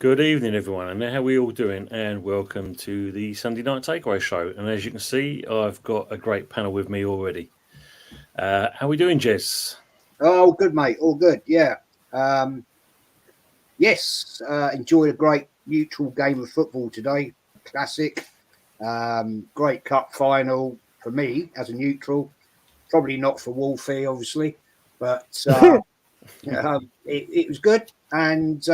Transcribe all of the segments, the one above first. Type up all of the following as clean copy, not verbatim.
Good evening, everyone, and how are we all doing? And welcome to the Sunday Night Takeaway Show. And as you can see, I've got a great panel with me already. How are we doing, Jez? Oh, good, mate. All good. Yeah. Yes. Enjoyed a great neutral game of football today. Classic. Great cup final for me as a neutral. Probably not for Wolfie, obviously, but it was good. And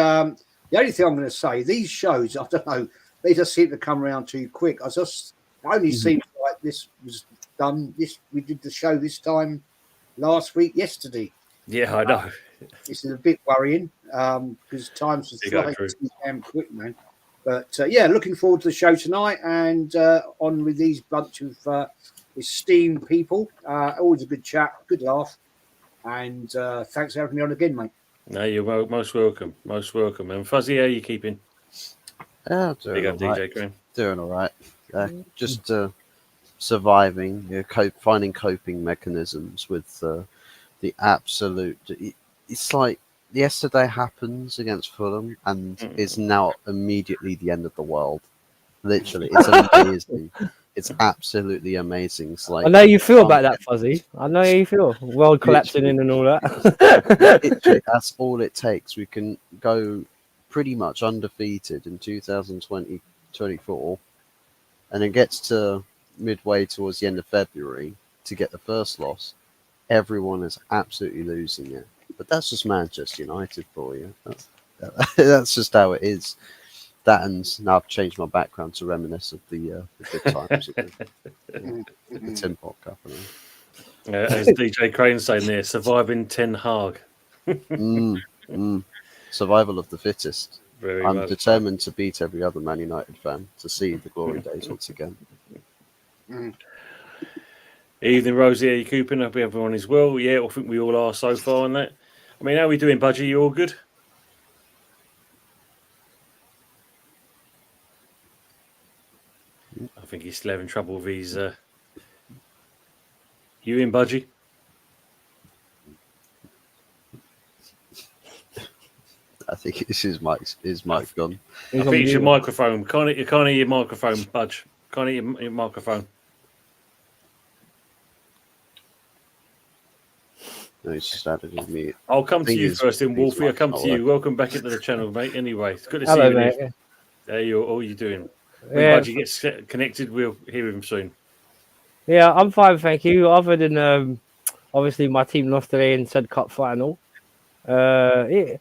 the only thing I'm going to say, these shows, I don't know, they just seem to come around too quick. It only seems like this was done. We did the show this time last week, yesterday. Yeah, I know. This is a bit worrying because time's just flying too damn quick, man. But yeah, looking forward to the show tonight and on with these bunch of esteemed people. Always a good chat, good laugh, and thanks for having me on again, mate. No, you're most welcome. Most welcome. And Fuzzy, how are you keeping? Doing Big up, all right. DJ Graham. Doing all right. Just surviving, finding coping mechanisms with the absolute. It's like yesterday happens against Fulham and is now immediately the end of the world. Literally, it's amazing. It's absolutely amazing. It's like, I know you feel about that, Fuzzy. I know you feel. World collapsing in and all that. Literally, that's all it takes. We can go pretty much undefeated in 2024, and it gets to midway towards the end of February to get the first loss. Everyone is absolutely losing it. But that's just Manchester United for you. That's just how it is. That, and now I've changed my background to reminisce of the good times of the Tin Pot Cup. As DJ Crane's saying there, surviving Ten Hag. Survival of the fittest. I'm determined to beat every other Man United fan to see the glory days once again. Evening, Rosie. Are you keeping up? Everyone is well. Yeah, I think we all are so far on that. I mean, how are we doing, Budgie? You all good? I think he's still having trouble with his. You in, Budgie? I think it's his mic's gone. I think it's your microphone. Can't hear your microphone, Budge. Can't hear your microphone. No, he's just added his mute. I'll come to you first, then Wolfie. I'll come to you. Welcome back into the channel, mate. Anyway, it's good to see you. Mate. There you are. All you doing? When Budgie gets connected, we'll hear him soon. Yeah, I'm fine, thank you. Other than obviously my team lost today in said cup final. We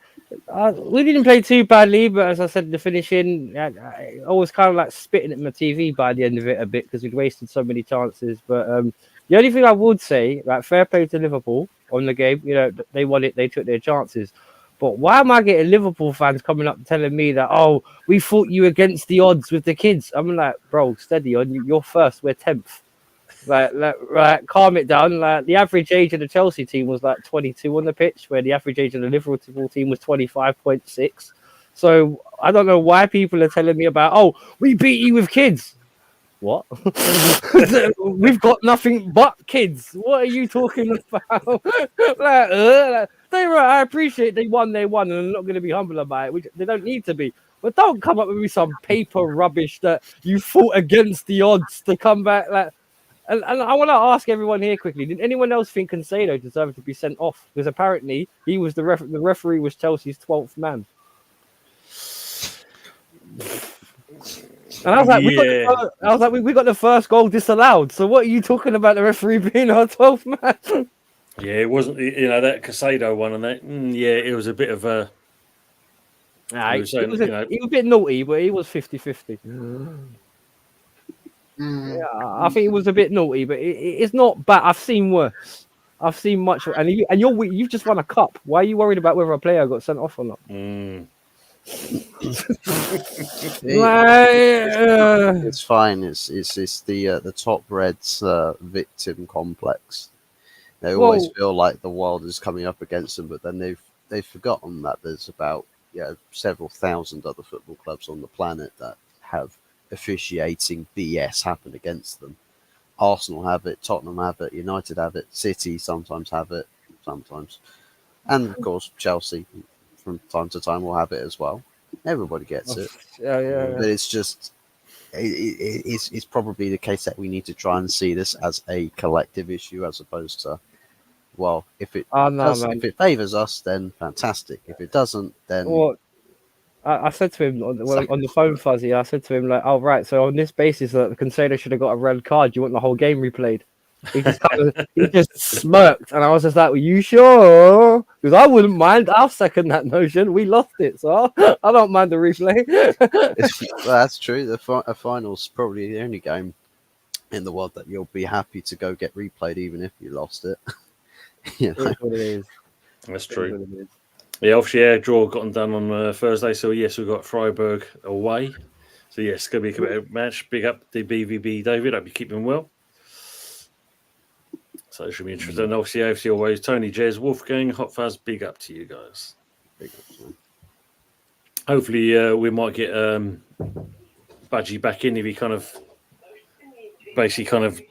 didn't play too badly, but as I said in the finishing, I was kind of like spitting at my TV by the end of it a bit because we'd wasted so many chances. But the only thing I would say, like, fair play to Liverpool on the game. You know, they won it, they took their chances. But why am I getting Liverpool fans coming up telling me that, oh, we fought you against the odds with the kids? I'm like, bro, steady on. You're first, we're 10th. Like, calm it down. Like, the average age of the Chelsea team was like 22 on the pitch, where the average age of the Liverpool team was 25.6. So I don't know why people are telling me about, oh, we beat you with kids. What? We've got nothing but kids. What are you talking about? I appreciate they won, and I'm not going to be humble about it. They don't need to be. But don't come up with me some paper rubbish that you fought against the odds to come back. And I want to ask everyone here quickly: did anyone else think Cancelo deserved to be sent off? Because apparently he was the referee was Chelsea's 12th man. And I was like, we got the first goal disallowed. So what are you talking about the referee being our 12th man? Yeah, it wasn't, that Casado one and that. It was a bit of a. He was a bit naughty, but he was 50-50. Yeah, I think it was a bit naughty, but it's not bad. I've seen worse. I've seen much, and you've just won a cup. Why are you worried about whether a player got sent off or not? It's fine. It's the top Reds victim complex. They always feel like the world is coming up against them, but then they've forgotten that there's about several thousand other football clubs on the planet that have officiating BS happen against them. Arsenal have it, Tottenham have it, United have it, City sometimes have it, and of course Chelsea from time to time will have it as well. Everybody gets it. But it's just it's probably the case that we need to try and see this as a collective issue as opposed to, well, if it favors us, then fantastic. If it doesn't, then I said to him on the phone, Fuzzy. I said to him like, "Oh right, so on this basis that the Consader should have got a red card, you want the whole game replayed?" He just smirked, and I was just like, "Are you sure?" Because I wouldn't mind. I'll second that notion. We lost it, so I don't mind the replay. That's true. A final's probably the only game in the world that you'll be happy to go get replayed, even if you lost it. It's what it is. That's true. Yeah, obviously, draw got done on Thursday. So, yes, we've got Freiburg away. So, yes, it's going to be a competitive match. Big up the BVB, David. Hope you keep him well. So, it should be interesting. And obviously, AFC always. Tony, Jez, Wolfgang, Hot Fuzz, big up to you guys. Big up to you. Hopefully, we might get Budgie back in if he basically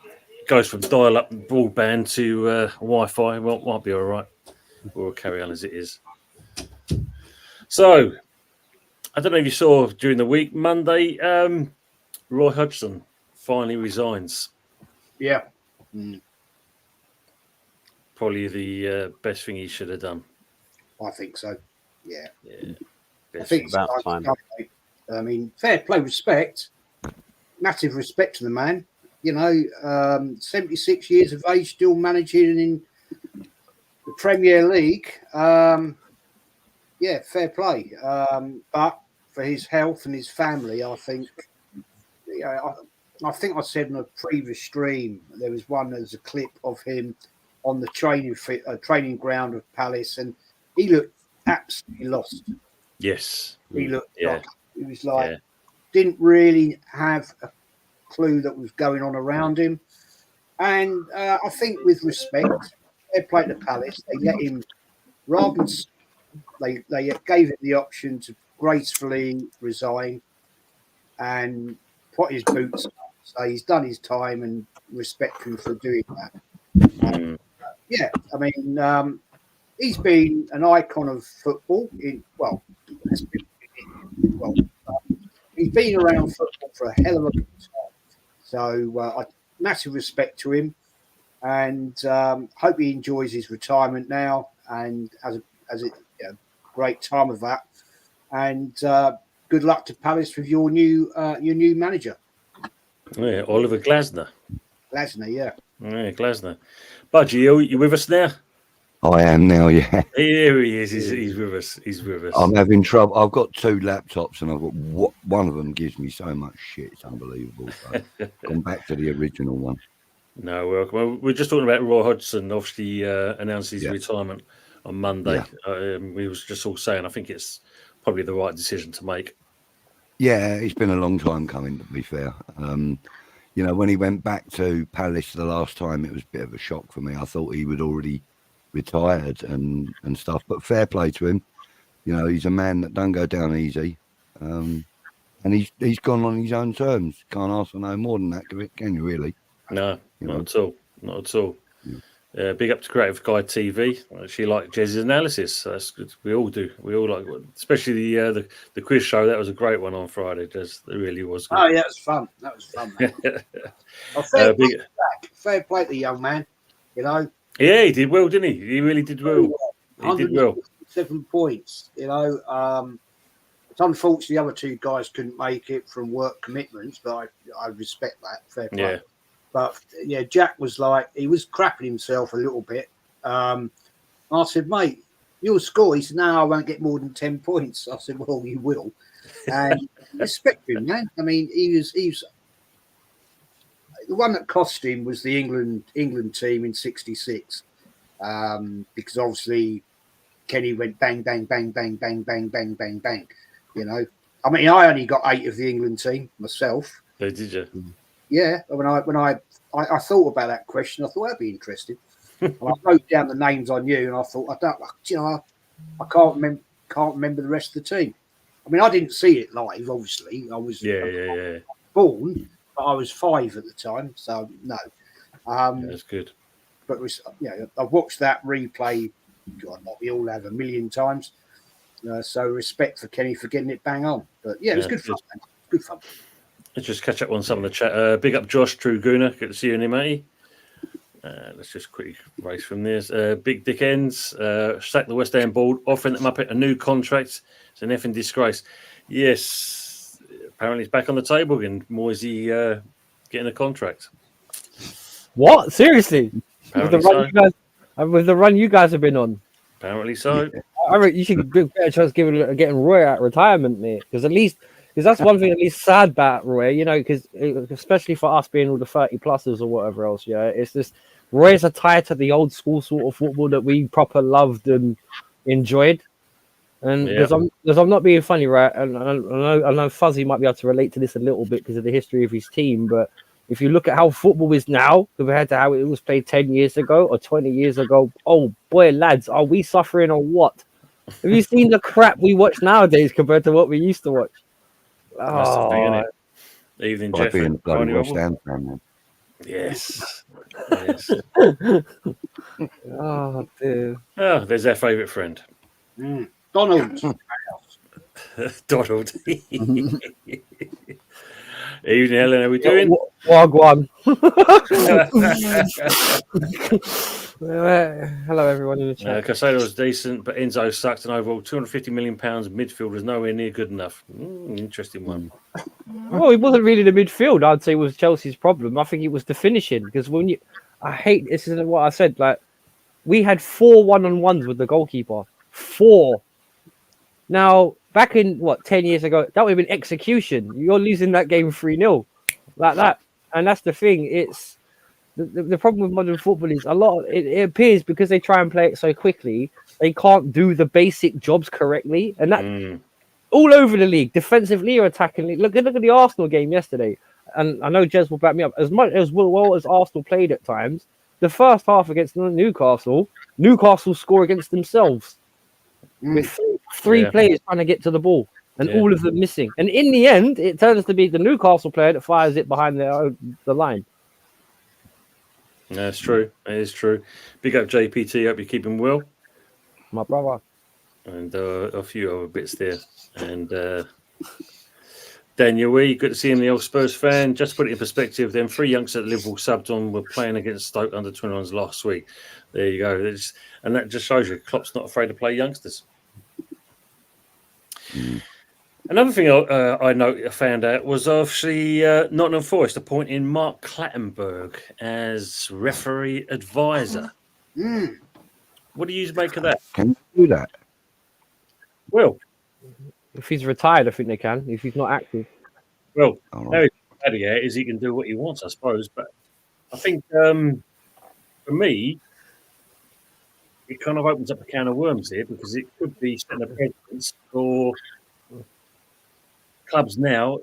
goes from dial-up broadband to Wi-Fi. Well, might be all right. We'll carry on as it is. So, I don't know if you saw during the week, Monday, Roy Hodgson finally resigns. Yeah. Probably the best thing he should have done. I think so. Yeah. I think it's about time. I mean, fair play, respect. Massive respect to the man. 76 years of age, still managing in the Premier League. Fair play. But for his health and his family, I think, I think I said in a previous stream, there was a clip of him on the training ground of Palace, and he looked absolutely lost. Yes. He looked like, he was like, didn't really have a clue that was going on around him. And I think with respect, they played to Palace, they let him, rather than they gave him the option to gracefully resign and put his boots up. So he's done his time, and respect him for doing that. He's been an icon of football. He's been around football for a hell of a long time. So massive respect to him, and hope he enjoys his retirement now and has a great time of that. And good luck to Palace with your new manager. Yeah, Oliver Glasner. Glasner, yeah. Yeah, Glasner. Budgie, you with us now? I am now, yeah. Here he is. He's with us. He's with us. I'm having trouble. I've got two laptops, and I've got one of them gives me so much shit. It's unbelievable. So gone back to the original one. No, well, we're just talking about Roy Hodgson. Obviously, announced his retirement on Monday. Yeah. We was just all saying, I think it's probably the right decision to make. Yeah, it's been a long time coming, to be fair. When he went back to Palace the last time, it was a bit of a shock for me. I thought he would already retired and stuff, but fair play to him. He's a man that don't go down easy, and he's gone on his own terms. Can't ask for no more than that, can you really? No, not at all. Yeah. Big up to Creative Guy TV. I actually like Jez's analysis. That's good. We all do. We all like, especially the quiz show. That was a great one on Friday. It really was good. Oh yeah, it was fun. That was fun. Fair play to the young man. Yeah, he did well, didn't he? He really did well. He did well. 7 points. It's unfortunate the other two guys couldn't make it from work commitments, but I respect that. Fair play. Yeah. But yeah, Jack was like, he was crapping himself a little bit. I said, mate, you'll score. He said, no, I won't get more than 10 points. I said, well, you will. And respect him, man. I mean, he was the one that cost him was the England team in '66. because obviously Kenny went bang, bang, bang, bang, bang, bang, bang, bang, bang. You know, I mean, I only got 8 of the England team myself. Oh, did you? Yeah, when I thought about that question, I thought that'd be interesting. And I wrote down the names I knew, and I thought, I can't remember the rest of the team. I mean, I didn't see it live, obviously. I was born, but I was 5 at the time, so no. That's good. But it was, I've watched that replay. God, we all have a million times. So respect for Kenny for getting it bang on. But yeah, it was good fun. Man. Good fun. Let's just catch up on some of the chat. Big up Josh, True Gooner. Good to see you, matey. Let's just quickly race from this. Big Dick Ends, sack the West Ham board, offering them up a new contract. It's an effing disgrace. Yes, apparently it's back on the table again. Moisey getting a contract. What? Seriously? Apparently with the run you guys have been on? Apparently so. I reckon you should give a better chance getting Roy out of retirement, mate. Because that's one thing at least sad about Roy, because especially for us being all the 30-plussers or whatever else, it's just Roy's a tie to the old school sort of football that we proper loved and enjoyed. And because I'm not being funny, right? And I know Fuzzy might be able to relate to this a little bit because of the history of his team, but if you look at how football is now compared to how it was played 10 years ago or 20 years ago, oh boy, lads, are we suffering or what? Have you seen the crap we watch nowadays compared to what we used to watch? That's the thing, isn't it? Evening, Jeff. Being bloody West Ham fan, man. Yes. Oh, dear. Oh, there's our favourite friend. Donald. Donald. Evening, Helen. How are we doing? Wagwan. Hello, everyone in the chat. Casado was decent, but Enzo sucked, and overall £250 million midfield was nowhere near good enough. Interesting one. Well, it wasn't really the midfield. I'd say was Chelsea's problem. I think it was the finishing because I hate this. Isn't what I said. Like we had 4 1-on-1s with the goalkeeper. 4. Now, back in 10 years ago, that would have been execution. You're losing that game 3-0 like that. And that's the thing. It's the problem with modern football is it appears because they try and play it so quickly, they can't do the basic jobs correctly. And that all over the league, defensively or attackingly. Look at the Arsenal game yesterday. And I know Jez will back me up. As much as well as Arsenal played at times, the first half against Newcastle score against themselves. With three players trying to get to the ball and all of them missing. And in the end, it turns to be the Newcastle player that fires it behind the line. That's true. It is true. Big up JPT. Hope you're keeping well. My brother. And a few other bits there. And Daniel Wee, good to see him, the old Spurs fan. Just to put it in perspective, them 3 youngsters that Liverpool subbed on were playing against Stoke under 21s last week. There you go. And that just shows you Klopp's not afraid to play youngsters. Another thing I found out was obviously Nottingham Forest appointing Mark Clattenburg as referee advisor. What do you make of that? Can you do that? Well, if he's retired, I think they can. If he's not active. Well, how he's bad is he can do what he wants, I suppose. But I think for me, it kind of opens up a can of worms here because it could be setting a precedent for clubs now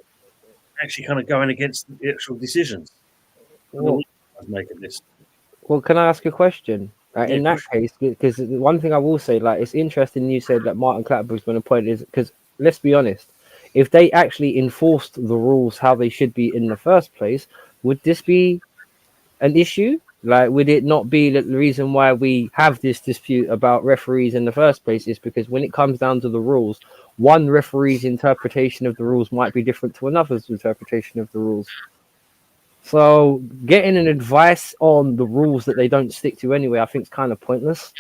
actually kind of going against the actual decisions. Making this. Well, can I ask a question? In that case, because one thing I will say, it's interesting you said that Martin Clattenburg's been appointed, is because let's be honest, if they actually enforced the rules how they should be in the first place, would this be an issue? Would it not be that the reason why we have this dispute about referees in the first place is because when it comes down to the rules, one referee's interpretation of the rules might be different to another's interpretation of the rules. So getting an advice on the rules that they don't stick to anyway, I think is kind of pointless.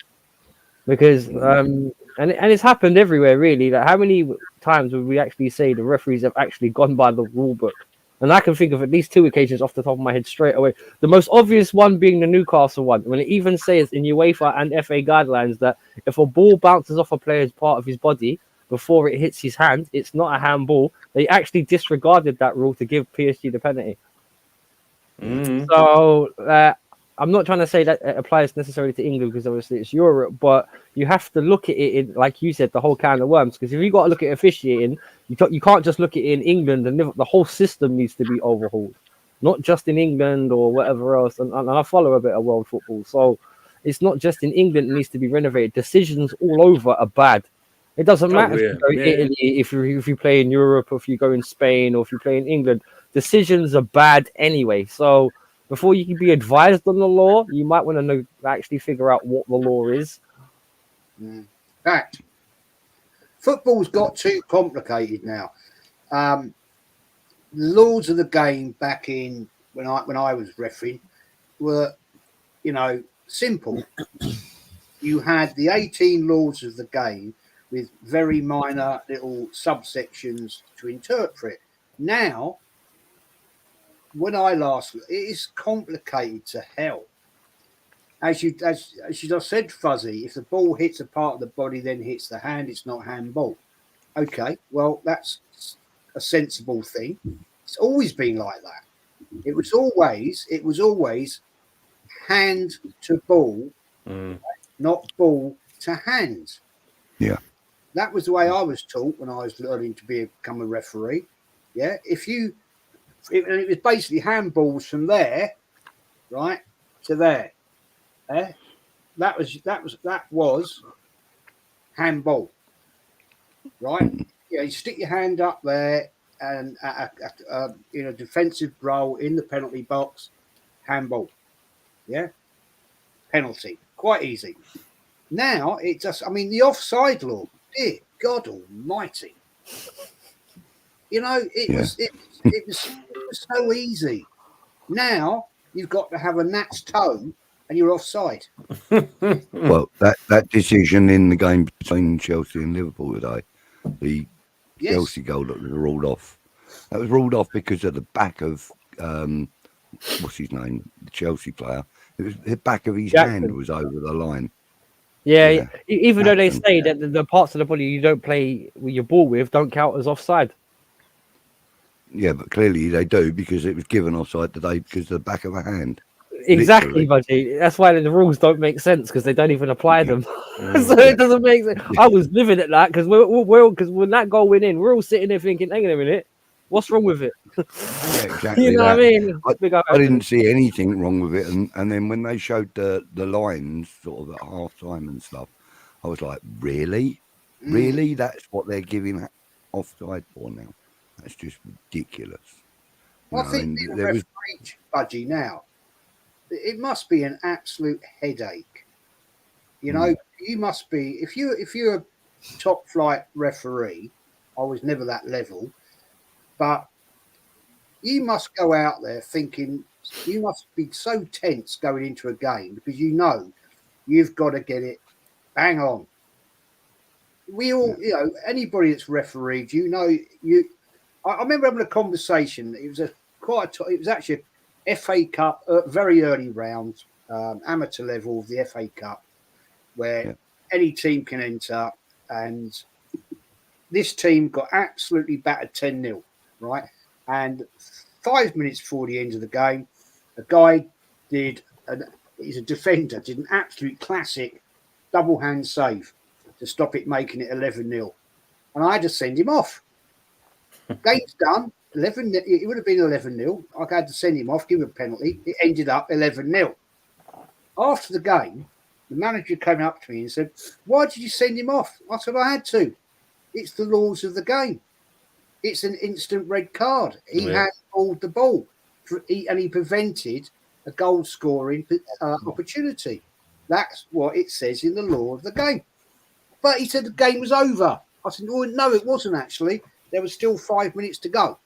Because and it's happened everywhere really. How many times would we actually say the referees have actually gone by the rule book? And I can think of at least 2 occasions off the top of my head straight away. The most obvious one being the Newcastle one, when it even says in UEFA and FA guidelines that if a ball bounces off a player's part of his body before it hits his hand, it's not a handball. They actually disregarded that rule to give PSG the penalty. So I'm not trying to say that it applies necessarily to England because obviously it's Europe, but you have to look at it in, like you said, the whole can of worms. Because if you got to look at officiating, you can't just look at it in England, and the whole system needs to be overhauled, not just in England or whatever else. And I follow a bit of world football, so it's not just in England it needs to be renovated. Decisions all over are bad. It doesn't matter if you go in Italy, if you play in Europe, or if you go in Spain, or if you play in England. Decisions are bad anyway. So before you can be advised on the law, you might want to actually figure out what the law is. Fact. Football's got too complicated now. The laws of the game back in when I was refereeing were, simple. You had the 18 laws of the game with very minor little subsections to interpret. Now, when I last, it is complicated to hell. As you just said, Fuzzy, if the ball hits a part of the body, then hits the hand, it's not handball. Okay, well, that's a sensible thing. It's always been like that. It was always hand to ball, not ball to hand. Yeah. That was the way I was taught when I was learning to become a referee. Yeah, it was basically handballs from there, right, to there. That was handball, right? Yeah, you stick your hand up there and in a defensive role in the penalty box, handball. Yeah, penalty, quite easy. Now the offside law. Dear God Almighty, it was so easy. Now you've got to have a gnat's toe and you're offside. Well, that decision in the game between Chelsea and Liverpool today, the Chelsea goal that was ruled off, that was ruled off because at the back of what's his name, the Chelsea player, it was the back of his hand was over the line. Yeah. Even though they say that the parts of the body you don't play with your ball with don't count as offside. Yeah, but clearly they do because it was given offside today because of the back of a hand. Exactly, buddy. That's why the rules don't make sense because they don't even apply them. So it doesn't make sense. I was living at that because because when that goal went in, we're all sitting there thinking, hang on a minute, what's wrong with it? Yeah, exactly. You know what I mean? I didn't see anything wrong with it, and then when they showed the lines sort of at half time and stuff, I was like, really? That's what they're giving offside for now? That's just ridiculous. I think there was Budgie now. It must be an absolute headache. You must be if you're a top flight referee. I was never that level, but you must go out there thinking you must be so tense going into a game because you've got to get it bang on. We all, anybody that's refereed, I remember having a conversation. It was actually a FA Cup, very early round, amateur level of the FA Cup, where any team can enter. And this team got absolutely battered 10-0, right? And 5 minutes before the end of the game, a guy he's a defender, did an absolute classic double hand save to stop it making it 11-0. And I had to send him off. Game's done. 11. It would have been 11-0. I had to send him off, give him a penalty. It ended up 11-0. After the game, the manager came up to me and said, "Why did you send him off?" I said, "I had to. It's the laws of the game. It's an instant red card. He handballed the ball, and he prevented a goal scoring opportunity. That's what it says in the law of the game." But he said the game was over. I said, "Well, no, it wasn't actually. There was still 5 minutes to go."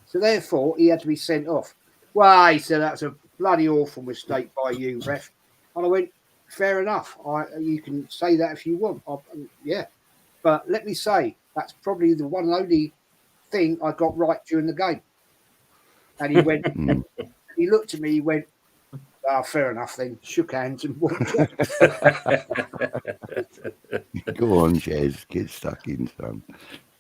So therefore, he had to be sent off. Well, he said, "That's a bloody awful mistake by you, ref." And I went, "Fair enough. You can say that if you want." But let me say, that's probably the one and only thing I got right during the game. And he went, he looked at me, he went, "Fair enough then." Shook hands and walked off. Go on, Jez. Get stuck in, son.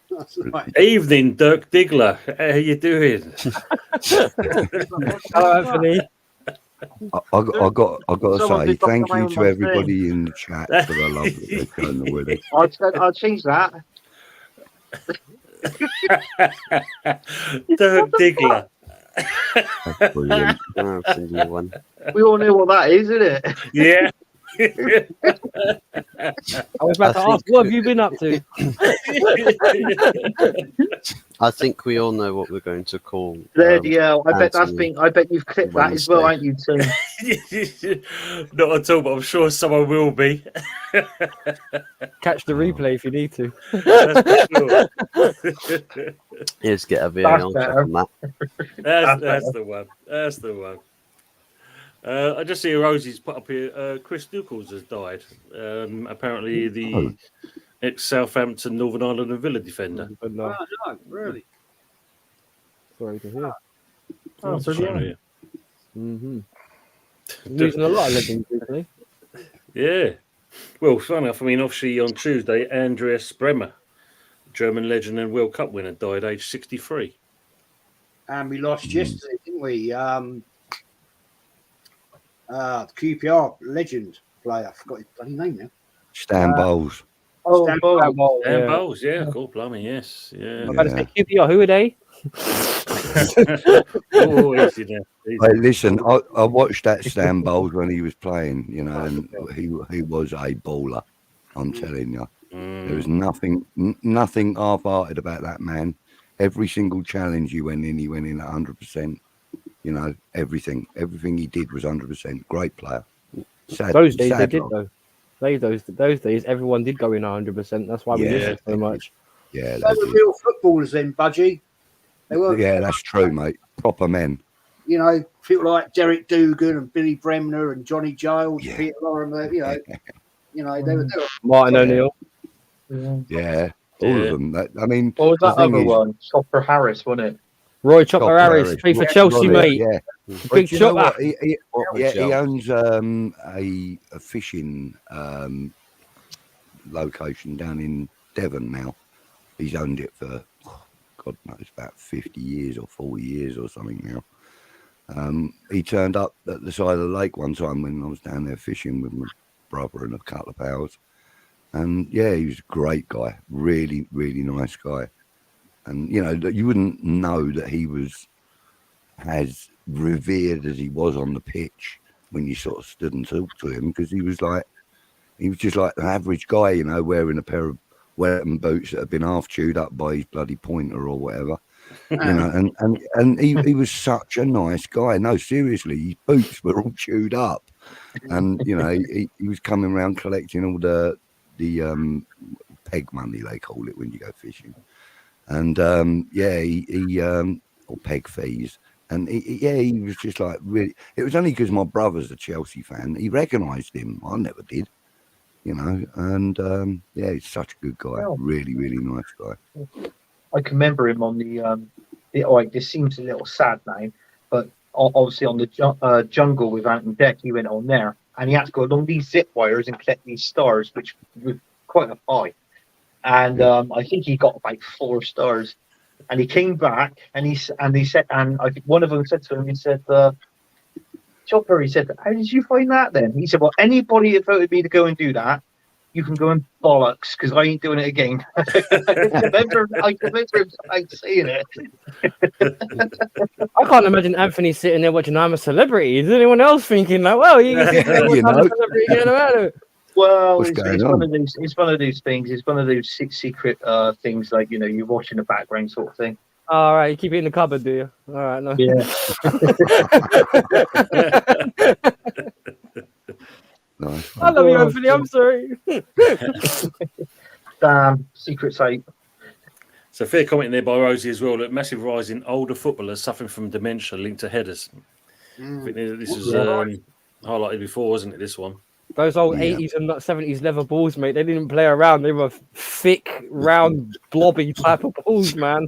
That's right. Evening, Dirk Diggler. How you doing? Hello, Anthony. I got to Someone say did knock thank away you with to my everybody in the chat for the love that they've shown the Willie. I'll change that. Dirk Diggler. That's brilliant. That's a new one. We all know what that is, isn't it? Yeah. I was about to ask, what have you been up to? I think we all know what we're going to call. Bloody hell! I bet that's Anthony been. I bet you've clipped that as well, ain't you, Tim? Not at all, but I'm sure someone will be. Catch the replay if you need to. That's for sure. Here's get a VAR check better. on that. That's the one. That's the one. I just see Rosie's put up here. Chris Nichols has died. Apparently, the ex-Southampton, Northern Ireland, and Villa defender. But no, Oh, no, really. sorry to hear. Oh, so yeah. Mm-hmm. Losing a lot of legends recently. Yeah. Well, funny enough, I mean, obviously on Tuesday, Andreas Bremer, German legend and World Cup winner, died aged 63. And we lost yesterday, didn't we? QPR legend player. I forgot his bloody name now. Stan Bowles. Oh, Stan Bo. And Bowles, yeah, cool, blimey, yes. Yeah. I'm about to say QPR, who are they? Oh, easy there. Easy. Hey, listen, I watched that Stan Bowles when he was playing, you know, and he was a baller. I'm telling you, there was nothing half-hearted about that man. Every single challenge he went in 100%. You know, everything he did was 100%. Great player. Those days they did lot. though. Those days everyone did go in 100%. That's why we missed it so much. Yeah, They were real footballers then, Budgie. They were. yeah, that's true, mate. Proper men. You know, people like Derek Dugan and Billy Bremner and Johnny Giles, Yeah. Peter Lorimer. You know, they were. Martin O'Neill. Yeah, all of them. I mean, What was the that thing other is- one? Chopper Harris, wasn't it? Roy Chopper Harris, Harris. played for Yeah, Chelsea, Roy, mate. Yeah. Big But you know Chopper. what? He owns a fishing location down in Devon now. He's owned it for God knows about 50 years or 40 years or something now. He turned up at the side of the lake one time when I was down there fishing with my brother and a couple of pals. And yeah, he was a great guy, really, really nice guy. And you know, you wouldn't know that he was as revered as he was on the pitch when you sort of stood and talked to him, because he was just like an average guy, you know, wearing a pair of Wellington boots that had been half chewed up by his bloody pointer or whatever. You know, and he was such a nice guy. No, seriously, his boots were all chewed up, and you know, he was coming around collecting all the peg money, they call it when you go fishing, and he or peg fees, and he was just like really. It was only because my brother's a Chelsea fan. He recognised him. I never did. You know, and he's such a good guy. Well, really, really nice guy. I can remember him on this seems a little sad now, but obviously on the jungle with Ant and Deck, he went on there, and he had to go along these zip wires and collect these stars, which were quite a high. And I think he got about 4 stars, and he came back, and he said, and I think one of them said to him, he said, Chopper, he said, how did you find that then? He said, well, anybody that voted me to go and do that, you can go and bollocks, because I ain't doing it again. I remember him saying it. I can't imagine Anthony sitting there watching I'm a Celebrity. Is anyone else thinking like, well, you can sit there and watch I'm a Celebrity again about it? Well, What's it's going one on? of those. It's one of those things. It's one of those secret things, like, you know, you watch in the background sort of thing. All right, you keep it in the cupboard, do you? All right, no. Yeah. Nice. I love you, Anthony. I'm sorry. Damn secret site. So fair comment there by Rosie as well. That massive rise in older footballers suffering from dementia linked to headers. I think this was highlighted before, wasn't it? This one. Those old 80s and 70s leather balls, mate, they didn't play around. They were thick, round, blobby type of balls, man.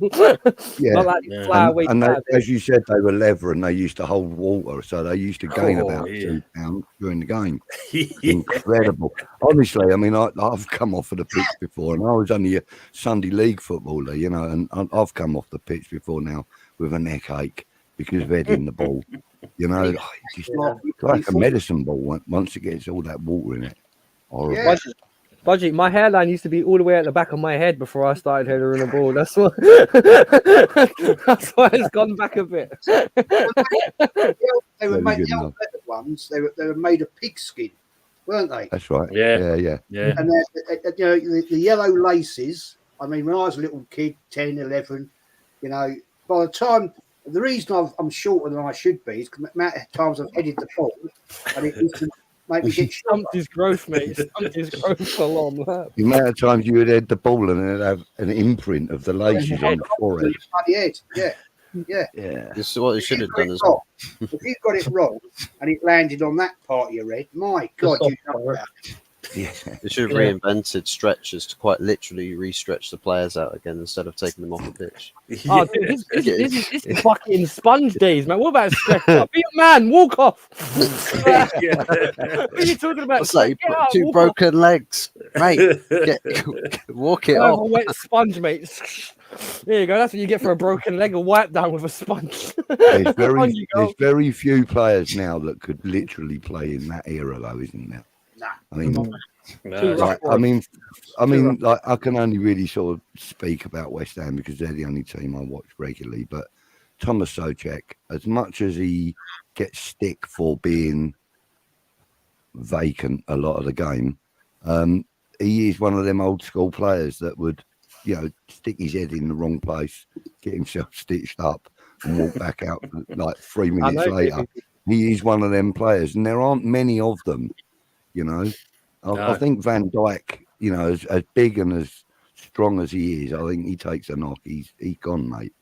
Yeah. Not like Yeah. fly away And they, pads. as you said, they were leather and they used to hold water, so they used to gain Oh, about yeah. 2 pounds during the game. Yeah. Incredible. Honestly, I mean, I've come off of the pitch before, and I was only a Sunday league footballer, you know, and I've come off the pitch before now with a neck ache, because of heading the ball. You know, it's like a medicine ball once it gets all that water in it. Horrible. Yeah. Budgie, my hairline used to be all the way at the back of my head before I started heading the ball. That's why. That's why it's gone back a bit. They were Very made good the old leather ones. They were made of pigskin, weren't they? That's right. Yeah. Yeah. And you know the yellow laces. I mean, when I was a little kid, 10, 11, you know, by the time the reason I'm shorter than I should be is the amount of times I've headed the ball, and it used to make me get shorter. Stumped his growth, mate. Stumped his growth along that. The amount of times you would head the ball and it'd have an imprint of the laces on the forehead. Bloody head. Yeah. Yeah. This is what they should have done as well. If you got it wrong and it landed on that part of your head, my God, you know that. Yeah. They should have reinvented stretchers to quite literally re-stretch the players out again instead of taking them off the pitch. Oh, dude, this is fucking sponge days, man. What about stretch up? Be a man, walk off. What are you talking about? What's that? You Get put out, two walk broken legs, mate. Walk it off. off. A wet sponge, mate. There you go. That's what you get for a broken leg, a wipe down with a sponge. There's On you go. very few players now that could literally play in that era, though, isn't there? Nah. I mean, No, like, I mean, like, I can only really sort of speak about West Ham because they're the only team I watch regularly. But Thomas Souček, as much as he gets stick for being vacant a lot of the game, he is one of them old school players that would, you know, stick his head in the wrong place, get himself stitched up, and walk back out like 3 minutes later. He is one of them players, and there aren't many of them. You know, I think Van Dijk, you know, as big and as strong as he is, I think he takes a knock. He's gone, mate.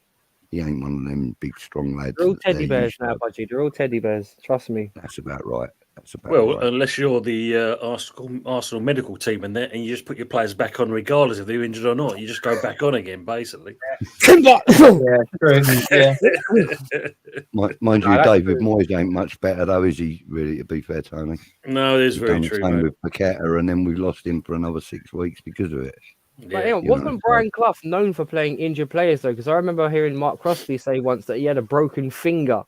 He ain't one of them big, strong lads. They're all teddy bears now, Budgie. They're all teddy bears. Trust me. That's about right. Well, unless you're the Arsenal medical team and you just put your players back on regardless if they're injured or not. You just go back on again, basically. Yeah, true. Yeah. Mind you, David Moyes ain't much better, though, is he, really, to be fair, Tony? No, it is very true, same mate. with Paqueta, and then we lost him for another 6 weeks because of it. Yeah. But wasn't Brian Clough known for playing injured players, though? Because I remember hearing Mark Crosby say once that he had a broken finger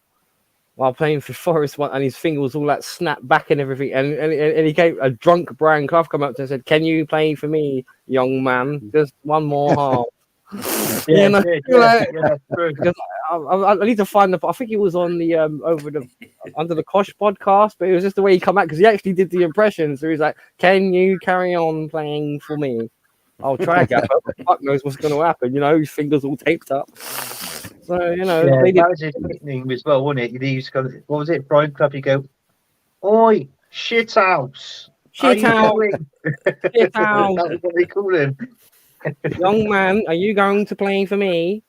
while playing for Forest, and his finger was all that snapped back and everything. And he came, a drunk Brian Clough come up to him and said, "Can you play for me, young man? Just one more half." Yeah, Because I need to find the. I think he was on the under the Kosh podcast, but it was just the way he come out because he actually did the impression. So he's like, "Can you carry on playing for me?" I'll try again. But fuck knows what's going to happen. You know, his fingers all taped up. So you know, that was his nickname as well, wasn't it? He used to go, what was it, Brian Clough? You go, "Oi, shit house, shit house, shit house." That's what they call him. Young man, are you going to play for me?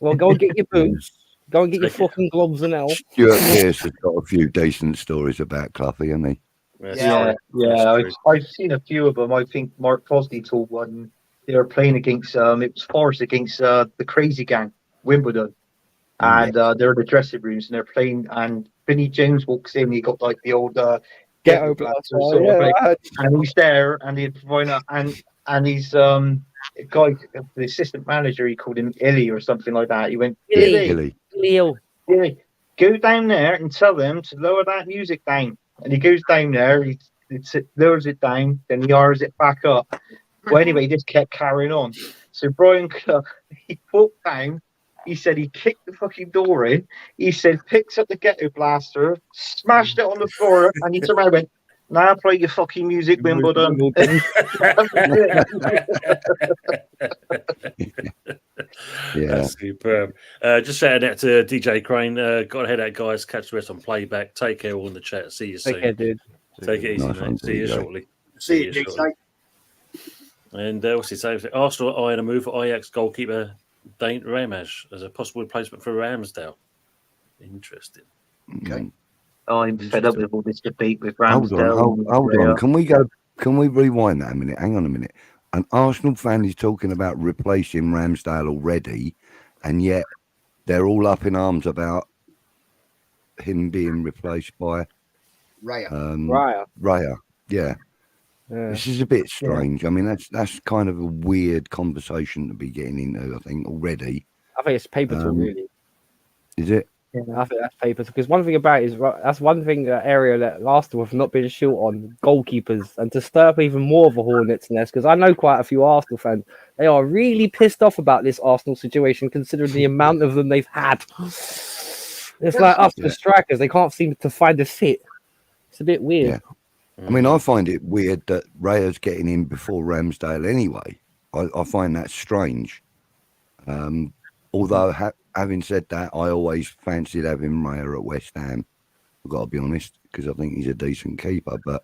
Well, go and get your boots. Go and get your fucking gloves and all. Stuart Pearce has got a few decent stories about Cloughy, hasn't he? I've seen a few of them. I think Mark Crosby told one. They were playing against it was Forest against the Crazy Gang, Wimbledon, and they're in the dressing rooms and they're playing. And Vinnie Jones walks in. He got like the old ghetto blaster, and he's there, and he's and he's a guy, the assistant manager. He called him Illy or something like that. He went, Illy. Go down there and tell them to lower that music down. And he goes down there, he lowers it down, then he hours it back up. Well, anyway, he just kept carrying on. So Brian Clough, he walked down, he said he kicked the fucking door in, he said picks up the ghetto blaster, smashed it on the floor, and he turned around and went, "Now play your fucking music, Wimbledon." Yeah, that's superb. Just shouting out to DJ Crane. Got to head out, guys. Catch the rest on playback. Take care, all in the chat. See you soon. Take care, dude. Take it easy, Nice one, mate. See you DJ. shortly. See you, DJ. And what's he saying? Arsenal eyeing a move for Ajax goalkeeper Dane Ramage as a possible replacement for Ramsdale. Interesting. Okay. I'm fed up with all this debate with Ramsdale. Hold on. Can we rewind that a minute? Hang on a minute. An Arsenal fan is talking about replacing Ramsdale already, and yet they're all up in arms about him being replaced by Raya. Raya. Yeah. This is a bit strange. I mean, that's kind of a weird conversation to be getting into, I think, already. I think it's paper talk, really. Is it? I think that's papers because one thing about it is that's one thing area that Arsenal have not been short on goalkeepers, and to stir up even more of a hornet's nest because I know quite a few Arsenal fans. They are really pissed off about this Arsenal situation, considering the amount of them they've had. It's like us, the strikers, they can't seem to find a fit. It's a bit weird. Yeah. I mean, I find it weird that Raya's getting in before Ramsdale anyway. I find that strange. Although, having said that, I always fancied having Raya at West Ham. I've got to be honest, because I think he's a decent keeper. But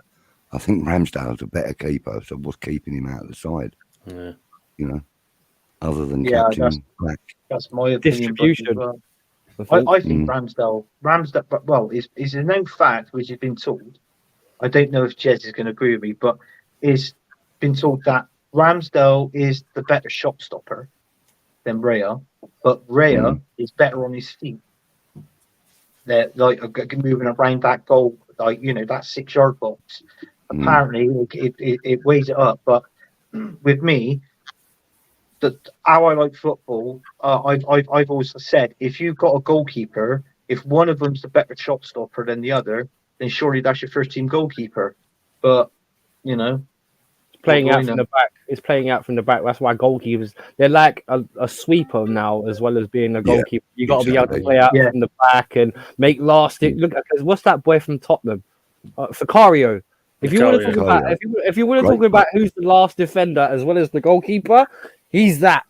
I think Ramsdale's a better keeper, so what's keeping him out of the side? Yeah. You know, other than Captain Black. That's my opinion. Distribution. Well. I think Ramsdale, well, is a known fact which has been told. I don't know if Jez is going to agree with me, but it's been told that Ramsdale is the better shot stopper than Raya, but Raya is better on his feet. They're like moving around that goal, like that 6-yard box. Apparently, it weighs it up. But with me, how I like football, I've always said if you've got a goalkeeper, if one of them's the better shot stopper than the other, then surely that's your first team goalkeeper. But playing out from the back. It's playing out from the back. That's why goalkeepers, they're like a sweeper now, as well as being a goalkeeper. You got to be able to play out from the back and make lasting. Look, what's that boy from Tottenham? Vicario. If you want to talk about, if you want to talk about who's the last defender as well as the goalkeeper, he's that.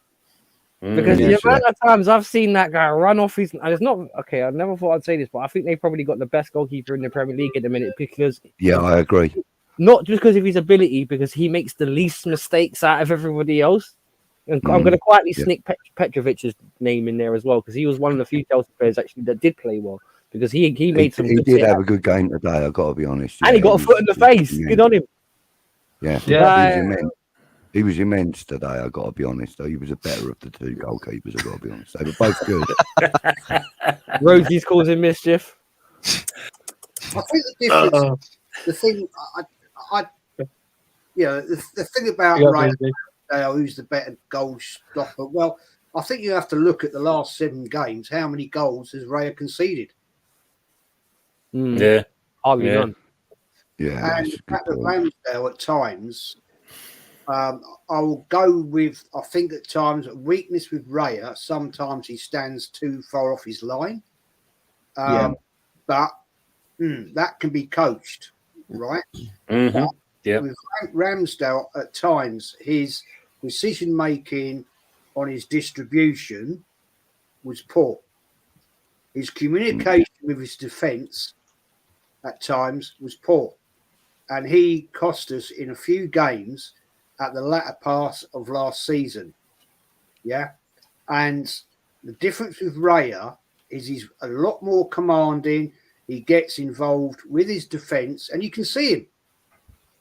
Because the amount of times I've seen that guy run off his, and it's not okay. I never thought I'd say this, but I think they probably got the best goalkeeper in the Premier League at the minute because I agree. Not just because of his ability, because he makes the least mistakes out of everybody else. And I'm going to quietly sneak Petrovic's name in there as well, because he was one of the few Chelsea players actually that did play well. Because he made some. He did have a good game today. I've got to be honest. And he got a foot in the face. Good on him. Yeah. He was immense today. I've got to be honest. He was a better of the two goalkeepers. I've got to be honest. They were both good. Rosie's causing mischief. I think the difference. The thing, the thing about Ramsdale, who's the better goal stopper? Well, I think you have to look at the last 7 games. How many goals has Raya conceded? Hardly none. Yeah, and at the Ramsdale at times, I will go with. I think at times weakness with Raya. Sometimes he stands too far off his line. But that can be coached. Right. With Ramsdale, at times his decision making on his distribution was poor. His communication with his defence at times was poor, and he cost us in a few games at the latter part of last season. Yeah, and the difference with Raya is he's a lot more commanding. He gets involved with his defence, and you can see him.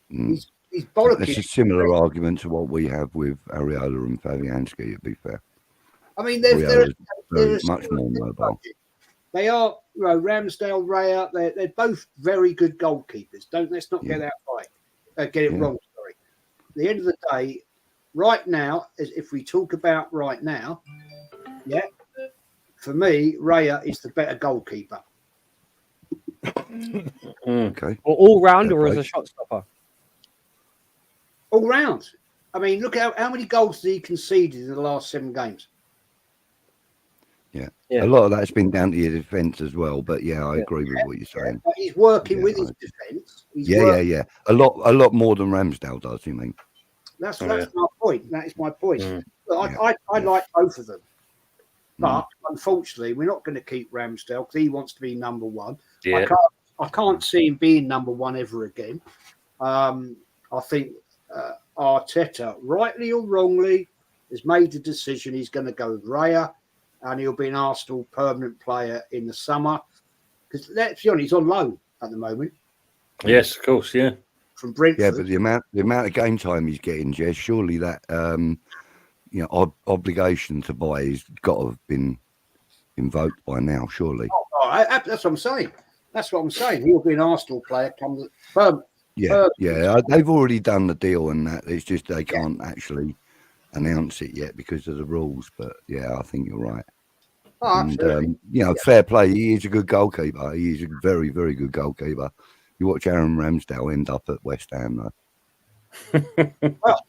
He's bollocking. It's a similar argument to what we have with Areola and Fabianski, to be fair. I mean, they're much more mobile. They are, Ramsdale, Raya, they're both very good goalkeepers. Let's not get that right. Get it wrong, sorry. At the end of the day, right now, if we talk about right now, for me, Raya is the better goalkeeper. Okay. Or all round or as a shot stopper? All round. I mean, look at how many goals he conceded in the last 7 games. Yeah. A lot of that's been down to your defence as well. But I agree with what you're saying. But he's working with his defence. Yeah. A lot more than Ramsdale does. You mean? That's my point. That is my point. I like both of them. But unfortunately, we're not going to keep Ramsdale because he wants to be number 1. Yeah. I can't see him being number 1 ever again. I think Arteta, rightly or wrongly, has made the decision he's going to go with Raya, and he'll be an Arsenal permanent player in the summer. Because let's be honest, he's on loan at the moment. Yes, of course, from Brentford. Yeah, but the amount of game time he's getting, Jess, surely that obligation to buy has got to have been invoked by now, surely. That's what I'm saying. That's what I'm saying. He'll be an Arsenal player come the permanent. They've already done the deal, and that it's just they can't actually announce it yet because of the rules. But I think you're right. Oh, And absolutely. fair play. He is a good goalkeeper. He is a very, very good goalkeeper. You watch Aaron Ramsdale end up at West Ham, though. Well,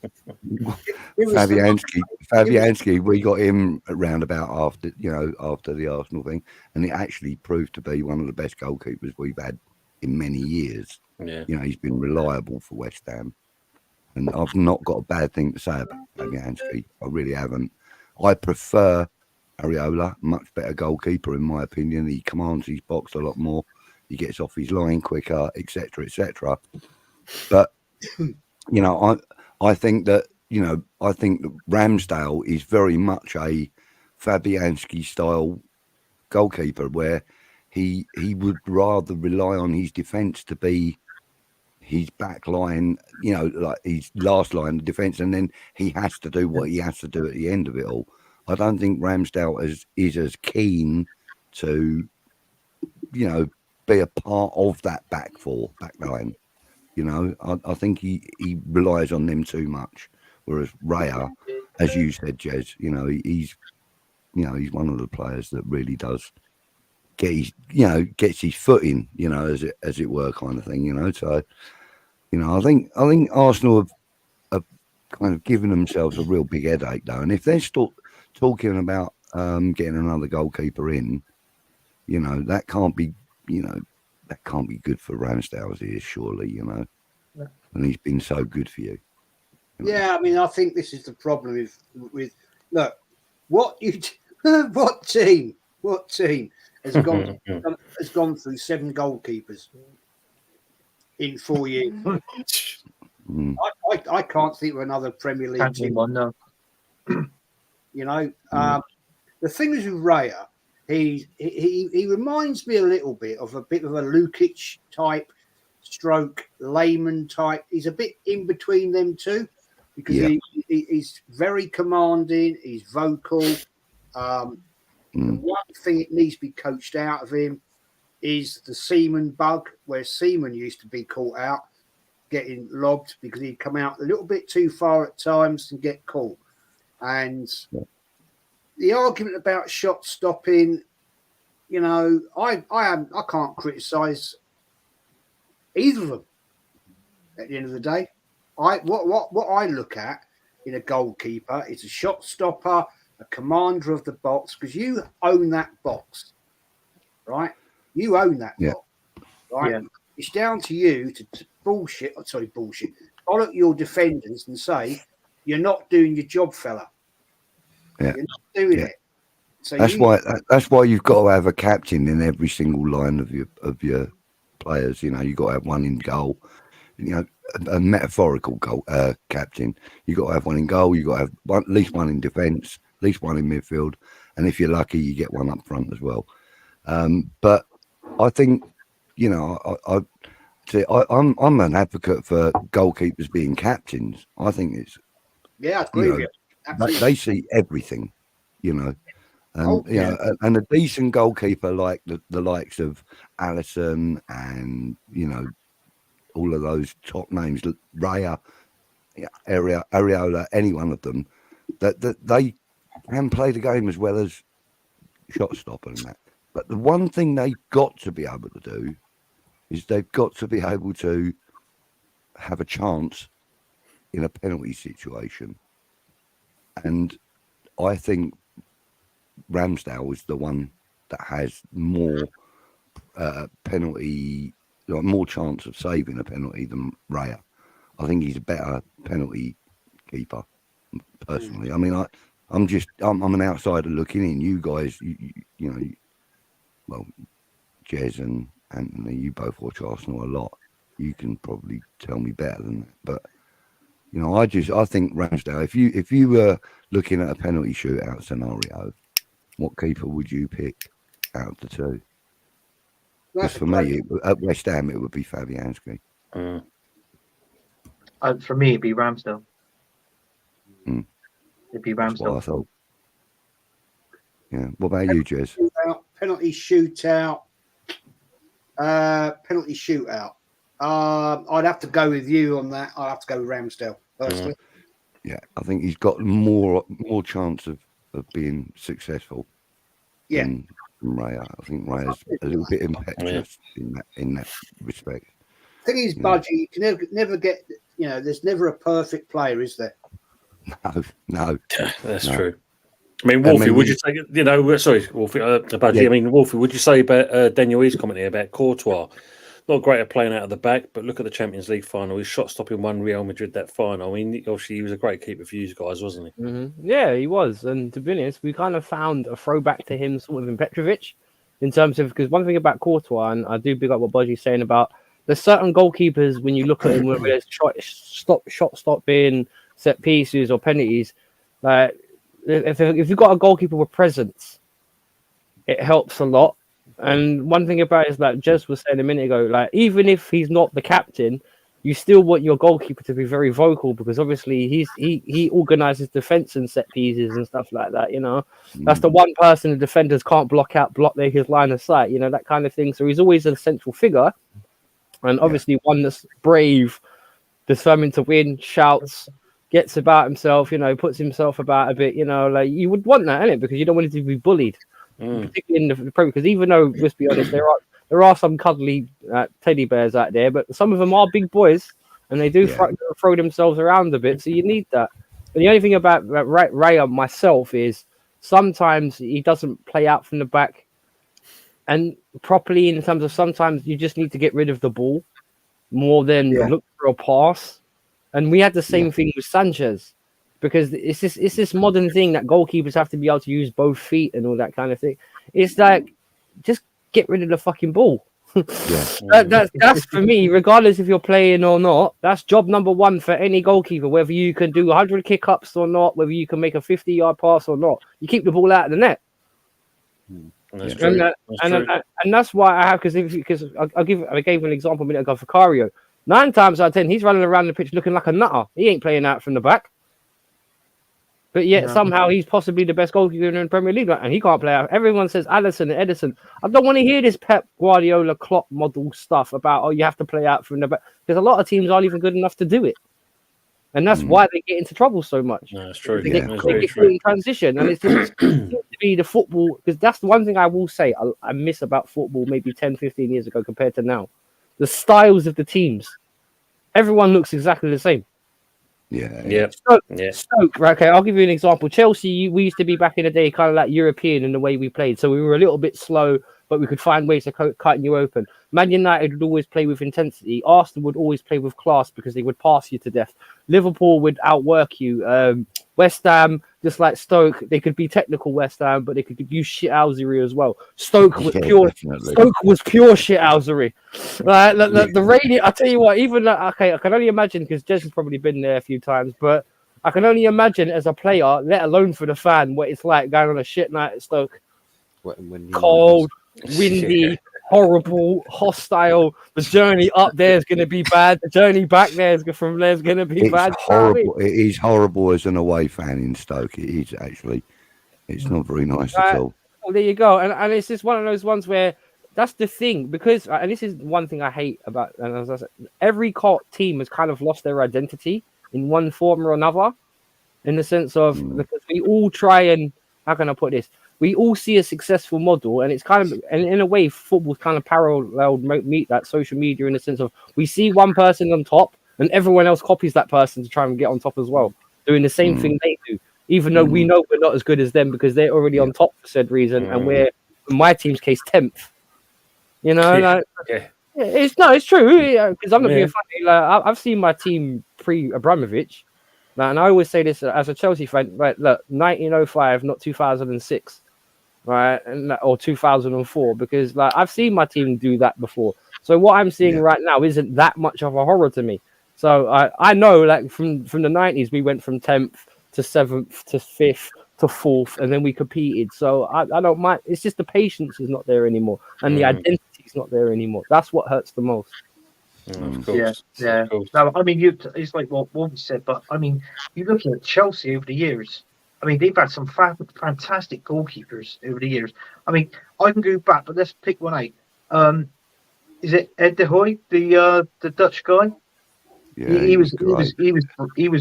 it was the Fabianski, we got him around about after the Arsenal thing, and it actually proved to be one of the best goalkeepers we've had in many years. Yeah. He's been reliable for West Ham, and I've not got a bad thing to say about Fabianski. I really haven't. I prefer Areola, much better goalkeeper in my opinion. He commands his box a lot more. He gets off his line quicker, etc., etc. But I think that Ramsdale is very much a Fabianski style goalkeeper, where he would rather rely on his defence to be his back line, like his last line of defence, and then he has to do what he has to do at the end of it all. I don't think Ramsdale is as keen to, be a part of that back line. I think he relies on them too much. Whereas Raya, as you said, Jez, he's one of the players that really does gets his foot in, as it were, kind of thing. So, I think Arsenal have kind of given themselves a real big headache though, and if they're still talking about getting another goalkeeper in, that can't be good for Ramsdale as he is, surely, Yeah. and he's been so good for you. Yeah, I mean, I think this is the problem with look, what team has gone through 7 goalkeepers in 4 years? I can't think of another Premier League team. One, no. The thing is with Raya, he reminds me a little bit of a Lukic type, stroke Layman type. He's a bit in between them two, because he's very commanding. He's vocal. The one thing that needs to be coached out of him is the Seaman bug, where Seaman used to be caught out getting lobbed because he'd come out a little bit too far at times and get caught. And the argument about shot stopping, I can't criticise either of them. At the end of the day, what I look at in a goalkeeper is a shot stopper, a commander of the box, because you own that box, right? You own that box, right? Yeah. It's down to you to bollock your defenders and say, you're not doing your job, fella. Yeah. You're not doing it. So that's why you've got to have a captain in every single line of your players. You've got to have one in goal. A metaphorical goal captain. You've got to have one in goal. You've got to have at least one in defence, at least one in midfield, and if you're lucky, you get one up front as well. But I think, I'm an advocate for goalkeepers being captains. I think it's I agree with you. They see everything, and and a decent goalkeeper like the likes of Alisson and all of those top names, Raya, Areola, any one of them, that they can play the game as well as shot stopper and that. But the one thing they've got to be able to do is they've got to be able to have a chance in a penalty situation. And I think Ramsdale is the one that has more penalty, more chance of saving a penalty than Raya. I think he's a better penalty keeper, personally. I mean, I'm an outsider looking in. You guys, Jez and Anthony, you both watch Arsenal a lot. You can probably tell me better than that. But I think Ramsdale. If you were looking at a penalty shootout scenario, what keeper would you pick out of the two? Because for me, at West Ham, it would be Fabianski. For me, it'd be Ramsdale. It'd be Ramsdale. That's what I thought. Yeah. What about you, Jez? Penalty shootout. I'd have to go with you on that. I'd have to go with Ramsdale personally. Yeah, I think he's got more chance of being successful. Yeah. than Raya. I think Raya's a little bit impetuous in that respect. Thing is, Budgie, you can never get. There's never a perfect player, is there? No. That's true. I mean, Wolfie, would you say, sorry, Wolfie, Budgie, I mean, Wolfie, would you say about Daniel East commenting about Courtois? Not great at playing out of the back, but look at the Champions League final. He shot stopping one Real Madrid that final. I mean, obviously, he was a great keeper for you guys, wasn't he? Mm-hmm. Yeah, he was. And to be honest, we kind of found a throwback to him sort of in Petrovic in terms of, because one thing about Courtois, and I do big up what Budgie's saying about, there's certain goalkeepers, when you look at them, whether there's shot stopping, set pieces, or penalties, like, if you've got a goalkeeper with presence, it helps a lot. And one thing about it is that Jez was saying a minute ago, like, even if he's not the captain, you still want your goalkeeper to be very vocal, because obviously he organizes defense and set pieces and stuff like that. That's the one person the defenders can't block his line of sight. That kind of thing. So he's always a central figure, and obviously one that's brave, determined to win, shouts, gets about himself, puts himself about a bit, like you would want that, innit? Because you don't want him to be bullied, particularly in the Pro. Because even though, let's be honest, there are some cuddly teddy bears out there, but some of them are big boys, and they do throw themselves around a bit. So you need that. And the only thing about Raya myself is sometimes he doesn't play out from the back and properly, in terms of sometimes you just need to get rid of the ball more than look for a pass. And we had the same thing with Sanchez, because it's this modern thing that goalkeepers have to be able to use both feet and all that kind of thing. It's like, just get rid of the fucking ball. That's for me, regardless if you're playing or not. That's job number one for any goalkeeper, whether you can do 100 kick-ups or not, whether you can make a 50-yard pass or not. You keep the ball out of the net. That's true. And that's why I have, because I gave an example a minute ago for Cario. 9 times out of 10, he's running around the pitch looking like a nutter. He ain't playing out from the back. But yet somehow he's possibly the best goalkeeper in the Premier League, and he can't play out. Everyone says Alisson and Edison. I don't want to hear this Pep Guardiola Klopp model stuff about, you have to play out from the back, because a lot of teams aren't even good enough to do it. And that's why they get into trouble so much. No, that's true. They get in transition, and it's just seems to be the football, because that's the one thing I will say I miss about football maybe 10, 15 years ago compared to now. The styles of the teams. Everyone looks exactly the same. Stoke, right, okay, I'll give you an example. Chelsea, we used to be back in the day kind of like European in the way we played. So we were a little bit slow, but we could find ways to cut you open. Man United would always play with intensity. Arsenal would always play with class because they would pass you to death. Liverpool would outwork you. West Ham, just like Stoke, they could be technical West Ham, but they could use shithousery as well. Stoke was pure shithousery. Like the rating, I tell you what, even I can only imagine, because Jez has probably been there a few times, but I can only imagine as a player, let alone for the fan, what it's like going on a shit night at Stoke. Cold, windy, horrible, hostile. The journey up there is going to be bad. The journey back there from there is going to be bad. Horrible. It is horrible as an away fan in Stoke. It is actually. It's not very nice at all. Well, there you go. And it's just one of those ones where that's the thing, because, and this is one thing I hate about, and as I said, every team has kind of lost their identity in one form or another, in the sense of, because we all try and, how can I put this? We all see a successful model, and it's kind of, and in a way, football's kind of paralleled meet that social media, in the sense of we see one person on top, and everyone else copies that person to try and get on top as well, doing the same thing they do, even though we know we're not as good as them because they're already on top for said reason, and we're, in my team's case, 10th. It's true, because I'm not being funny. Like, I've seen my team pre-Abramovich, and I always say this as a Chelsea fan. Right, look, 1905, not 2006. Right, or 2004, because like I've seen my team do that before. So what I'm seeing right now isn't that much of a horror to me. So I know, like from the 90s, we went from 10th to 7th to 5th to 4th, and then we competed. So I don't mind. It's just the patience is not there anymore, and the identity is not there anymore. That's what hurts the most. Of course. Of course. No, I mean, it's like what Wolfie said, but I mean, you look at Chelsea over the years. I mean, they've had some fantastic goalkeepers over the years. I mean, I can go back, but let's pick one out. Is it Ed de Hoy, the Dutch guy? Yeah, he was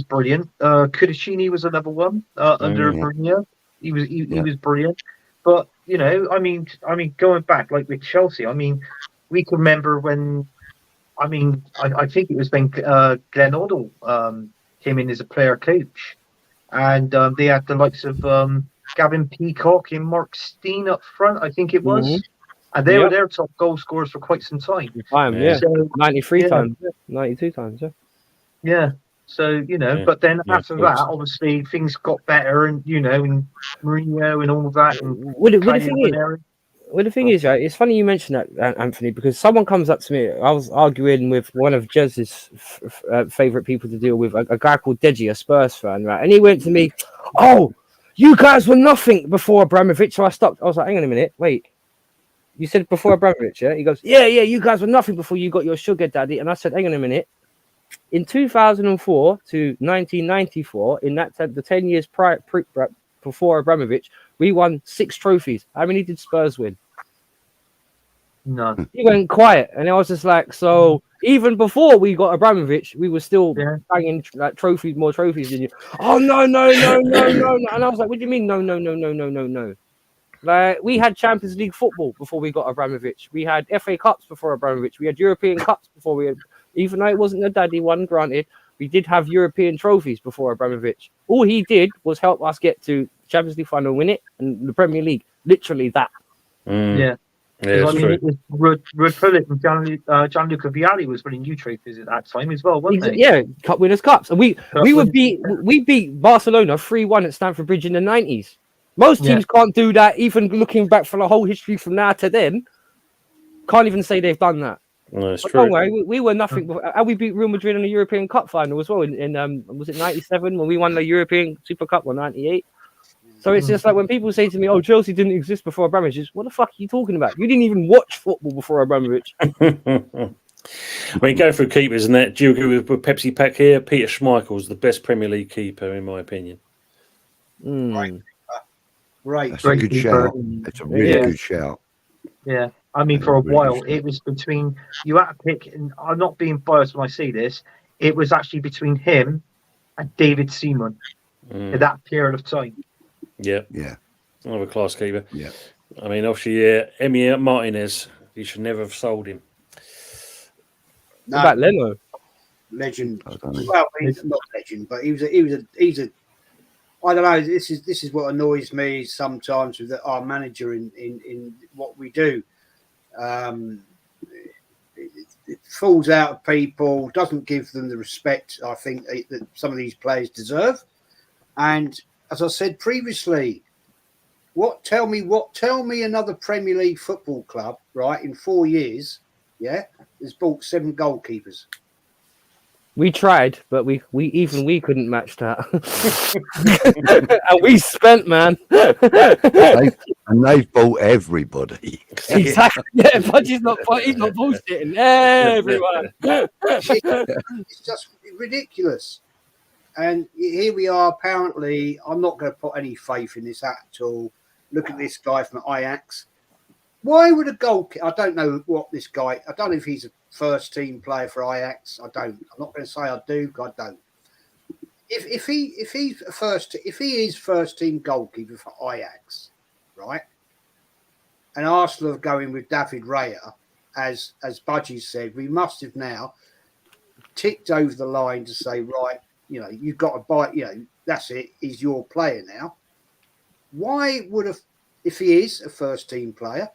brilliant. Kudicini was another one under Mourinho. He was brilliant. But you know, I mean, going back like with Chelsea, I mean, we can remember when, I think it was when Glenn Hoddle came in as a player coach, and they had the likes of Gavin Peacock and Mark Steen up front, I think it was, and they were their top goal scorers for quite some time. So, 93 times, 92 times, yeah. So, you know, but then after that, obviously things got better, and you know, and Mourinho and all of that. And the thing is, right, it's funny you mentioned that, Anthony, because someone comes up to me. I was arguing with one of Jez's favorite people to deal with, a guy called Deji, a Spurs fan, right? And he went to me, "Oh, you guys were nothing before Abramovich." So I stopped. I was like, "Hang on a minute, wait. You said before Abramovich, yeah?" He goes, yeah, you guys were nothing before you got your sugar daddy." And I said, "Hang on a minute. In 2004 to 1994, in that the 10 years before Abramovich, we won 6 trophies. How many did Spurs win?" None. He went quiet, and I was just like, so even before we got Abramovich, we were still banging like more trophies than you. "Oh no!" And I was like, "What do you mean no? Like, we had Champions League football before we got Abramovich. We had FA Cups before Abramovich. We had European Cups before we had, even though it wasn't a daddy one, granted, we did have European trophies before Abramovich. All he did was help us get to Champions League final, win it, and the Premier League. Literally that. Yeah. Yeah, I mean, it was Ruud Gullit and Gianluca Vialli was winning new trophies at that time as well, weren't they? Yeah, Cup Winners' Cups. And we beat Barcelona 3-1 at Stamford Bridge in the 90s. Most teams can't do that, even looking back for the whole history from now to then. Can't even say they've done that. No, it's But true. don't worry, we were nothing. And we beat Real Madrid in the European Cup final as well. In was it 97 when we won the European Super Cup, or 98? So it's just like when people say to me, "Oh, Chelsea didn't exist before Abramovich," what the fuck are you talking about? You didn't even watch football before Abramovich. I mean, go through keepers and that. Do you agree with Pepsi Pack here? Peter Schmeichel's the best Premier League keeper, in my opinion. Right. That's a good shout. It's a really good shout. Yeah. I mean, for a while, it was between, you had to pick, and I'm not being biased when I say this, it was actually between him and David Seaman at that period of time. Yeah. Another class keeper. Yeah. I mean, obviously, Emi Martinez, you should never have sold him. No, What about Leno? Legend. Well, he's not legend, but he's a. I don't know. This is what annoys me sometimes with our manager in what we do. It falls out of people, doesn't give them the respect I think that some of these players deserve. And as I said previously, tell me another Premier League football club, right, in 4 years, has bought 7 goalkeepers. We tried, but we couldn't match that. And we spent, man. And they've bought everybody. Exactly. Yeah, but he's not bullshitting. Everyone. It's just ridiculous. And here we are. Apparently, I'm not going to put any faith in this at all. Look at this guy from Ajax. Why would a goalkeeper? I don't know what this guy. I don't know if he's a first team player for Ajax. I don't. I'm not going to say I do. I don't. If he is first team goalkeeper for Ajax, right? And Arsenal are going with David Raya, as Budgie said, we must have now ticked over the line to say, right, you know, you've got to buy. You know, that's it. He's your player now. Why would if he is a first team player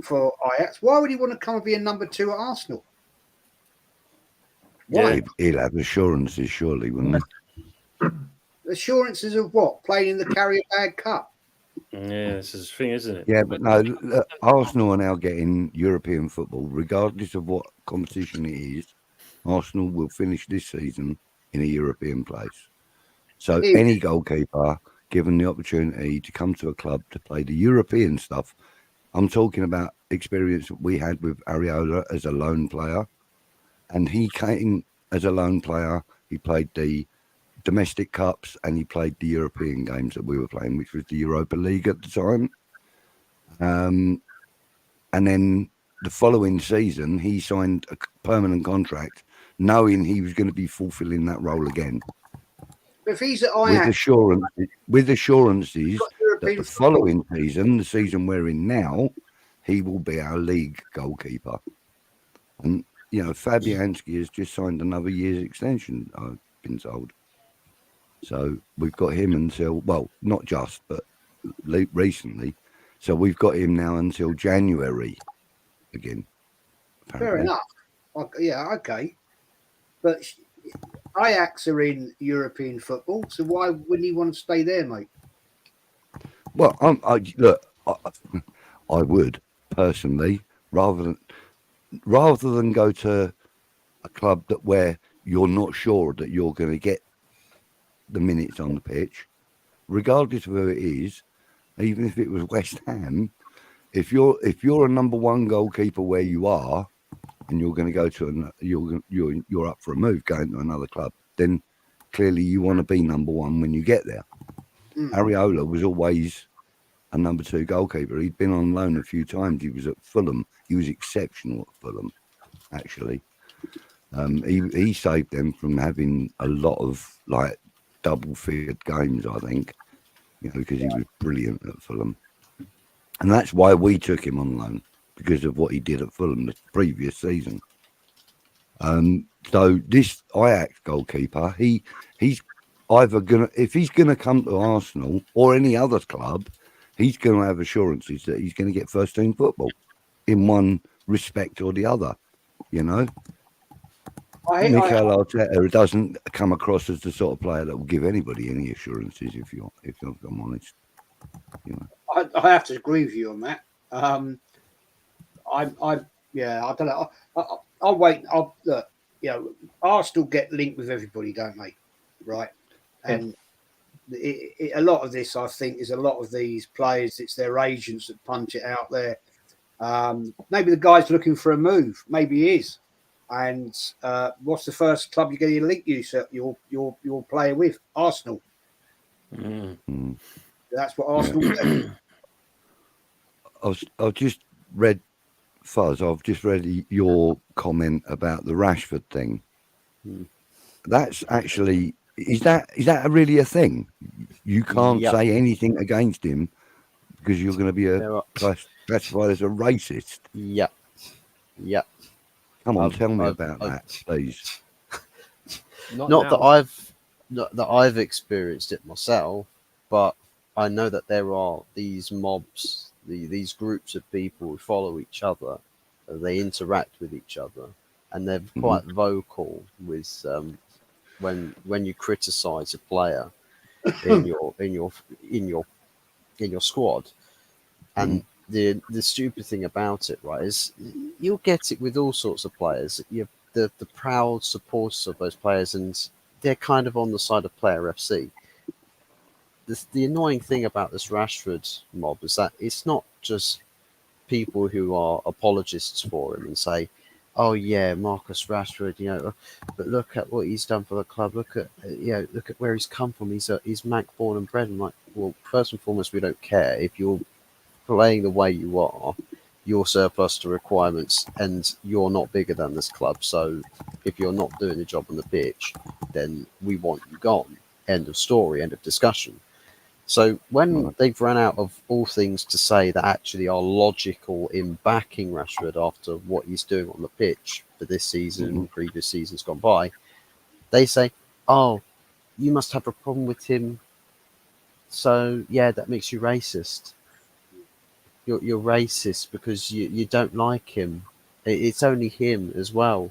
for Ajax, why would he want to come and be a number 2 at Arsenal? Why? He'll have assurances, surely, wouldn't he? Assurances of what? Playing in the Carrier Bag Cup. Yeah, this is the thing, isn't it? Yeah, but no, look, Arsenal are now getting European football, regardless of what competition it is. Arsenal will finish this season in a European place. So any goalkeeper given the opportunity to come to a club to play the European stuff, I'm talking about experience that we had with Areola as a loan player. And he came as a loan player. He played the domestic cups and he played the European games that we were playing, which was the Europa League at the time. And then the following season, he signed a permanent contract, knowing he was going to be fulfilling that role again. If he's at Ajax, with assurances European the football. following season, the season we're in now, he will be our league goalkeeper. And, Fabianski has just signed another year's extension, I've been told. So we've got him until, well, not just, but recently. So we've got him now until January again. Fair enough. Yeah, okay. But Ajax are in European football, so why wouldn't he want to stay there, mate? Well, I would personally rather than go to a club where you're not sure that you're going to get the minutes on the pitch, regardless of who it is. Even if it was West Ham, if you're a number one goalkeeper where you are, and you're going to go to you're up for a move going to another club, then clearly you want to be number one when you get there. Areola was always a number two goalkeeper. He'd been on loan a few times. He was at Fulham. He was exceptional at Fulham, actually. He saved them from having a lot of like double-figured games, I think, because he was brilliant at Fulham. And that's why we took him on loan, because of what he did at Fulham the previous season. So this Ajax goalkeeper, he's either if he's gonna come to Arsenal or any other club, he's gonna have assurances that he's gonna get first team football in one respect or the other. Mikel Arteta doesn't come across as the sort of player that will give anybody any assurances. If I'm honest, I have to agree with you on that. I don't know. I'll wait. Look, Arsenal get linked with everybody, don't they? Right, and a lot of this, I think, is a lot of these players. It's their agents that punch it out there. Maybe the guy's looking for a move. Maybe he is. And what's the first club you're going to link your player with? Arsenal. That's what Arsenal do. I've just read, Fuzz, I've just read your comment about the Rashford thing. That's actually, is that really a thing? You can't say anything against him because you're going to be classified as a racist. Yeah. Come on, tell me about that, please. Not that I've experienced it myself, but I know that there are these mobs, these groups of people who follow each other, they interact with each other, and they're quite vocal with when you criticize a player in your squad. And the stupid thing about it, right, is you'll get it with all sorts of players. You're the proud supporters of those players, and they're kind of on the side of Player FC. The annoying thing about this Rashford mob is that it's not just people who are apologists for him and say, "Oh yeah, Marcus Rashford, but look at what he's done for the club. Look at where he's come from. He's Mac born and bred." I'm like, well, first and foremost, we don't care if you're playing the way you are. You're surplus to requirements, and you're not bigger than this club. So if you're not doing the job on the pitch, then we want you gone. End of story. End of discussion. So when they've run out of all things to say that actually are logical in backing Rashford after what he's doing on the pitch for this season and previous seasons gone by, they say, "Oh, you must have a problem with him. So yeah, that makes you racist. You're racist because you don't like him. It's only him as well.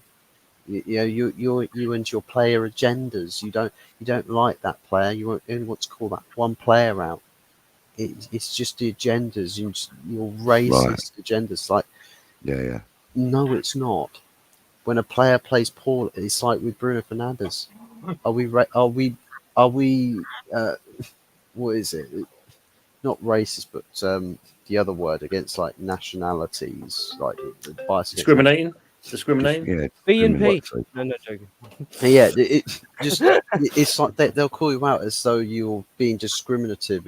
You and your player agendas. You don't like that player. You only want to call that one player out. It's just the agendas. Your racist agendas. Like, yeah. No, it's not. When a player plays poorly, it's like with Bruno Fernandes. Are we? What is it? Not racist, but the other word against like nationalities, like bias discriminating. Yeah, B&P. No, joking. Yeah, it's like they'll call you out as though you're being discriminatory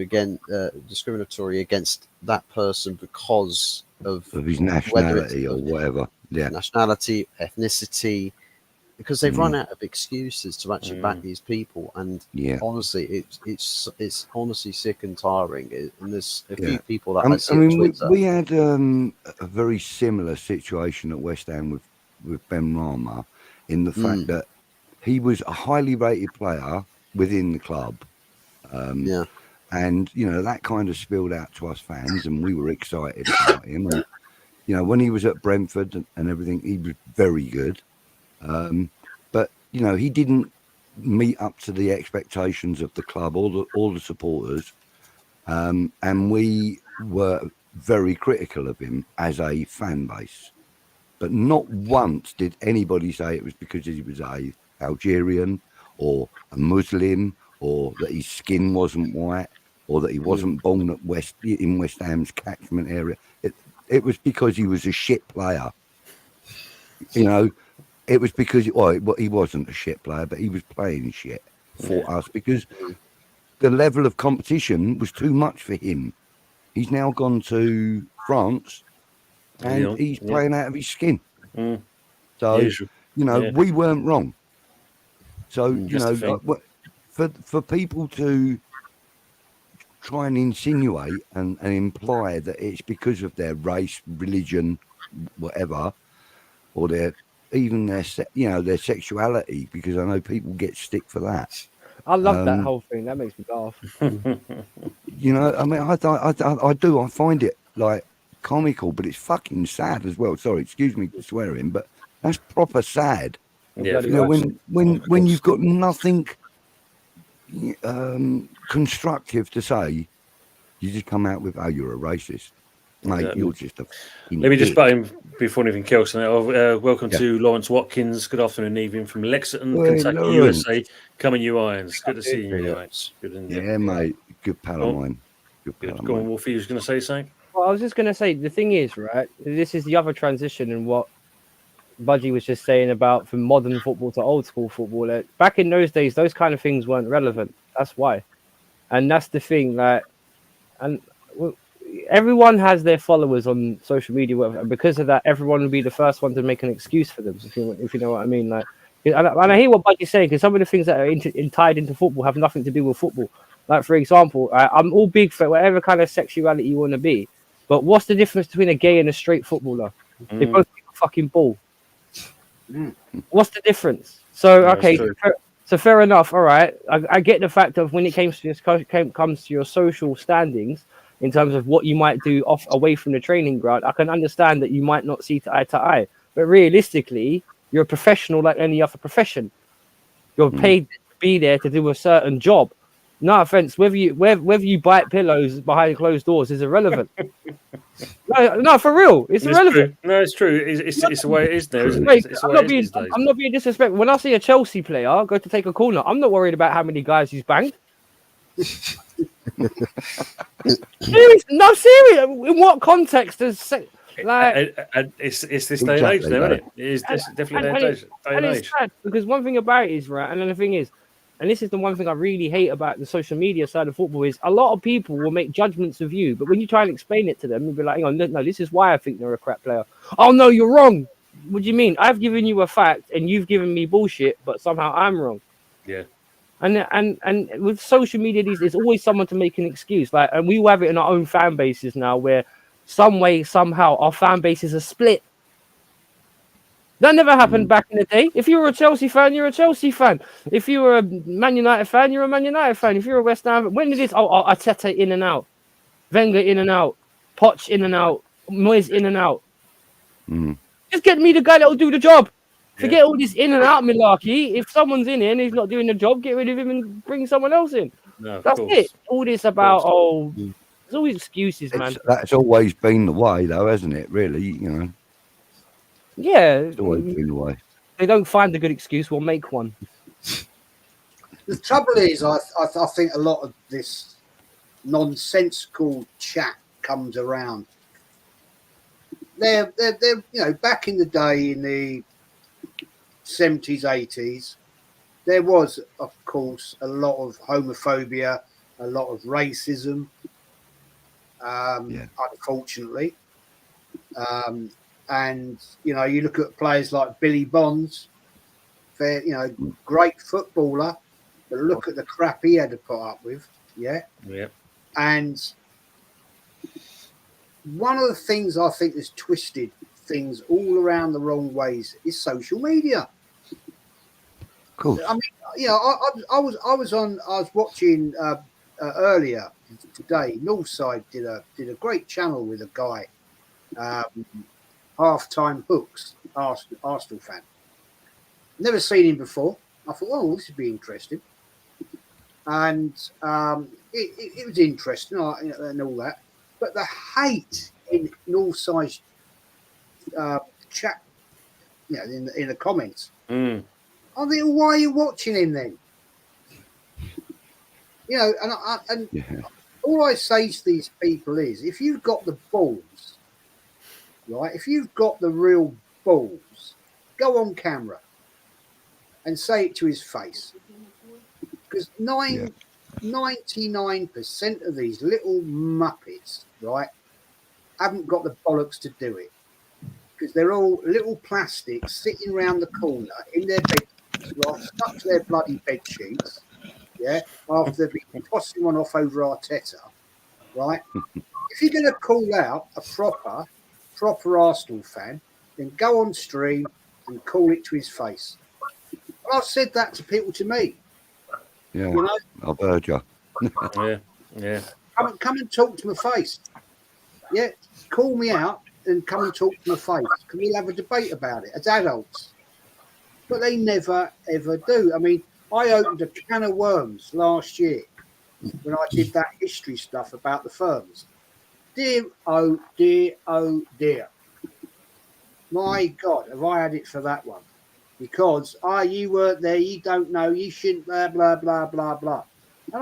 against that person because of his nationality or whatever. Yeah, nationality, ethnicity, because they've run out of excuses to actually back these people, and Yeah. honestly, it's honestly sick and tiring. And there's a few Yeah. people that I I see on mean, Twitter. we had a very similar situation at West Ham with Ben Rama, in the fact that he was a highly rated player within the club. Yeah. And, you know, that kind of spilled out to us fans, and we were excited about him. And, you know, when he was at Brentford and everything, he was very good. But, you know, he didn't meet up to the expectations of the club or the supporters. And we were very critical of him as a fan base. But not once did anybody say it was because he was a Algerian or a Muslim, or that his skin wasn't white, or that he wasn't born at in West Ham's catchment area. It was because he was a shit player. You know, it was because he wasn't a shit player, but he was playing shit for us because the level of competition was too much for him. He's now gone to France and he's playing out of his skin. So, you know, we weren't wrong. So, you know, for people to try and insinuate and imply that it's because of their race, religion, whatever, or their sexuality, because I know people get stick for that. I love that whole thing. That makes me laugh. You know, I mean, I do. I find it like comical, but it's fucking sad as well. Sorry, excuse me for swearing, but that's proper sad. Yeah, you know, when you've got nothing constructive to say, you just come out with, "Oh, you're a racist, mate. Exactly. You're just a." Let me just butt in before anything else. Welcome to Lawrence Watkins. Good afternoon, evening from Lexington, Kentucky, Lawrence. USA. Coming you irons. Good to see you, irons. Good, mate. Good pal of mine. Good pal of mine. Go on, Wolfie. You was going to say something? Well, I was just going to say, the thing is, right, this is the other transition in what Budgie was just saying about from modern football to old school football. Like, back in those days, those kind of things weren't relevant. That's why. And that's the thing. Like, and everyone has their followers on social media, and because of that, everyone will be the first one to make an excuse for them, if you know what I mean. Like, and I hear what Budgie's saying, because some of the things that are tied into football have nothing to do with football. Like, for example, I'm all big for whatever kind of sexuality you want to be, but what's the difference between a gay and a straight footballer? They both kick a fucking ball. What's the difference? So okay, so fair enough. All right, I get the fact of when it comes to your social standings in terms of what you might do away from the training ground. I can understand that you might not see eye to eye, but realistically, you're a professional like any other profession. You're paid to be there to do a certain job. No offense, whether you bite pillows behind closed doors is irrelevant. No, for real, it's irrelevant. True. No, it's true. It's the way it is now, isn't it? I'm not being disrespectful. When I see a Chelsea player go to take a corner, I'm not worried about how many guys he's banged. Serious? In what context does like? And it's this day and age, now, isn't it? It is definitely day and age. It's sad because one thing about it is, right, and then the thing is, and this is the one thing I really hate about the social media side of football, is a lot of people will make judgments of you, but when you try and explain it to them, you'll be like, hang on, no, this is why I think they're a crap player. Oh no, you're wrong. What do you mean? I've given you a fact and you've given me bullshit, but somehow I'm wrong. Yeah. And with social media, there's always someone to make an excuse. Like, and we have it in our own fan bases now, where some way, somehow, our fan bases are split. That never happened back in the day. If you were a Chelsea fan, you're a Chelsea fan. If you were a Man United fan, you're a Man United fan. If you're a West Ham, when did this? Oh, Arteta in and out, Wenger in and out, Poch in and out, Moyes in and out. Just get me the guy that will do the job. Forget all this in and out malarkey. If someone's in here and he's not doing the job, get rid of him and bring someone else in. No, that's it. All this about there's always excuses, man. That's always been the way, though, hasn't it? Really, you know. Yeah, it's always been the way. They don't find a good excuse, we'll make one. The trouble is, I think a lot of this nonsensical chat comes around. They're you know, back in the day in the 70s, 80s, there was, of course, a lot of homophobia, a lot of racism, unfortunately. And, you know, you look at players like Billy Bonds, fair, great footballer, but look at the crap he had to put up with. Yeah. Yeah. And one of the things I think has twisted things all around the wrong ways is social media. Of course. I mean, I was watching earlier today. Northside did a great channel with a guy, Halftime Hooks, Arsenal fan. Never seen him before. I thought, oh, this would be interesting, and it was interesting and all that. But the hate in Northside's chat, in the comments. Mm. I think, why are you watching him then? And all I say to these people is, if you've got the balls, right? If you've got the real balls, go on camera and say it to his face. Because 99% of these little muppets, right, haven't got the bollocks to do it. Because they're all little plastics sitting around the corner in their bed, right, stuck to their bloody bed sheets, yeah, after they've been tossing one off over Arteta, right? If you're going to call out a proper Arsenal fan, then go on stream and call it to his face. I've said that to people to me. Yeah, I've heard you. Yeah. Come and talk to my face. Yeah, call me out and come and talk to my face. Can we have a debate about it as adults? But they never, ever do. I mean, I opened a can of worms last year when I did that history stuff about the firms. Dear, oh, dear, oh, dear. My God, have I had it for that one? Because, you weren't there, you don't know, you shouldn't, blah, blah, blah, blah, blah.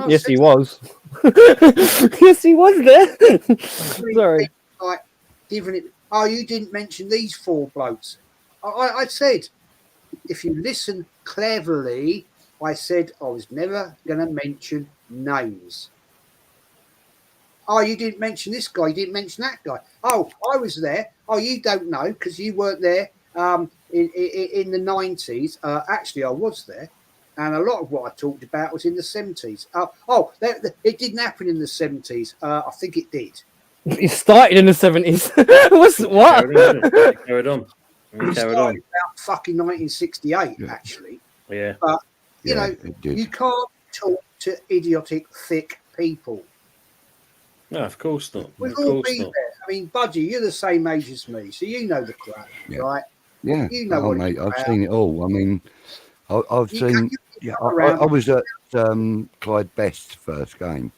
Yes, he was. Yes, he was there. Sorry. Like, giving it, you didn't mention these four blokes. I said, if you listen cleverly, I said I was never going to mention names. You didn't mention this guy, you didn't mention that guy. I was there. You don't know because you weren't there in the 90s. Actually, I was there. And a lot of what I talked about was in the 70s. It didn't happen in the 70s. I think it did. It started in the 70s. What? Carried on. It started about fucking 1968, actually. Yeah. But, you can't talk to idiotic, thick people. No, of course not. We've all been there. I mean, Budgie, you're the same age as me, so you know the crap, right? Yeah. You know what mate, I've seen it all. I mean, I've seen... I was at Clyde Best's first game.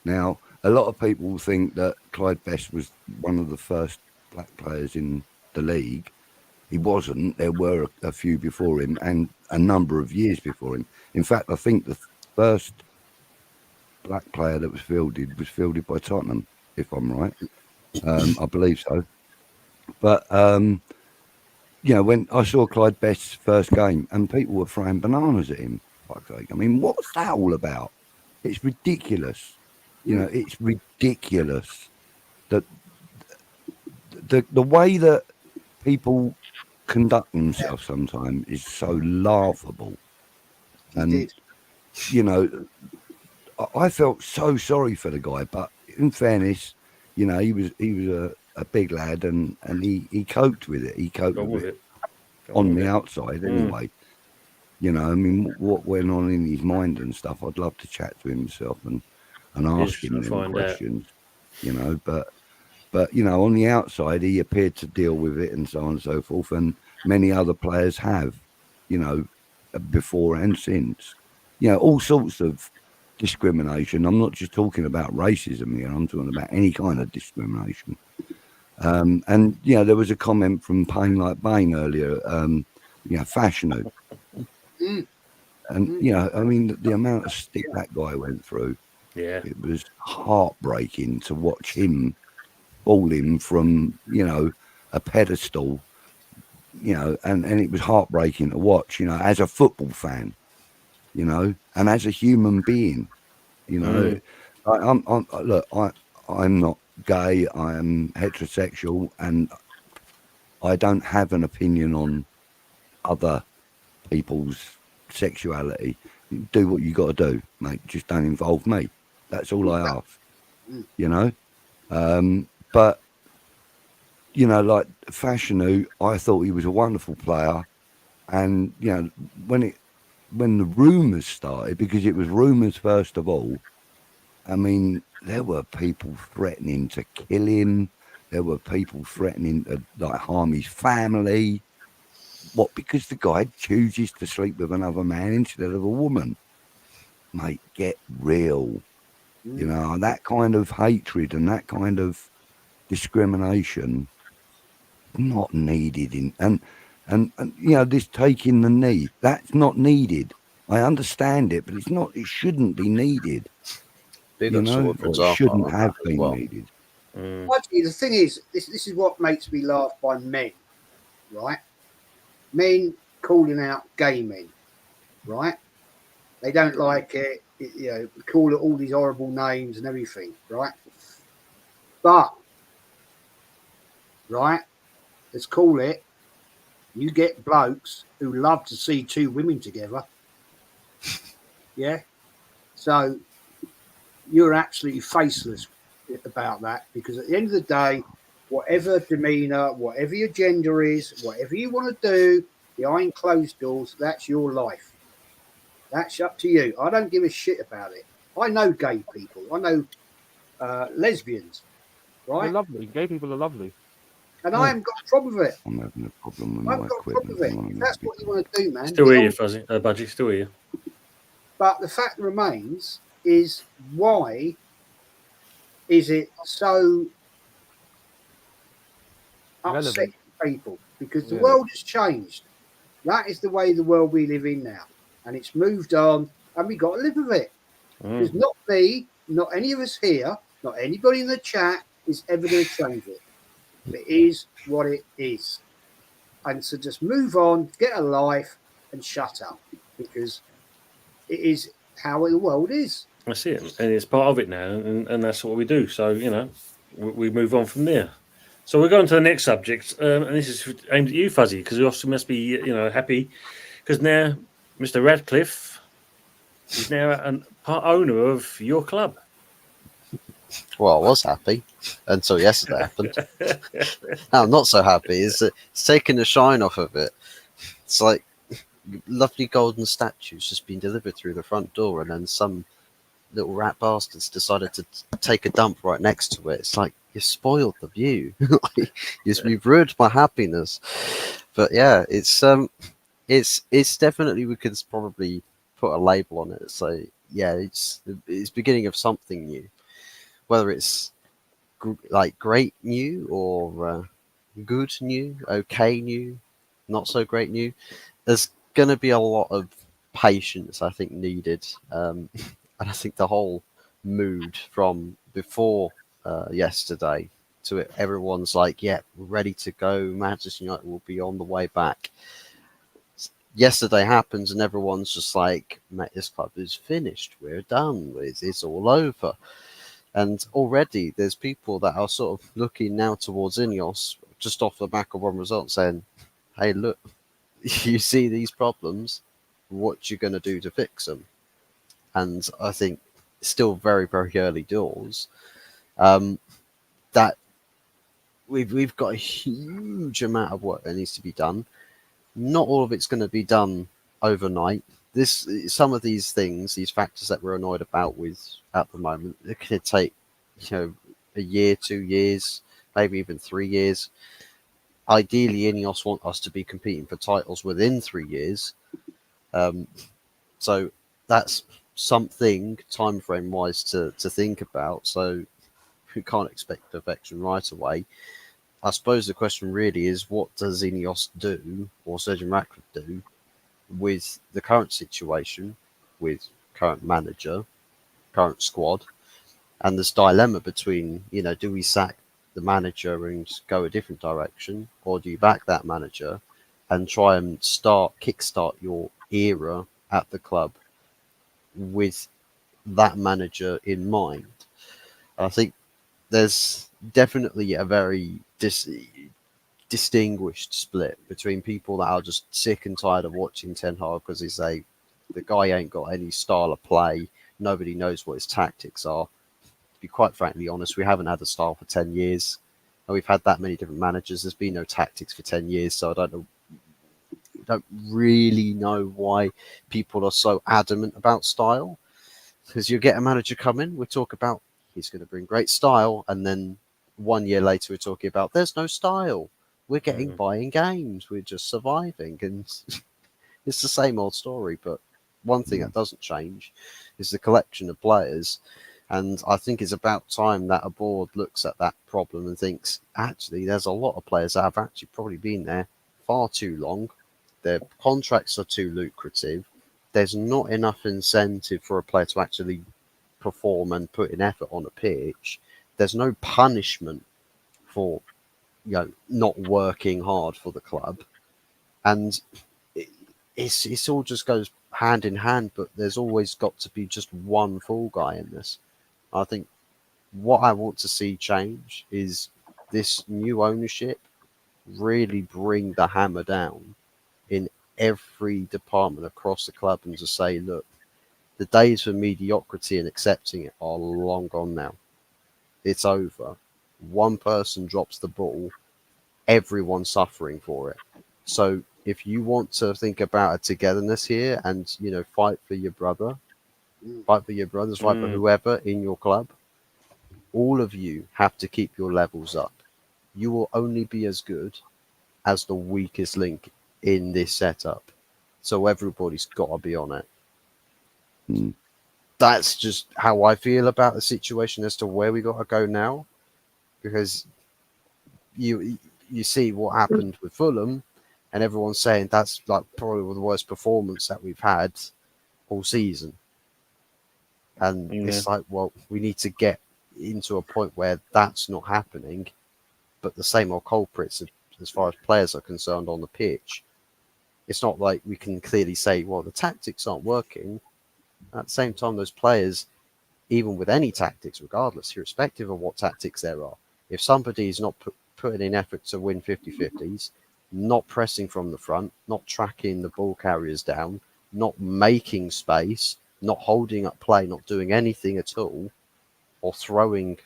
Now, a lot of people think that Clyde Best was one of the first black players in the league. He wasn't. There were a few before him and a number of years before him. In fact, I think the first black player that was fielded by Tottenham, if I'm right. I believe so. But, when I saw Clyde Best's first game and people were throwing bananas at him, fuck's sake. I mean, what's that all about? It's ridiculous. It's ridiculous that the way that people conduct themselves sometimes is so laughable. And, I felt so sorry for the guy, but in fairness, he was a big lad and he coped with it. He coped with it on the outside anyway. I mean, what went on in his mind and stuff, I'd love to chat to himself and ask him them questions, but on the outside, he appeared to deal with it and so on and so forth. And many other players have, before and since, all sorts of discrimination. I'm not just talking about racism here. I'm talking about any kind of discrimination. And there was a comment from Pain Like Bane earlier, fashion. And I mean, the amount of stick that guy went through, it was heartbreaking to watch him falling from a pedestal, and it was heartbreaking to watch, as a football fan, and as a human being, I'm not gay, I am heterosexual, and I don't have an opinion on other people's sexuality. Do what you got to do, mate. Just don't involve me. That's all I ask. You know, but you know, like Fashanu, I thought he was a wonderful player, and you know, when the rumours started, because it was rumours first of all. I mean, there were people threatening to kill him. There were people threatening to like harm his family. What? Because the guy chooses to sleep with another man instead of a woman. Mate, get real. You know, that kind of hatred and that kind of discrimination not needed and you know, this taking the knee, that's not needed. I understand it, but it shouldn't be needed. Big You know, for or it example, shouldn't on have that as been well. needed. Actually, the thing is, this is what makes me laugh by men, right? Men calling out gay men, right? They don't like it, you know, call it all these horrible names and everything, right? But, right, let's call it, you get blokes who love to see two women together. Yeah. So you're absolutely faceless about that, because at the end of the day, whatever demeanor, whatever your gender is, whatever you want to do behind closed doors, that's your life. That's up to you. I don't give a shit about it. I know gay people. I know lesbians, They're right? lovely. Gay people are lovely. And I haven't got a problem with it. I'm having a problem with I my haven't got a problem equipment. with it. If that's what you want to do, man. Still get hear you, on. Fuzzy. Budgie, still hear you. But the fact remains is, why is it so upsetting people? Because the world has changed. That is the way the world we live in now. And it's moved on, and we got to live with it. Because not me, not any of us here, not anybody in the chat is ever going to change it. It is what it is. And so just move on, get a life, and shut up. Because it is how the world is. That's it, and it's part of it now, and that's what we do. So you know, we move on from there. So we're going to the next subject, and this is aimed at you, Fuzzy, because you also must be, you know, happy because now Mr. Radcliffe is now a part owner of your club. Well, I was happy until yesterday happened. Now I'm not so happy. It's taking the shine off of it. It's like lovely golden statues just being delivered through the front door, and then some little rat bastards decided to take a dump right next to it. It's like, you spoiled the view. You've ruined my happiness. But yeah, it's definitely, we could probably put a label on it. So yeah, it's beginning of something new. Whether it's like great new or good new, okay new, not so great new, there's going to be a lot of patience, I think, needed. And I think the whole mood from before yesterday to it, everyone's like, yeah, we're ready to go. Manchester United will be on the way back. Yesterday happens and everyone's just like, mate, this club is finished. We're done. It's all over. And already there's people that are sort of looking now towards Ineos just off the back of one result saying, hey, look, you see these problems, what you going to do to fix them? And I think still very, very early doors, that we've got a huge amount of work that needs to be done. Not all of it's going to be done overnight. Some of these things, these factors that we're annoyed about with at the moment, it could take, you know, a year, 2 years, maybe even 3 years. Ideally, Ineos want us to be competing for titles within 3 years. So that's something time frame wise to think about. So we can't expect perfection right away. I suppose the question really is, what does Ineos do, or Sergeant Ratcliffe do, with the current situation, with current manager, current squad, and this dilemma between, you know, do we sack the manager and go a different direction, or do you back that manager and try and kickstart your era at the club with that manager in mind? I think there's definitely a very distinguished split between people that are just sick and tired of watching Ten Hag because they say the guy ain't got any style of play. Nobody knows what his tactics are. To be quite frankly honest, we haven't had a style for 10 years. And we've had that many different managers. There's been no tactics for 10 years, so I don't really know why people are so adamant about style. Because you get a manager come in, we talk about he's going to bring great style, and then 1 year later we're talking about there's no style. We're getting by in games. We're just surviving, and it's the same old story. But one thing that doesn't change is the collection of players. And I think it's about time that a board looks at that problem and thinks, actually, there's a lot of players that have actually probably been there far too long. Their contracts are too lucrative. There's not enough incentive for a player to actually perform and put in effort on a pitch. There's no punishment for not working hard for the club. And it's all just goes hand in hand, but there's always got to be just one fall guy in this. I think what I want to see change is this new ownership really bring the hammer down in every department across the club and to say, look, the days for mediocrity and accepting it are long gone now. It's over. One person drops the ball, everyone's suffering for it. So if you want to think about a togetherness here and, fight for your brother, fight for your brothers, fight for whoever in your club, all of you have to keep your levels up. You will only be as good as the weakest link in this setup. So everybody's got to be on it. That's just how I feel about the situation as to where we got to go now. Because you see what happened with Fulham, and everyone's saying that's like probably the worst performance that we've had all season. And it's like, well, we need to get into a point where that's not happening, but the same old culprits as far as players are concerned on the pitch. It's not like we can clearly say, well, the tactics aren't working. At the same time, those players, even with any tactics, regardless, irrespective of what tactics there are, if somebody is not putting in effort to win 50-50s, not pressing from the front, not tracking the ball carriers down, not making space, not holding up play, not doing anything at all, or throwing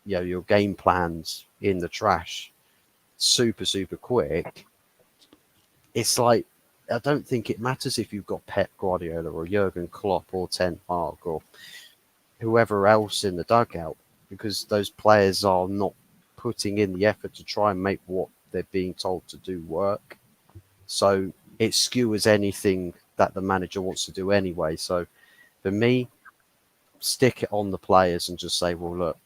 your game plans in the trash super, super quick, it's like, I don't think it matters if you've got Pep Guardiola or Jurgen Klopp or Ten Hag or whoever else in the dugout, because those players are not putting in the effort to try and make what they're being told to do work. So it skewers anything that the manager wants to do anyway. So for me, stick it on the players and just say, well, look,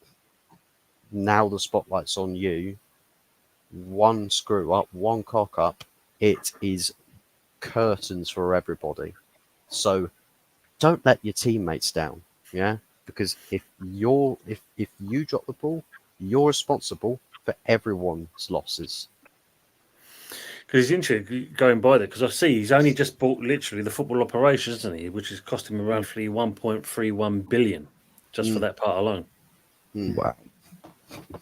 now the spotlight's on you. One screw up, one cock up, it is curtains for everybody. So don't let your teammates down, because if you drop the ball, you're responsible for everyone's losses. Because he's interesting going by there, because I see he's only just bought literally the football operations, isn't he? Which is costing him roughly 1.31 billion just for that part alone. Wow.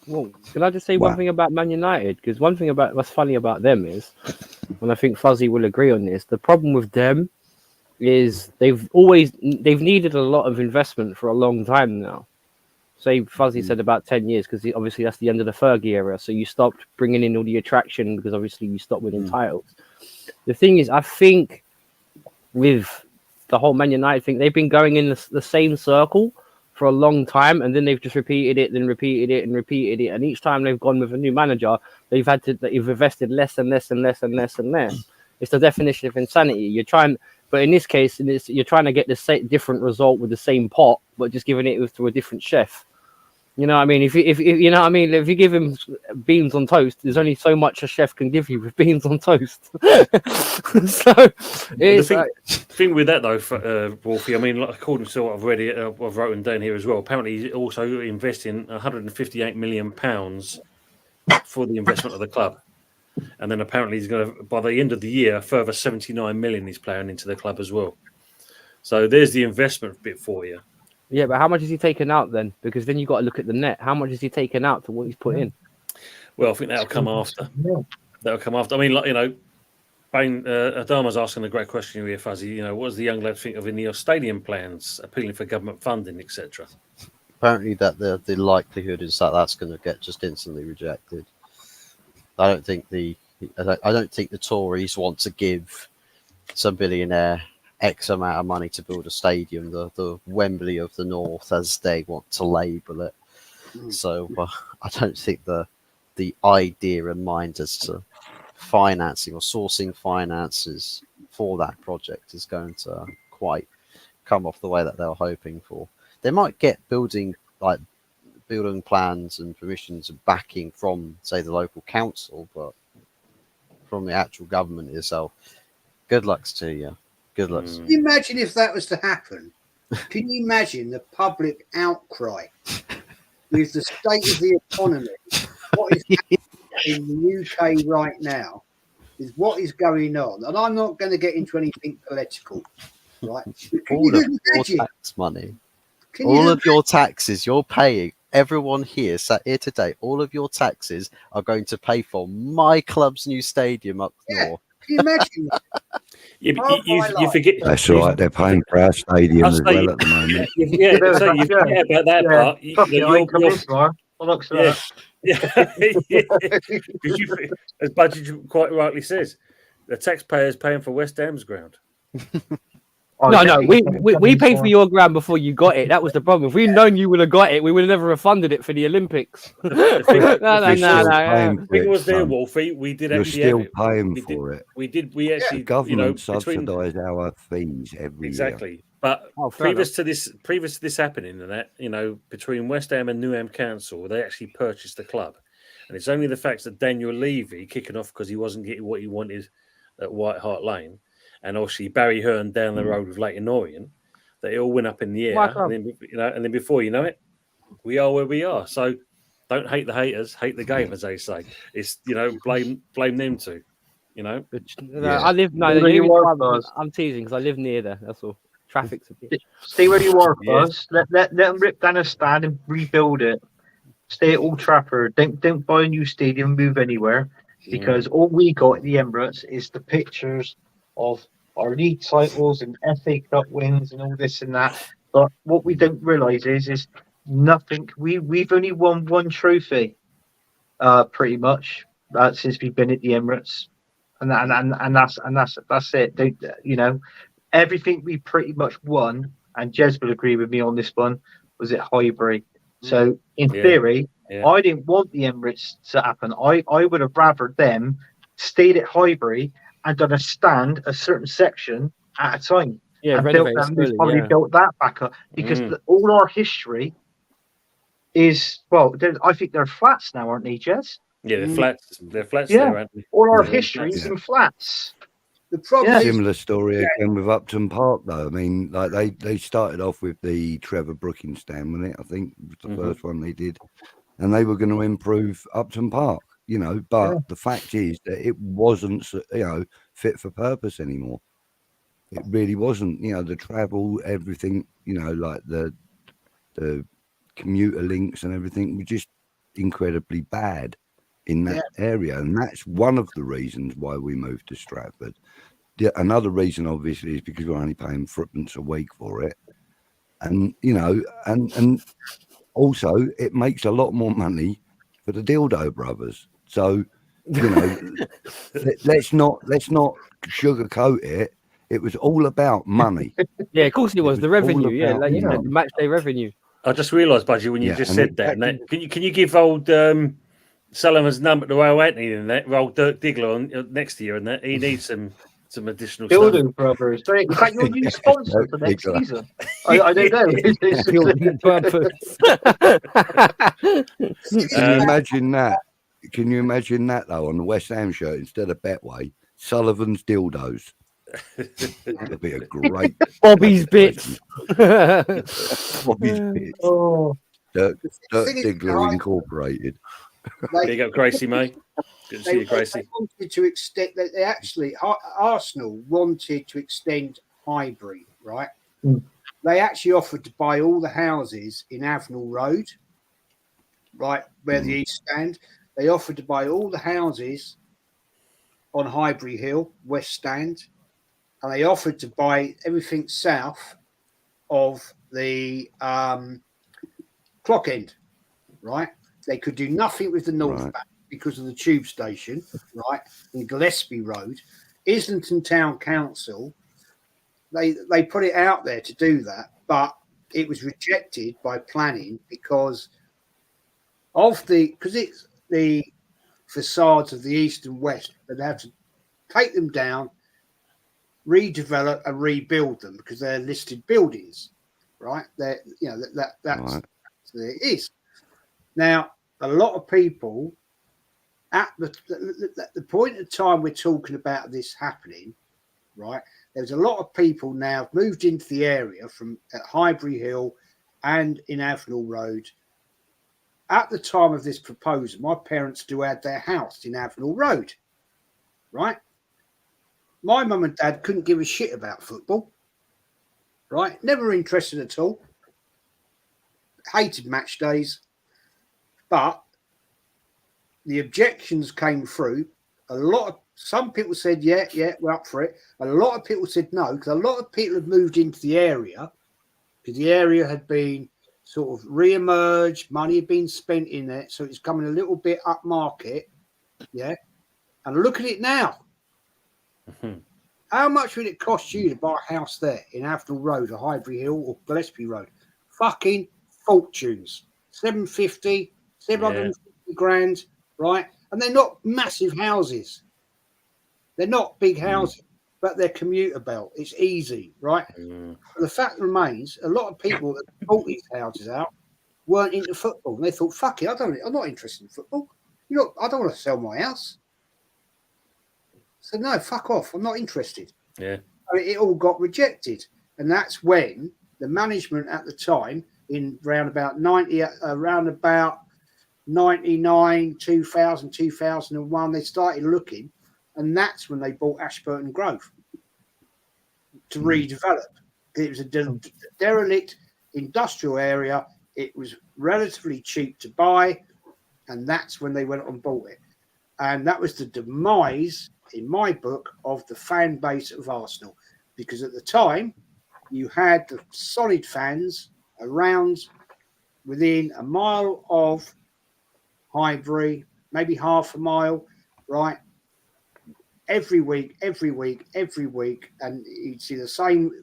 Well, can I just say one thing about Man United? Because one thing about what's funny about them is, and I think Fuzzy will agree on this, the problem with them is they've needed a lot of investment for a long time now. Say Fuzzy said about 10 years, because obviously that's the end of the Fergie era. So you stopped bringing in all the attraction because obviously you stopped winning titles. The thing is, I think with the whole Man United thing, they've been going in the same circle for a long time, and then they've just repeated it, then repeated it, and repeated it. And each time they've gone with a new manager, they've invested less and less and less and less and less. It's the definition of insanity. But in this case, you're trying to get the different result with the same pot, but just giving it to a different chef. You know what I mean? If you know what I mean, if you give him beans on toast, there's only so much a chef can give you with beans on toast. So the thing with that though, Wolfie, I mean, like, according to what I've read, I've written down here as well. Apparently, he's also investing £158 million for the investment of the club, and then apparently he's going to, by the end of the year, a further 79 million he's playing into the club as well. So there's the investment bit for you. Yeah, but how much has he taken out then? Because then you got to look at the net. How much has he taken out to what he's put in? Well, I think that'll come after. Yeah. That'll come after. I mean, like, you know, Bain, Adama's asking a great question here, Fuzzy. You know, what does the young lad think of Ineos stadium plans, appealing for government funding, etc.? Apparently, that the likelihood is that that's going to get just instantly rejected. I don't think the Tories want to give some billionaire X amount of money to build a stadium, the Wembley of the North, as they want to label it. So I don't think the idea in mind as to financing or sourcing finances for that project is going to quite come off the way that they were hoping for. They might get building plans and permissions and backing from, say, the local council, but from the actual government itself, good lucks to you. Good lucks. Can you imagine if that was to happen? Can you imagine the public outcry with the state of the economy? What is happening in the UK right now is what is going on. And I'm not going to get into anything political, right? All of your tax money, all of your taxes you're paying, everyone here sat here today, all of your taxes are going to pay for my club's new stadium up north. Can you imagine that? You forget. That's right. They're paying for our stadium as well at the moment. Yeah, so you forget about that part. Because as Budgie quite rightly says, the taxpayer's paying for West Ham's ground. No, we paid for your ground before you got it. That was the problem. If we'd known you would have got it, we would have never funded it for the Olympics. No. The thing was there, Wolfie. We did You're actually still paying for it. We actually. The government subsidise our fees every year. But previous to this happening, and that, you know, between West Ham and Newham Council, they actually purchased the club, and it's only the fact that Daniel Levy kicking off because he wasn't getting what he wanted at White Hart Lane. And obviously Barry Hearn down the road with Leighton Orient, they all went up in the air. And then before you know it, we are where we are. So don't hate the haters, hate the game, as they say. It's, you know, blame them too. You know, I live. I'm teasing because I live near there. That's all. Traffic's a bit. Stay where you are, Buzz. Let them rip down a stand and rebuild it. Stay at Old Trafford. Don't buy a new stadium. Move anywhere, because all we got at the Emirates is the pictures of our league titles and FA Cup wins and all this and that. But what we don't realise is nothing. We've only won one trophy, pretty much, since we've been at the Emirates, and that's it. You know, everything we pretty much won, and Jez will agree with me on this one, was at Highbury. So in theory, I didn't want the Emirates to happen. I would have rather them stayed at Highbury and done a stand, a certain section at a time. Yeah, and built that back up, because all our history is, well, I think they're flats now, aren't they, Jez? Yeah, they're flats. They're flats there, aren't they? All our history is in flats. The problem is, similar story again with Upton Park, though. I mean, like they started off with the Trevor Brooking stand, wasn't it? I think it was the first one they did, and they were going to improve Upton Park. You know, but the fact is that it wasn't, you know, fit for purpose anymore. It really wasn't. You know, the travel, everything, you know, like the commuter links and everything were just incredibly bad in that area. And that's one of the reasons why we moved to Stratford. Another reason, obviously, is because we're only paying £3 a week for it. And, you know, and also it makes a lot more money for the Dildo Brothers. So, you know, let's not sugarcoat it. It was all about money. Yeah, of course it was. The revenue, like you said, the match day revenue. I just realised, Budgie, when you just said that, can you give old Sullivan's number to old Anthony and that, old Dirk Diggler on next year, and that he needs some additional Building stuff. Brothers. Is that your new sponsor for next season? I don't know. Can you imagine that? Can you imagine that, though, on the West Ham shirt, instead of Betway, Sullivan's Dildos? It'd be a great Bobby's Bits. Bobby's Bits. Oh. Dirk Diggler Incorporated. There you go, Gracie, mate. Good to see you, Gracie. They wanted to extend. They actually, Arsenal wanted to extend Highbury, right? They actually offered to buy all the houses in Avenel Road, right, where the East Stand. They offered to buy all the houses on Highbury Hill, West Stand, and they offered to buy everything south of the Clock End, right? They could do nothing with the North Bank because of the tube station, right, in Gillespie Road. Islington Town Council, they put it out there to do that, but it was rejected by planning because it's the facades of the east and west, they'd have to take them down, redevelop and rebuild them because they're listed buildings, right? They're, you know, that's it is. Now, a lot of people at the point of time we're talking about this happening, right? There's a lot of people now moved into the area from at Highbury Hill and in Avenel Road. At the time of this proposal, my parents still had their house in Avenel Road, right? My mum and dad couldn't give a shit about football, right? Never interested at all. Hated match days. But the objections came through. Some people said, yeah, we're up for it. A lot of people said no, because a lot of people had moved into the area because the area had been sort of re-emerged, money had been spent in it, so it's coming a little bit upmarket, yeah. And look at it now. Mm-hmm. How much would it cost you to buy a house there in Avenel Road or Highbury Hill or Gillespie Road? Fucking fortunes. 750, 750 grand, right? And they're not massive houses. They're not big houses, but they're commuter belt. It's easy, right? But the fact remains, a lot of people that bought these houses out weren't into football. And they thought, fuck it, I'm not interested in football. I don't want to sell my house. So no, fuck off. I'm not interested. Yeah. It all got rejected. And that's when the management at the time, in around about 99, 2000, 2001, they started looking. And that's when they bought Ashburton Grove to redevelop. It was a derelict industrial area. It was relatively cheap to buy. And that's when they went and bought it. And that was the demise, in my book, of the fan base of Arsenal. Because at the time, you had the solid fans around within a mile of Highbury, maybe half a mile, right? Every week, and you'd see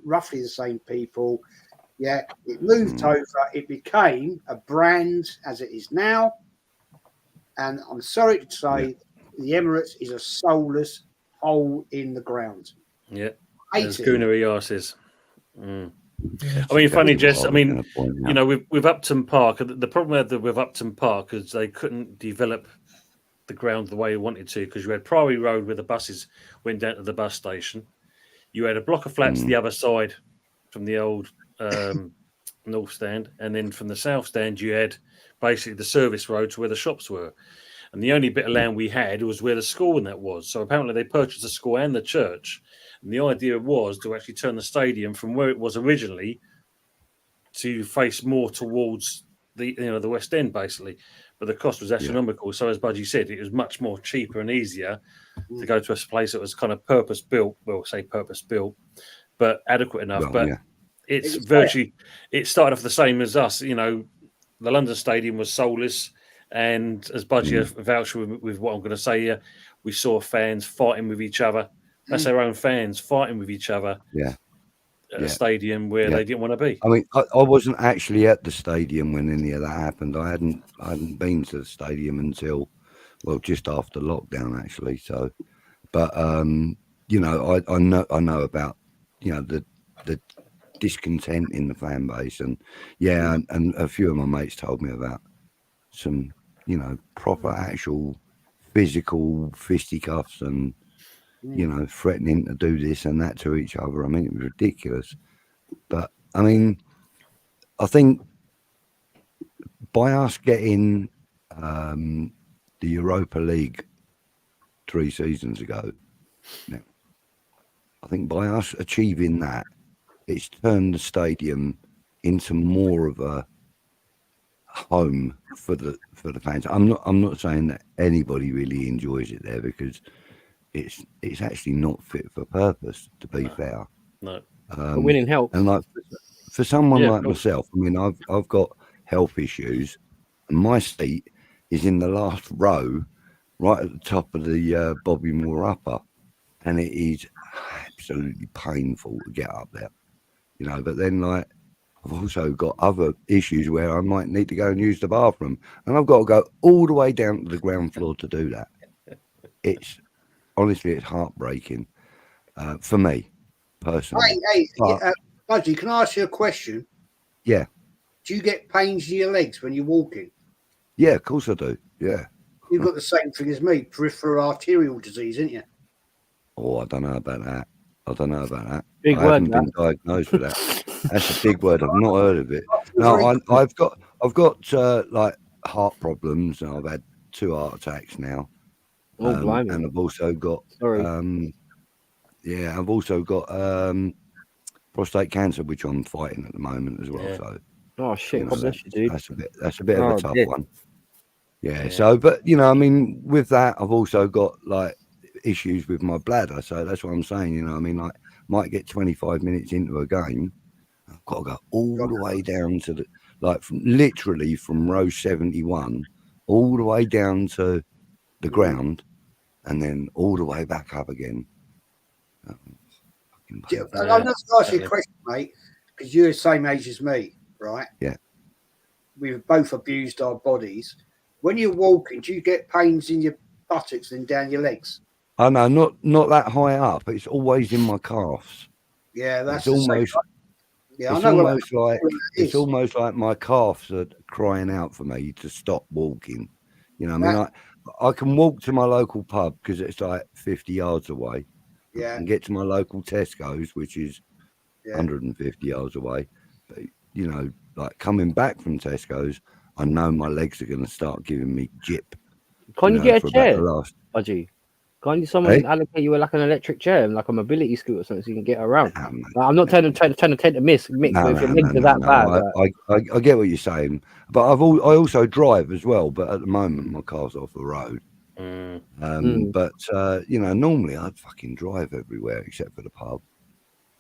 roughly the same people. Yeah, it moved over. It became a brand as it is now. And I'm sorry to say, the Emirates is a soulless hole in the ground. Yeah, as Goonery arses. I mean, funny, Jess. I mean, you know, with Upton Park, the problem with Upton Park is they couldn't develop the ground the way you wanted to because you had Priory Road where the buses went down to the bus station. You had a block of flats the other side from the old North Stand, and then from the South Stand you had basically the service road to where the shops were. And the only bit of land we had was where the school and that was. So apparently they purchased the school and the church. And the idea was to actually turn the stadium from where it was originally to face more towards the West End, basically. But the cost was astronomical. So as Budgie said, it was much more cheaper and easier to go to a place that was kind of purpose-built. Well, say purpose-built, but adequate enough. It's virtually, it started off the same as us. You know, the London Stadium was soulless. And as Budgie vouched with what I'm going to say here, we saw fans fighting with each other. That's their own fans fighting with each other. At a stadium where they didn't want to be. I mean, I wasn't actually at the stadium when any of that happened. I hadn't been to the stadium until, well, just after lockdown, actually. So, but you know, I know about, you know, the discontent in the fan base, and and a few of my mates told me about some, you know, proper actual physical fisticuffs and, you know, threatening to do this and that to each other. I mean, it was ridiculous. But, I mean, I think by us getting the Europa League 3 seasons ago, I think by us achieving that, it's turned the stadium into more of home for the fans. I'm not saying that anybody really enjoys it there, because it's actually not fit for purpose, to be fair. No. But winning helps. And like for someone Yeah, like myself, I mean, I've got health issues, and my seat is in the last row, right at the top of the Bobby Moore upper, and it is absolutely painful to get up there, you know. But then, like, I've also got other issues where I might need to go and use the bathroom, and I've got to go all the way down to the ground floor to do that. It's honestly, it's heartbreaking for me personally. Hey, Budgie, can I ask you a question? Yeah. Do you get pains in your legs when you're walking? Yeah, of course I do. Yeah. You've got the same thing as me, peripheral arterial disease, isn't you? Oh, I don't know about that. Big I word, haven't been diagnosed with that. That's a big word. I've not heard of it. No, I've got like heart problems, and I've had 2 heart attacks now. Oh, blimey. And I've also got I've also got prostate cancer, which I'm fighting at the moment as well. Yeah. So Oh shit! you know, God bless you, dude. that's a bit of a tough dear. one. Yeah. So, but you know, I mean, with that, I've also got like issues with my bladder. So that's what I'm saying. You know, I mean, like, might get 25 minutes into a game, I've got to go all the way down to literally from row 71 all the way down to the ground, and then all the way back up again. I'm just going to ask you a question, mate, because you're the same age as me, right? Yeah. We've both abused our bodies. When you're walking, do you get pains in your buttocks and down your legs? I know, not that high up. It's always in my calves. Yeah, that's almost. Yeah, it's I know. It's almost like my calves are crying out for me to stop walking. You know, I mean, I can walk to my local pub because it's like 50 yards away. Yeah. And get to my local Tesco's, which is 150 yards away. But you know, like coming back from Tesco's, I know my legs are going to start giving me jip. Can't you get a chair, Budgie? Can't someone allocate you like an electric chair, like a mobility scooter, or something, so you can get around? I'm not trying to take the mix, but if your legs are that bad. I get what you're saying, but I also drive as well. But at the moment, my car's off the road. But you know, normally I'd fucking drive everywhere except for the pub.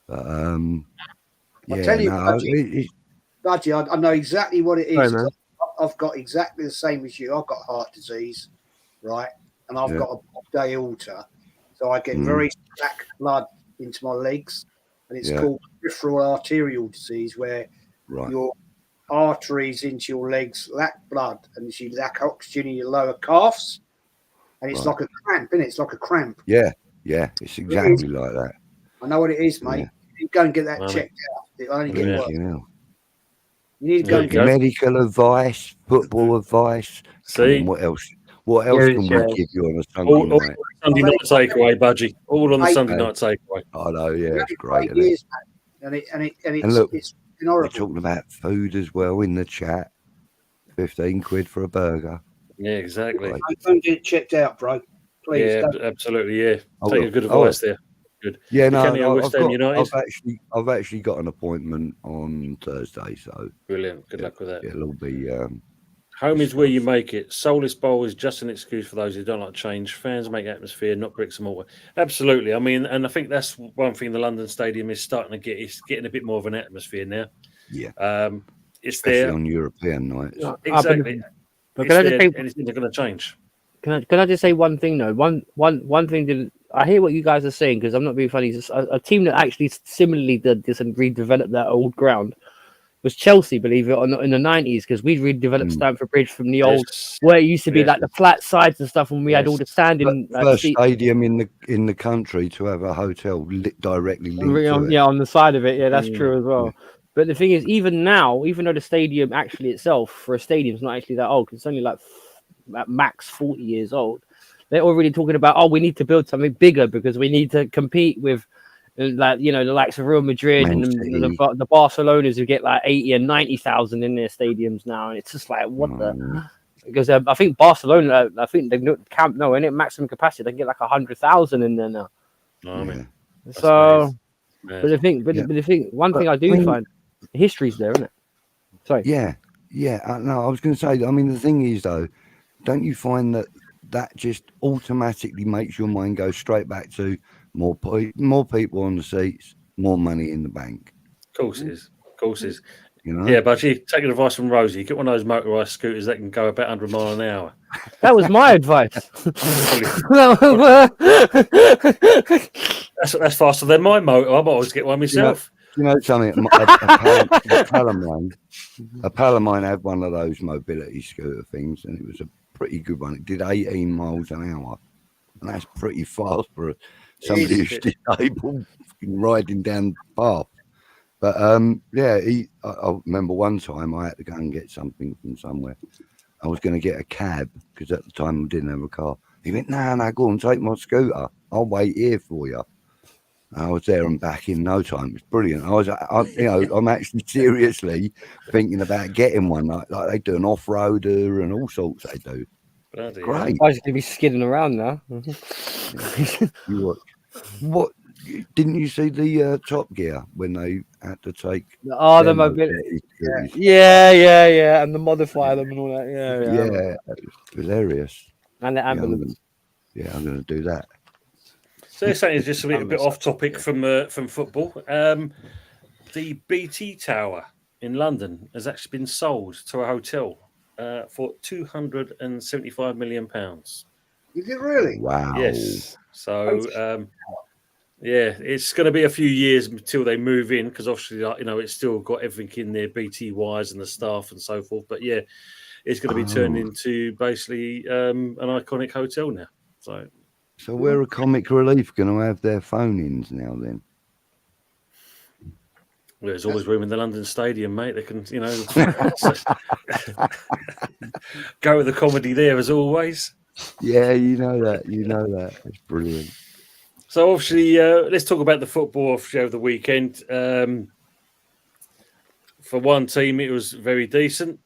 But I tell you, Budgie, I know exactly what it is. Sorry, I've got exactly the same as you. I've got heart disease, right? And I've got a aorta, so I get very black blood into my legs, and it's called peripheral arterial disease, where your arteries into your legs lack blood, and you lack oxygen in your lower calves, and it's like a cramp, isn't it? It's like a cramp. Yeah, it's exactly like that. I know what it is, mate. You go and get that checked out. It'll only get worse. You need to go and get medical advice, football advice. See, what else? What else can we give you on a Sunday night? Sunday night takeaway, Budgie. All on the Sunday night takeaway. I know, yeah, it's great. And look, it's we're talking about food as well in the chat. 15 quid for a burger. Yeah, exactly. Don't get it checked out, bro. Please. Yeah, absolutely. Yeah, take a good advice there. Good. Yeah, no, I've actually got an appointment on Thursday, so brilliant. Good luck with that. It'll be. Home is where you make it. Soulless Bowl is just an excuse for those who don't like change. Fans make atmosphere, not bricks and mortar. Absolutely. I mean, and I think that's one thing the London Stadium is starting to get. It's getting a bit more of an atmosphere now. Yeah. It's especially there on European nights. Exactly. But can I just say anything that's going to change? Can I just say one thing though? One thing that I hear what you guys are saying, because I'm not being funny. A team that actually similarly did this and redeveloped that old ground was Chelsea, believe it or not, in the 90s, because we redeveloped Stamford Bridge from the old where it used to be like the flat sides and stuff, when we had all the standing first stadium in the country to have a hotel directly linked to it. Yeah, on the side of it. Yeah, that's true as well. But the thing is, even now, even though the stadium actually itself for a stadium is not actually that old, 'cause it's only like at max 40 years old, they're already talking about, we need to build something bigger because we need to compete with, like, you know, the likes of Real Madrid and the Barcelonas who get like 80 and 90,000 in their stadiums now, and it's just like, what the? Because I think Barcelona, they Camp Nou, in it maximum capacity, they can get like 100,000 in there now. So, but the thing, one thing I do find, history's there, isn't it? Sorry. Yeah. No, I was going to say, I mean, the thing is, though, don't you find that just automatically makes your mind go straight back to more people on the seats, more money in the bank? Of course it is. Of course it is. You know? Yeah, but take advice from Rosie. Get one of those motorised scooters that can go about 100 miles an hour. That was my advice. That's faster than my motor. I might always get one myself. You know something? A pal of mine had one of those mobility scooter things, and it was a pretty good one. It did 18 miles an hour, and that's pretty fast for somebody who's disabled riding down the path. But I remember one time I had to go and get something from somewhere. I was going to get a cab because at the time I didn't have a car. He went, "No, go and take my scooter. I'll wait here for you." I was there and back in no time. It was brilliant. I'm actually seriously thinking about getting one. Like they do an off-roader and all sorts. They do. Bloody Great. I was going to be skidding around now. What? Didn't you see the Top Gear when they had to take? Oh, the mobility. Yeah, and the modify them and all that. Yeah, it was hilarious. And the ambulance. I'm going to do that. So this is just a bit off topic from football. The BT Tower in London has actually been sold to a hotel for £275 million. Is it really? Wow. Yes. So it's going to be a few years until they move in because obviously, it's still got everything in there, BT wires and the staff and so forth. But yeah, it's going to be turned into basically an iconic hotel now. So where are Comic Relief going to have their phone-ins now then? Well, there's always room in the London Stadium, mate. They can, go with the comedy there as always. Yeah, you know that. It's brilliant. So obviously, let's talk about the football over the weekend. For one team, it was very decent,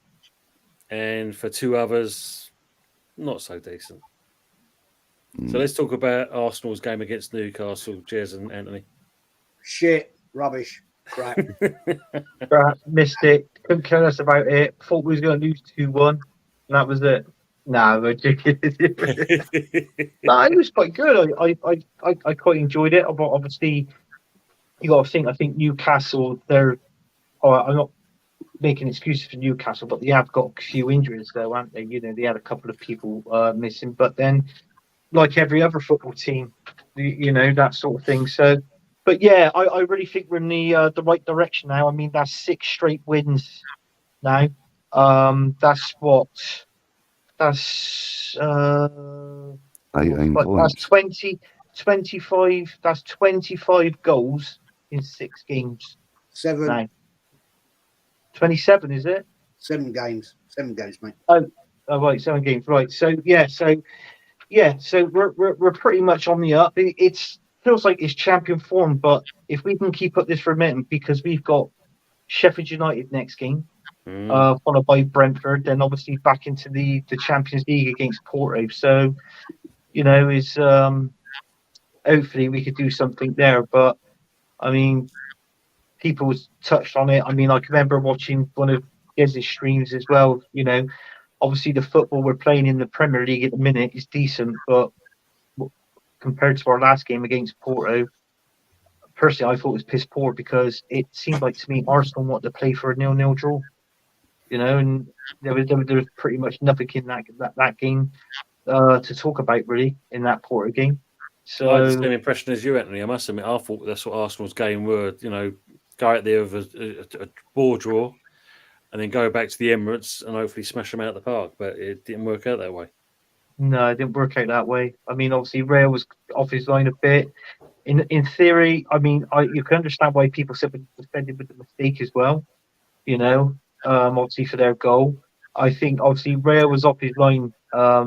and for two others, not so decent. So let's talk about Arsenal's game against Newcastle, Jez and Anthony. Shit, rubbish, crap. Missed it. Couldn't care less about it. Thought we was going to lose 2-1, and that was it. No, we're joking. No, it was quite good. I quite enjoyed it. But obviously, you got to think. I think Newcastle. I'm not making excuses for Newcastle, but they have got a few injuries, though, haven't they? They had a couple of people missing, but then, like every other football team, that sort of thing. So, but yeah, I really think we're in the right direction now. I mean, that's 6 straight wins now. That's what. That's 18 points. That's 25. That's 25 goals in 6 games. 7. Now. 27, is it? 7 games. 7 games, mate. Oh, right, 7 games. Right. So we're pretty much on the up. It feels like it's champion form, but if we can keep up this momentum, because we've got Sheffield United next game, followed by Brentford, then obviously back into the Champions League against Porto. So, hopefully we could do something there. But I mean, people touched on it. I mean, I can remember watching one of Gez's streams as well. Obviously the football we're playing in the Premier League at the minute is decent, but compared to our last game against Porto, personally I thought it was piss poor because it seemed like to me Arsenal wanted to play for a 0-0 draw. And there was pretty much nothing in that game to talk about really in that Porto game. So I had the same impression as you, Anthony. I must admit, I thought that's what Arsenal's game were. Go out there with a ball draw, and then go back to the Emirates and hopefully smash them out of the park. But it didn't work out that way. No, it didn't work out that way. I mean, obviously Rail was off his line a bit. In theory, I mean, you can understand why people said defended with the mistake as well. Obviously for their goal. I think obviously Rail was off his line a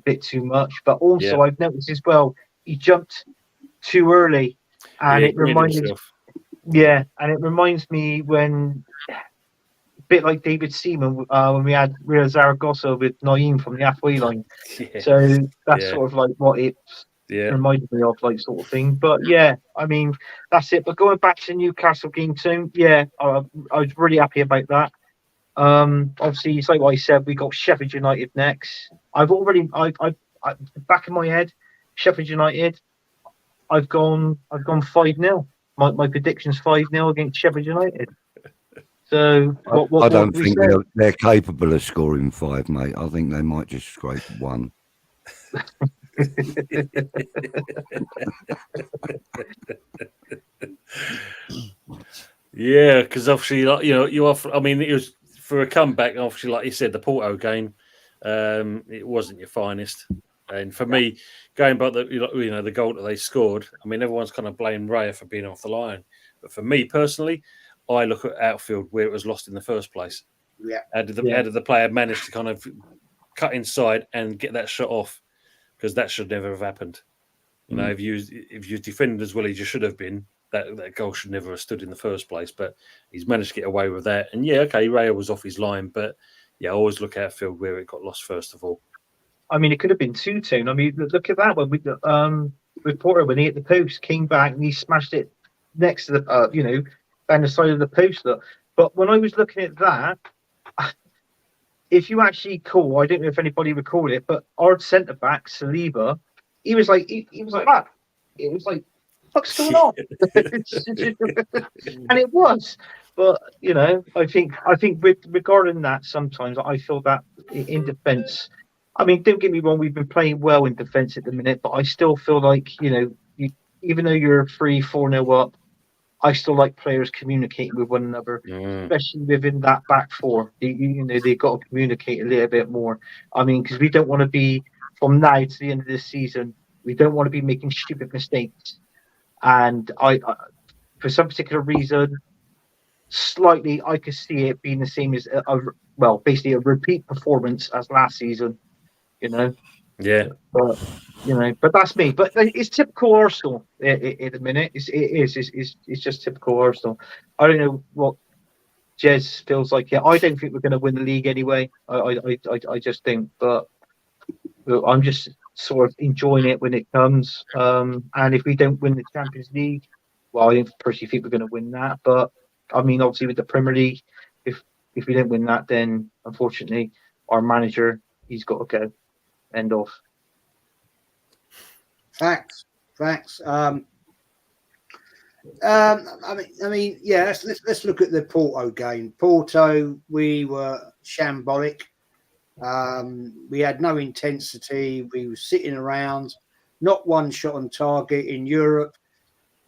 bit too much, but also I've noticed as well he jumped too early, and it reminds me when a bit like David Seaman when we had Real Zaragoza with Naeem from the halfway line. So that's sort of like what it reminded me of, like sort of thing. But yeah, I mean that's it. But going back to the Newcastle game too, I was really happy about that. Obviously, it's like what I said. We got Sheffield United next. I back in my head, Sheffield United. I've gone 5-0. My prediction's 5-0 against Sheffield United. So I don't think they're capable of scoring 5, mate. I think they might just scrape 1. Yeah, because obviously, like, you offer. I mean, it was for a comeback. Obviously, like you said, the Porto game, it wasn't your finest. And for me, going by the goal that they scored, I mean, everyone's kind of blamed Raya for being off the line, but for me personally, I look at outfield where it was lost in the first place. Yeah. How did the player manage to kind of cut inside and get that shot off? Because that should never have happened. If you defended as well as you should have been, that goal should never have stood in the first place. But he's managed to get away with that. And Raya was off his line, but I always look outfield where it got lost first of all. I mean, it could have been 2-2. I mean, look at that one with Porter when he hit the post, came back and he smashed it next to the down the side of the post. But when I was looking at that, if you actually call, I don't know if anybody recalled it, but our centre back Saliba, he was like that. It was like, what's going on? And it was. But I think regarding that, sometimes I feel that in defence. I mean, don't get me wrong, we've been playing well in defence at the minute, but I still feel like even though you're 3-4-0 up, I still like players communicating with one another, especially within that back four. They've got to communicate a little bit more. I mean, because we don't want to be, from now to the end of this season, we don't want to be making stupid mistakes. And I for some particular reason, slightly, I could see it being the same as basically a repeat performance as last season. Yeah. But that's me. But it's typical Arsenal at the minute. It's just typical Arsenal. I don't know what Jez feels like. Yeah, I don't think we're going to win the league anyway. I just think, but I'm just sort of enjoying it when it comes. And if we don't win the Champions League, well, I personally think we're going to win that. But I mean, obviously with the Premier League, if we don't win that, then unfortunately our manager, he's got to go. End of. Facts. I mean, yeah. Let's look at the Porto game. Porto, we were shambolic. We had no intensity. We were sitting around, not one shot on target. In Europe,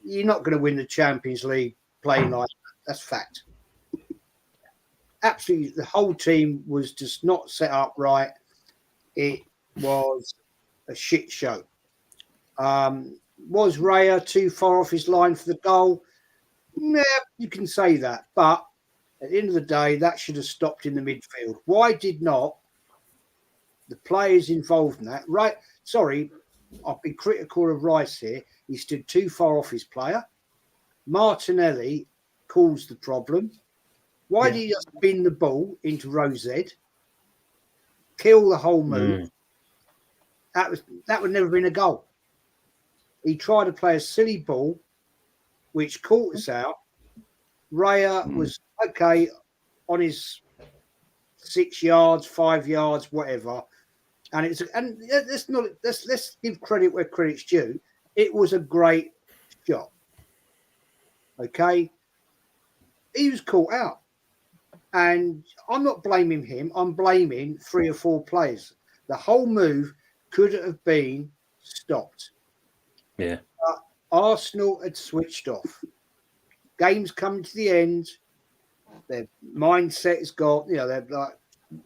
you're not going to win the Champions League playing like that. That's fact. Absolutely, the whole team was just not set up right. It was a shit show. Was Raya too far off his line for the goal? Yeah, you can say that. But at the end of the day, that should have stopped in the midfield. Why did not the players involved in that? Right? Sorry, I'll be critical of Rice here. He stood too far off his player. Martinelli caused the problem. Why did he just spin the ball into Rosed? Kill the whole move. That would never have been a goal. He tried to play a silly ball, which caught us out. Raya was okay on his 6 yards, 5 yards, whatever. And let's give credit where credit's due. It was a great shot. Okay, he was caught out, and I'm not blaming him. I'm blaming 3 or 4 players. The whole move could have been stopped. Yeah. Arsenal had switched off. Game's coming to the end. Their mindset is gone. They're like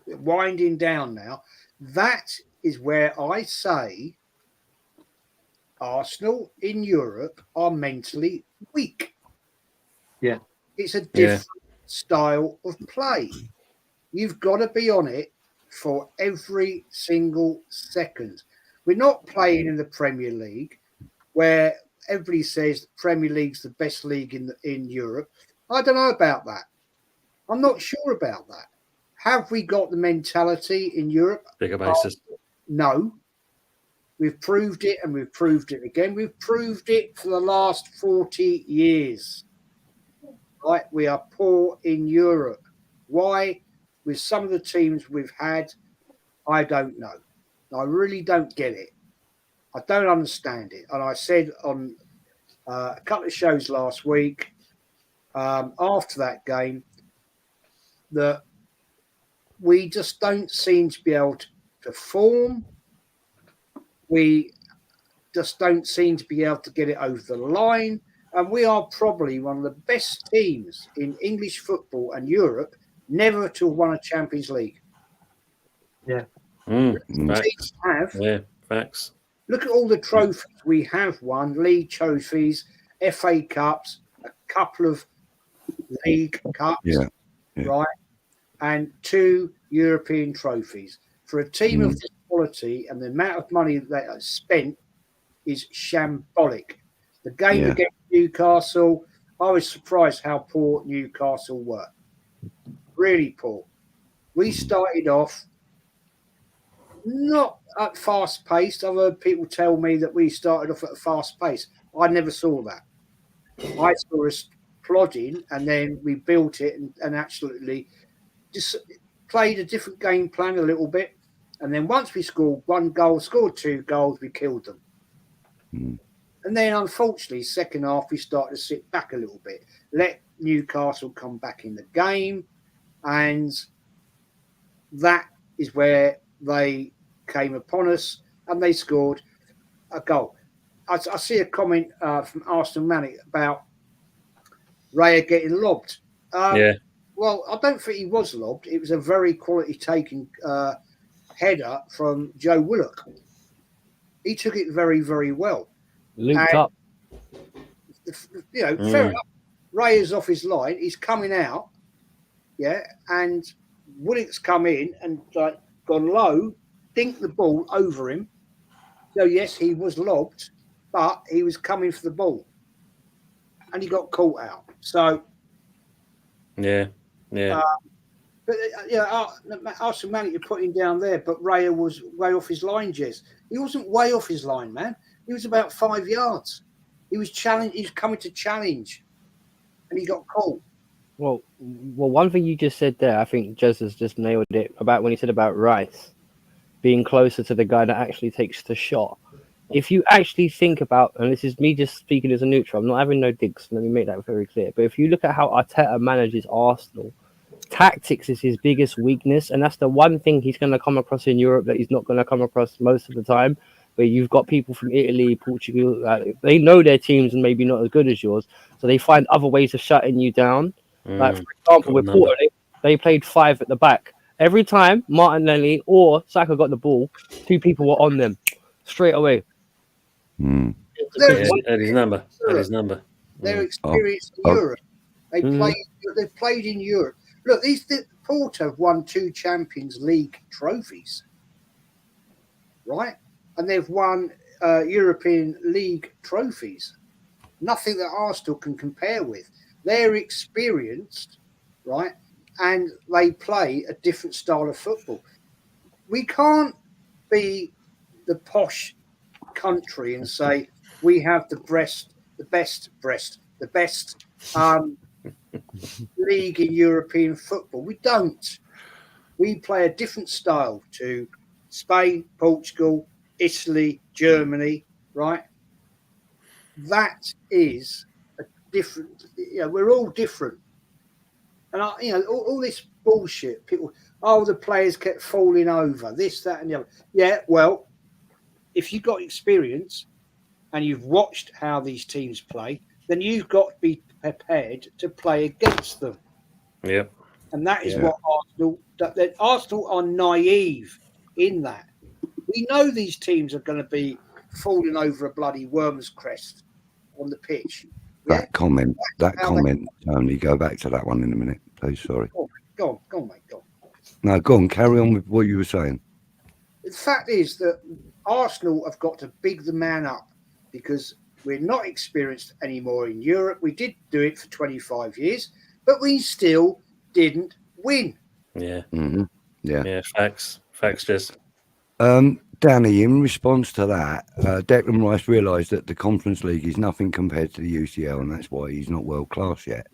winding down now. That is where I say Arsenal in Europe are mentally weak. Yeah. It's a different style of play. You've got to be on it for every single second. We're not playing in the Premier League where everybody says the Premier League's the best league in Europe. I don't know about that. I'm not sure about that. Have we got the mentality in Europe? Bigger bases. No. We've proved it and we've proved it again. We've proved it for the last 40 years. Right? We are poor in Europe. Why? with some of the teams we've had, I don't know. I really don't get it. I don't understand it. And I said on a couple of shows last week, after that game, that we just don't seem to be able to perform. We just don't seem to be able to get it over the line. And we are probably one of the best teams in English football and Europe never to have won a Champions League. Yeah. Facts. Yeah, facts. Look at all the trophies we have won, league trophies, FA Cups, a couple of league cups, right? And 2 European trophies. For a team of this quality and the amount of money that they spent is shambolic. The game against Newcastle, I was surprised how poor Newcastle were. Really poor. We started off not at fast pace. I've heard people tell me that we started off at a fast pace. I never saw that. I saw us plodding, and then we built it and absolutely just played a different game plan a little bit. And then once we scored 1 goal, scored 2 goals, we killed them. And then, unfortunately, second half, we started to sit back a little bit, let Newcastle come back in the game, and that is where they came upon us, and they scored a goal. I see a comment from Arsenal Manic about Raya getting lobbed. Well, I don't think he was lobbed. It was a very quality taken header from Joe Willock. He took it very, very well. Linked up. You know, fair enough. Ray is off his line. He's coming out. Yeah. And Willock's come in and gone low, dinked the ball over him. So, yes, he was lobbed, but he was coming for the ball. And he got caught out. So. Yeah. But Arsenal Manic you're putting down there, but Raya was way off his line, Jez. He wasn't way off his line, man. He was about 5 yards. He was coming to challenge, and he got caught. Well, one thing you just said there, I think Jez has just nailed it about when he said about Rice being closer to the guy that actually takes the shot. If you actually think about, and this is me just speaking as a neutral, I'm not having no digs, let me make that very clear. But if you look at how Arteta manages Arsenal, tactics is his biggest weakness, and that's the one thing he's going to come across in Europe that he's not going to come across most of the time, where you've got people from Italy, Portugal, they know their teams and maybe not as good as yours, so they find other ways of shutting you down. Like, for example, with Porto, they played 5 at the back. Every time Martinelli or Saka got the ball, 2 people were on them straight away. At his number. They're experienced in Europe. They've played in Europe. Look, Porto have won 2 Champions League trophies, right? And they've won European League trophies. Nothing that Arsenal can compare with. They're experienced, right? And they play a different style of football. We can't be the posh country and say we have the best league in European football. We don't. We play a different style to Spain, Portugal, Italy, Germany, right? That is a different, we're all different. And, all this bullshit, people, the players kept falling over, this, that, and the other. Yeah, well, if you've got experience and you've watched how these teams play, then you've got to be prepared to play against them. Yep. And that is what Arsenal are naive in that. We know these teams are going to be falling over a bloody worm's crest on the pitch. That comment, Tony, go back to that one in a minute, please. Sorry. Go on, mate. Go on. No, go on. Carry on with what you were saying. The fact is that Arsenal have got to big the man up because we're not experienced anymore in Europe. We did do it for 25 years, but we still didn't win. Yeah. Mm-hmm. Yeah. Facts, Jess. Danny, in response to that, Declan Rice realised that the Conference League is nothing compared to the UCL, and that's why he's not world class yet.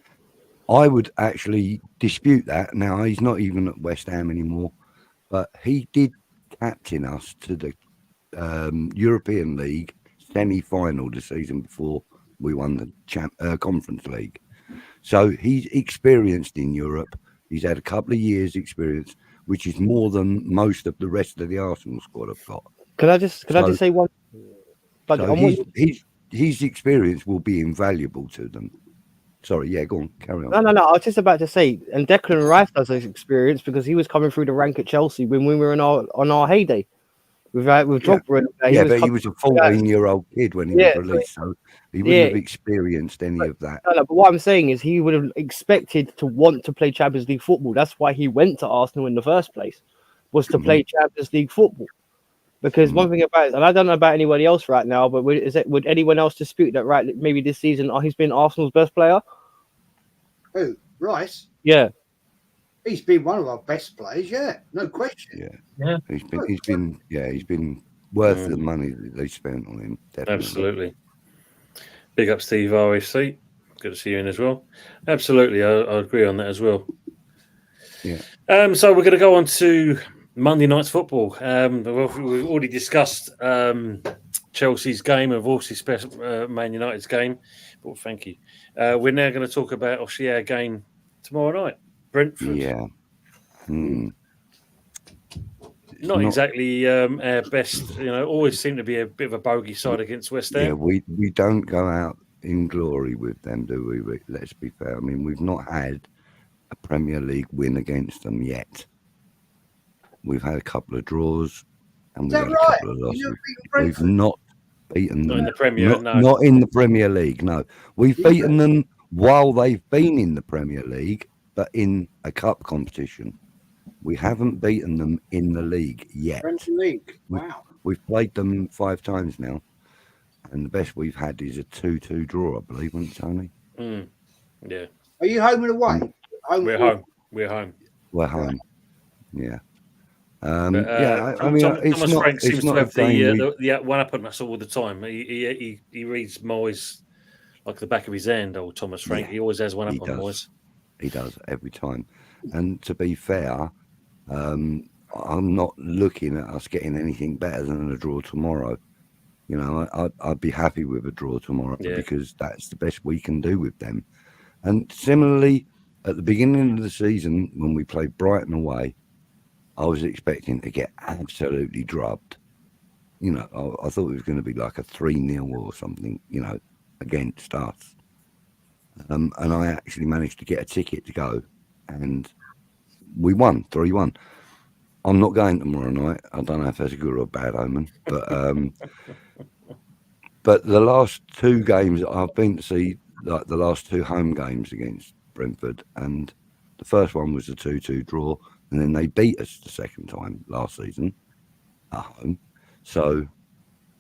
I would actually dispute that. Now, he's not even at West Ham anymore, but he did captain us to the European League semi-final the season before we won the Conference League. So he's experienced in Europe. He's had a couple of years' experience, which is more than most of the rest of the Arsenal squad have got. Can I just say one? But so his experience will be invaluable to them. Sorry, yeah, go on, carry on. No. I was just about to say, and Declan Rice has this experience because he was coming through the rank at Chelsea when we were on our heyday. With Drogba. But he was a 14-year-old kid when he was released, so he wouldn't have experienced any of that. No, but what I'm saying is he would have expected to want to play Champions League football. That's why he went to Arsenal in the first place, was to play Champions League football. Because one thing about it, and I don't know about anybody else right now, but would anyone else dispute that, right, maybe this season he's been Arsenal's best player? Who? Rice? Yeah. He's been one of our best players, no question. Yeah. He's been worth the money that they spent on him. Definitely. Absolutely. Big up Steve RFC. Good to see you in as well. Absolutely, I agree on that as well. Yeah. So we're going to go on to Monday night's football. We've already discussed Chelsea's game and also Man United's game. But thank you. We're now going to talk about our game tomorrow night. Brentford. Yeah. Not exactly our best. Always seem to be a bit of a bogey side against West Ham. Yeah, we don't go out in glory with them, do we? Let's be fair. I mean, we've not had a Premier League win against them yet. We've had a couple of draws, and we've had a couple of losses. We've not beaten them. Not in the Premier, no. Not in the Premier League, no. We've beaten them while they've been in the Premier League, but in a cup competition. We haven't beaten them in the league yet. Premier League, wow. We've played them 5 times now, and the best we've had is a 2-2 draw, I believe, wasn't it, Tony? Yeah. Are you home and away? We're home. We're home. Yeah. Thomas Frank seems to have the one up on us all the time. He reads Moyes like the back of his hand, old Thomas Frank. He always has one up on Moyes. He does every time. And to be fair, I'm not looking at us getting anything better than a draw tomorrow. I'd be happy with a draw tomorrow because that's the best we can do with them. And similarly, at the beginning of the season, when we played Brighton away, I was expecting to get absolutely drubbed. I thought it was going to be like a 3-0 or something, against us. And I actually managed to get a ticket to go, and we won 3-1. I'm not going tomorrow night. I don't know if that's a good or a bad omen, but but the last 2 games that I've been to see, like the last 2 home games against Brentford, and the first one was a 2-2 draw, and then they beat us the second time last season at home. So,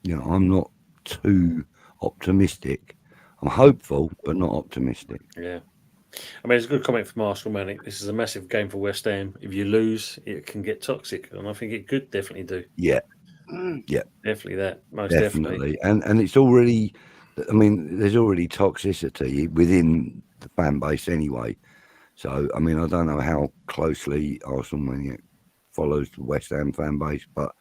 I'm not too optimistic. I'm hopeful, but not optimistic. Yeah. I mean, it's a good comment from Arsenal, man. This is a massive game for West Ham. If you lose, it can get toxic, and I think it could definitely do. Yeah. Definitely that. Most definitely. And it's already, I mean, there's already toxicity within the fan base anyway. So, I mean, I don't know how closely Arsenal follows the West Ham fan base, but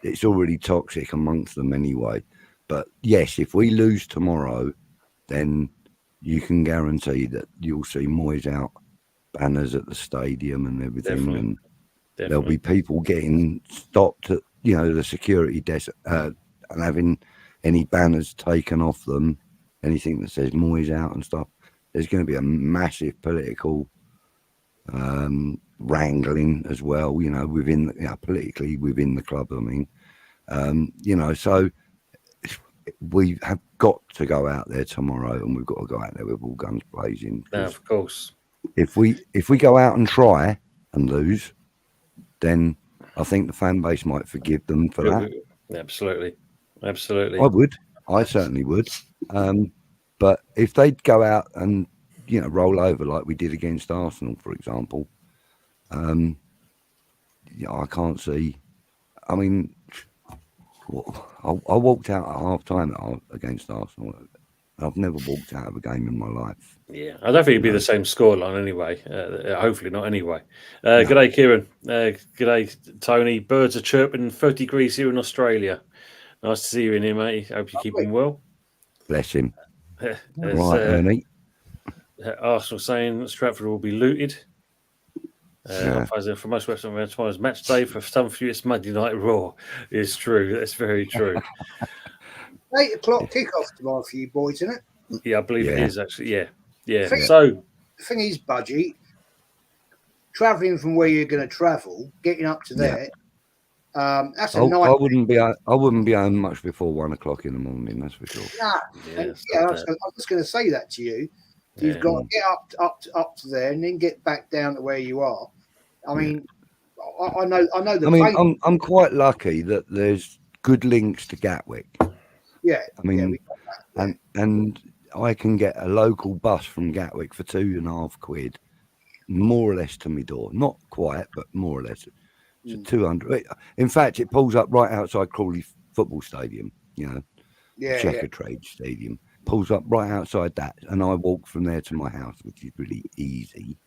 it's already toxic amongst them anyway. But yes, if we lose tomorrow, then you can guarantee that you'll see Moyes out, banners at the stadium and everything. Definitely. And there'll be people getting stopped at, the security desk and having any banners taken off them, anything that says Moyes out and stuff. There's going to be a massive political wrangling as well, politically within the club. I mean, so we have got to go out there tomorrow, and we've got to go out there with all guns blazing. No, of course. If we go out and try and lose, then I think the fan base might forgive them for that. Absolutely. I certainly would. But if they'd go out and roll over like we did against Arsenal, for example, I can't see. I mean, I walked out at half time against Arsenal, I've never walked out of a game in my life. Yeah, I don't think it'd be No. the same scoreline anyway. Hopefully not anyway. No. G'day, Kieran. G'day, Tony. Birds are chirping 30 degrees here in Australia. Nice to see you in here, mate. Hope you're keeping well. Bless him. There's, Right, Ernie. Arsenal saying Stratford will be looted. Yeah. For most Western fans, tomorrow's match day. For some of you, it's Monday Night Raw. It's true. That's very true. 8 o'clock kickoff tomorrow for you boys, isn't it? Yeah, I believe it Yeah. is actually. Yeah. Think- So The thing is, Budgie, travelling from where you're going to travel, getting up to there, that's a night. I wouldn't be home much before 1 o'clock in the morning. That's for sure. Nah. And, I was just going to say that to you. You've got to get up to there and then get back down to where you are. I mean, I know. I mean, I'm quite lucky that there's good links to Gatwick. Yeah. I mean, and I can get a local bus from Gatwick for £2.50, more or less to my door. Not quite, but more or less. So 200. In fact, it pulls up right outside Crawley Football Stadium. Checkatrade Stadium. Pulls up right outside that, and I walk from there to my house, which is really easy.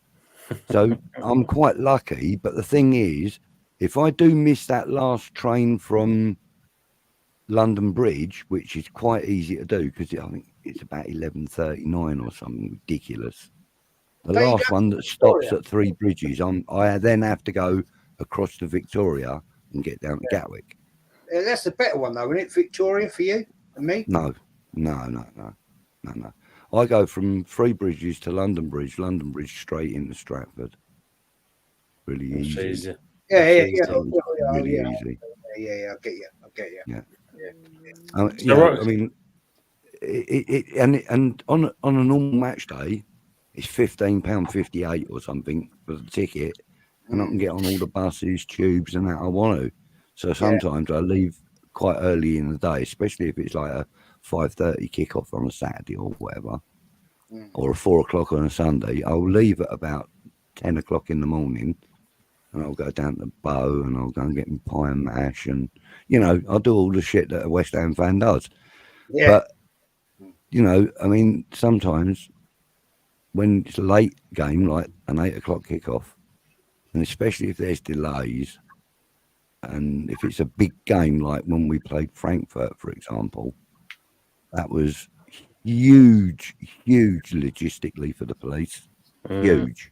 So I'm quite lucky. But the thing is, if I do miss that last train from London Bridge, which is quite easy to do because I think it's about 11:39 or something ridiculous. The last one that stops at Three Bridges, I then have to go across to Victoria and get down to Gatwick. That's the better one, though, isn't it? Victoria for you and me? No. I go from Three Bridges to London Bridge straight into Stratford. Really easy. Yeah. Really easy. Yeah, I get you. Yeah. I mean, and on a normal match day, it's £15.58 or something for the ticket, and I can get on all the buses, tubes, and that I want to. So sometimes I leave quite early in the day, especially if it's like a 5:30 kickoff on a Saturday or whatever, or a 4 o'clock on a Sunday. I'll leave at about 10 o'clock in the morning, and I'll go down to Bow, and I'll go and get me pie and mash, and I'll do all the shit that a West Ham fan does. Yeah. But I mean, sometimes when it's a late game, like an 8 o'clock kickoff, and especially if there's delays, and if it's a big game, like when we played Frankfurt, for example, that was huge logistically for the police. Huge.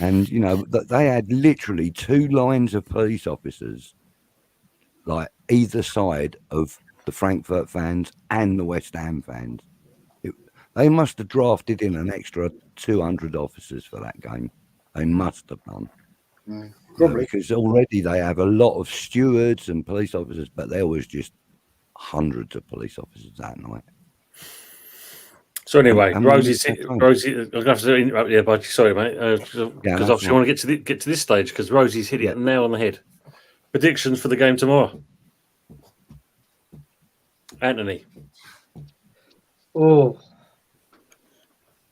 And, they had literally 2 lines of police officers, like either side of the Frankfurt fans and the West Ham fans. They must have drafted in an extra 200 officers for that game. They must have done. Probably. Because already they have a lot of stewards and police officers, but there was just hundreds of police officers that night. So anyway, Rosie, I'm going to have to interrupt you, Budgie. Sorry, mate, because obviously I want to get to this stage because Rosie's hitting it nail on the head. Predictions for the game tomorrow, Anthony. Oh,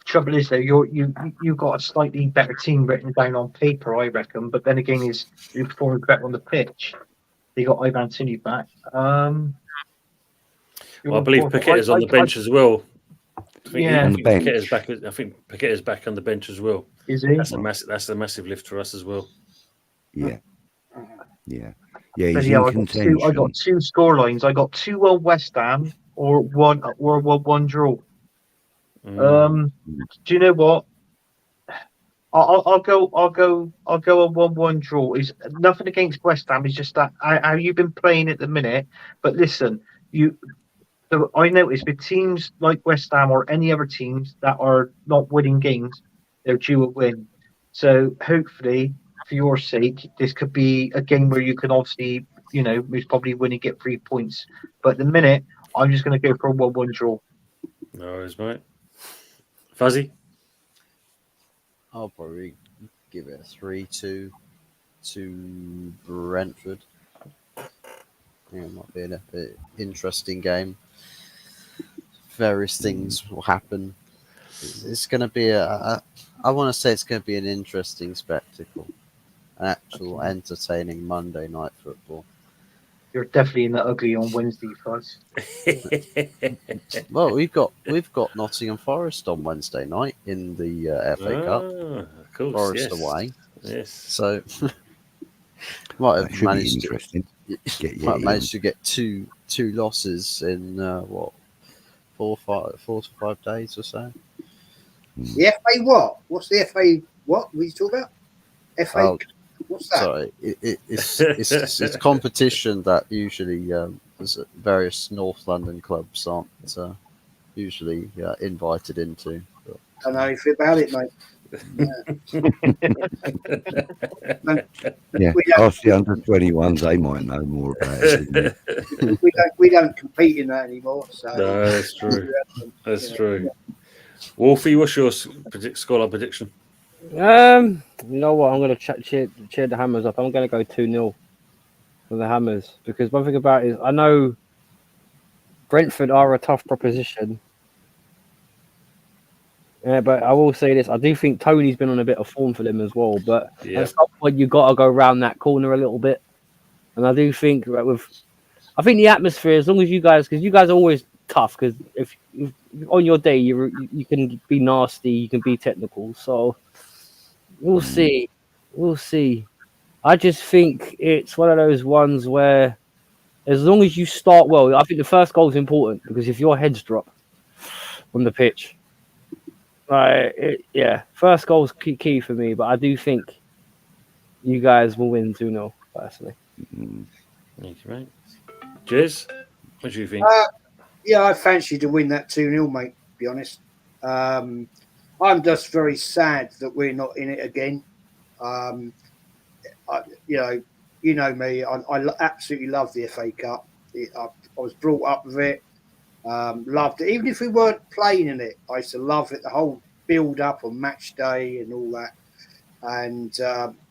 trouble is though, you've got a slightly better team written down on paper, I reckon. But then again, you're performing better on the pitch. You got Ivan Tini back. Well, I believe Paquette is on the bench as well. On the bench. I think Paquette is back on the bench as well. Is he? That's a massive lift for us as well. Yeah. He's in contention. I got 2 score lines. I got 2 West Ham or one draw. Do you know what? I'll go a 1-1 draw. Is nothing against West Ham. It's just that how you've been playing at the minute. But listen, So I noticed with teams like West Ham or any other teams that are not winning games, they're due a win. So hopefully, for your sake, this could be a game where you can obviously, most probably win and get 3 points. But at the minute, I'm just going to go for a 1-1 draw. No worries, mate. Fuzzy? I'll probably give it a 3-2 to Brentford. It might be an interesting game. Various things will happen. It's going to be I want to say it's going to be an interesting spectacle, an actual entertaining Monday night football. You're definitely in the ugly on Wednesday for us. Well, we've got Nottingham Forest on Wednesday night in the FA Cup. Of course, Forest yes. away. Yes. So might That have should be managed interesting. Get might you manage to get two losses in 4 to 5 days or so. The FA what? What's the FA? What were you talking about? FA? Oh, What's that? sorry, it's competition that usually there's various North London clubs aren't usually invited into. But, I don't know anything about it, mate. Yeah, We don't, ask the under-21s; they might know more about it. we don't compete in that anymore. So No, that's true. That's true. Wolfie, what's your scoreline prediction? You know what? I'm going to cheer the Hammers up. I'm going to go 2-0 for the Hammers because one thing about it is I know Brentford are a tough proposition. Yeah, but I will say this: I do think Tony's been on a bit of form for them as well. But at some point, you got to go round that corner a little bit. And I do think that I think the atmosphere, as long as you guys, because you guys are always tough. Because if on your day you can be nasty, you can be technical. So we'll see. I just think it's one of those ones where, as long as you start well, I think the first goal is important because if your heads drop on the pitch. First goal's key for me, but I do think you guys will win 2-0, personally. Thank you, mate. Jez, what do you think? Yeah, I fancy to win that 2-0, mate, to be honest. I'm just very sad that we're not in it again. You know me, I absolutely love the FA Cup. I was brought up with it. Loved it. Even if we weren't playing in it, I used to love it, the whole build up on match day and all that. And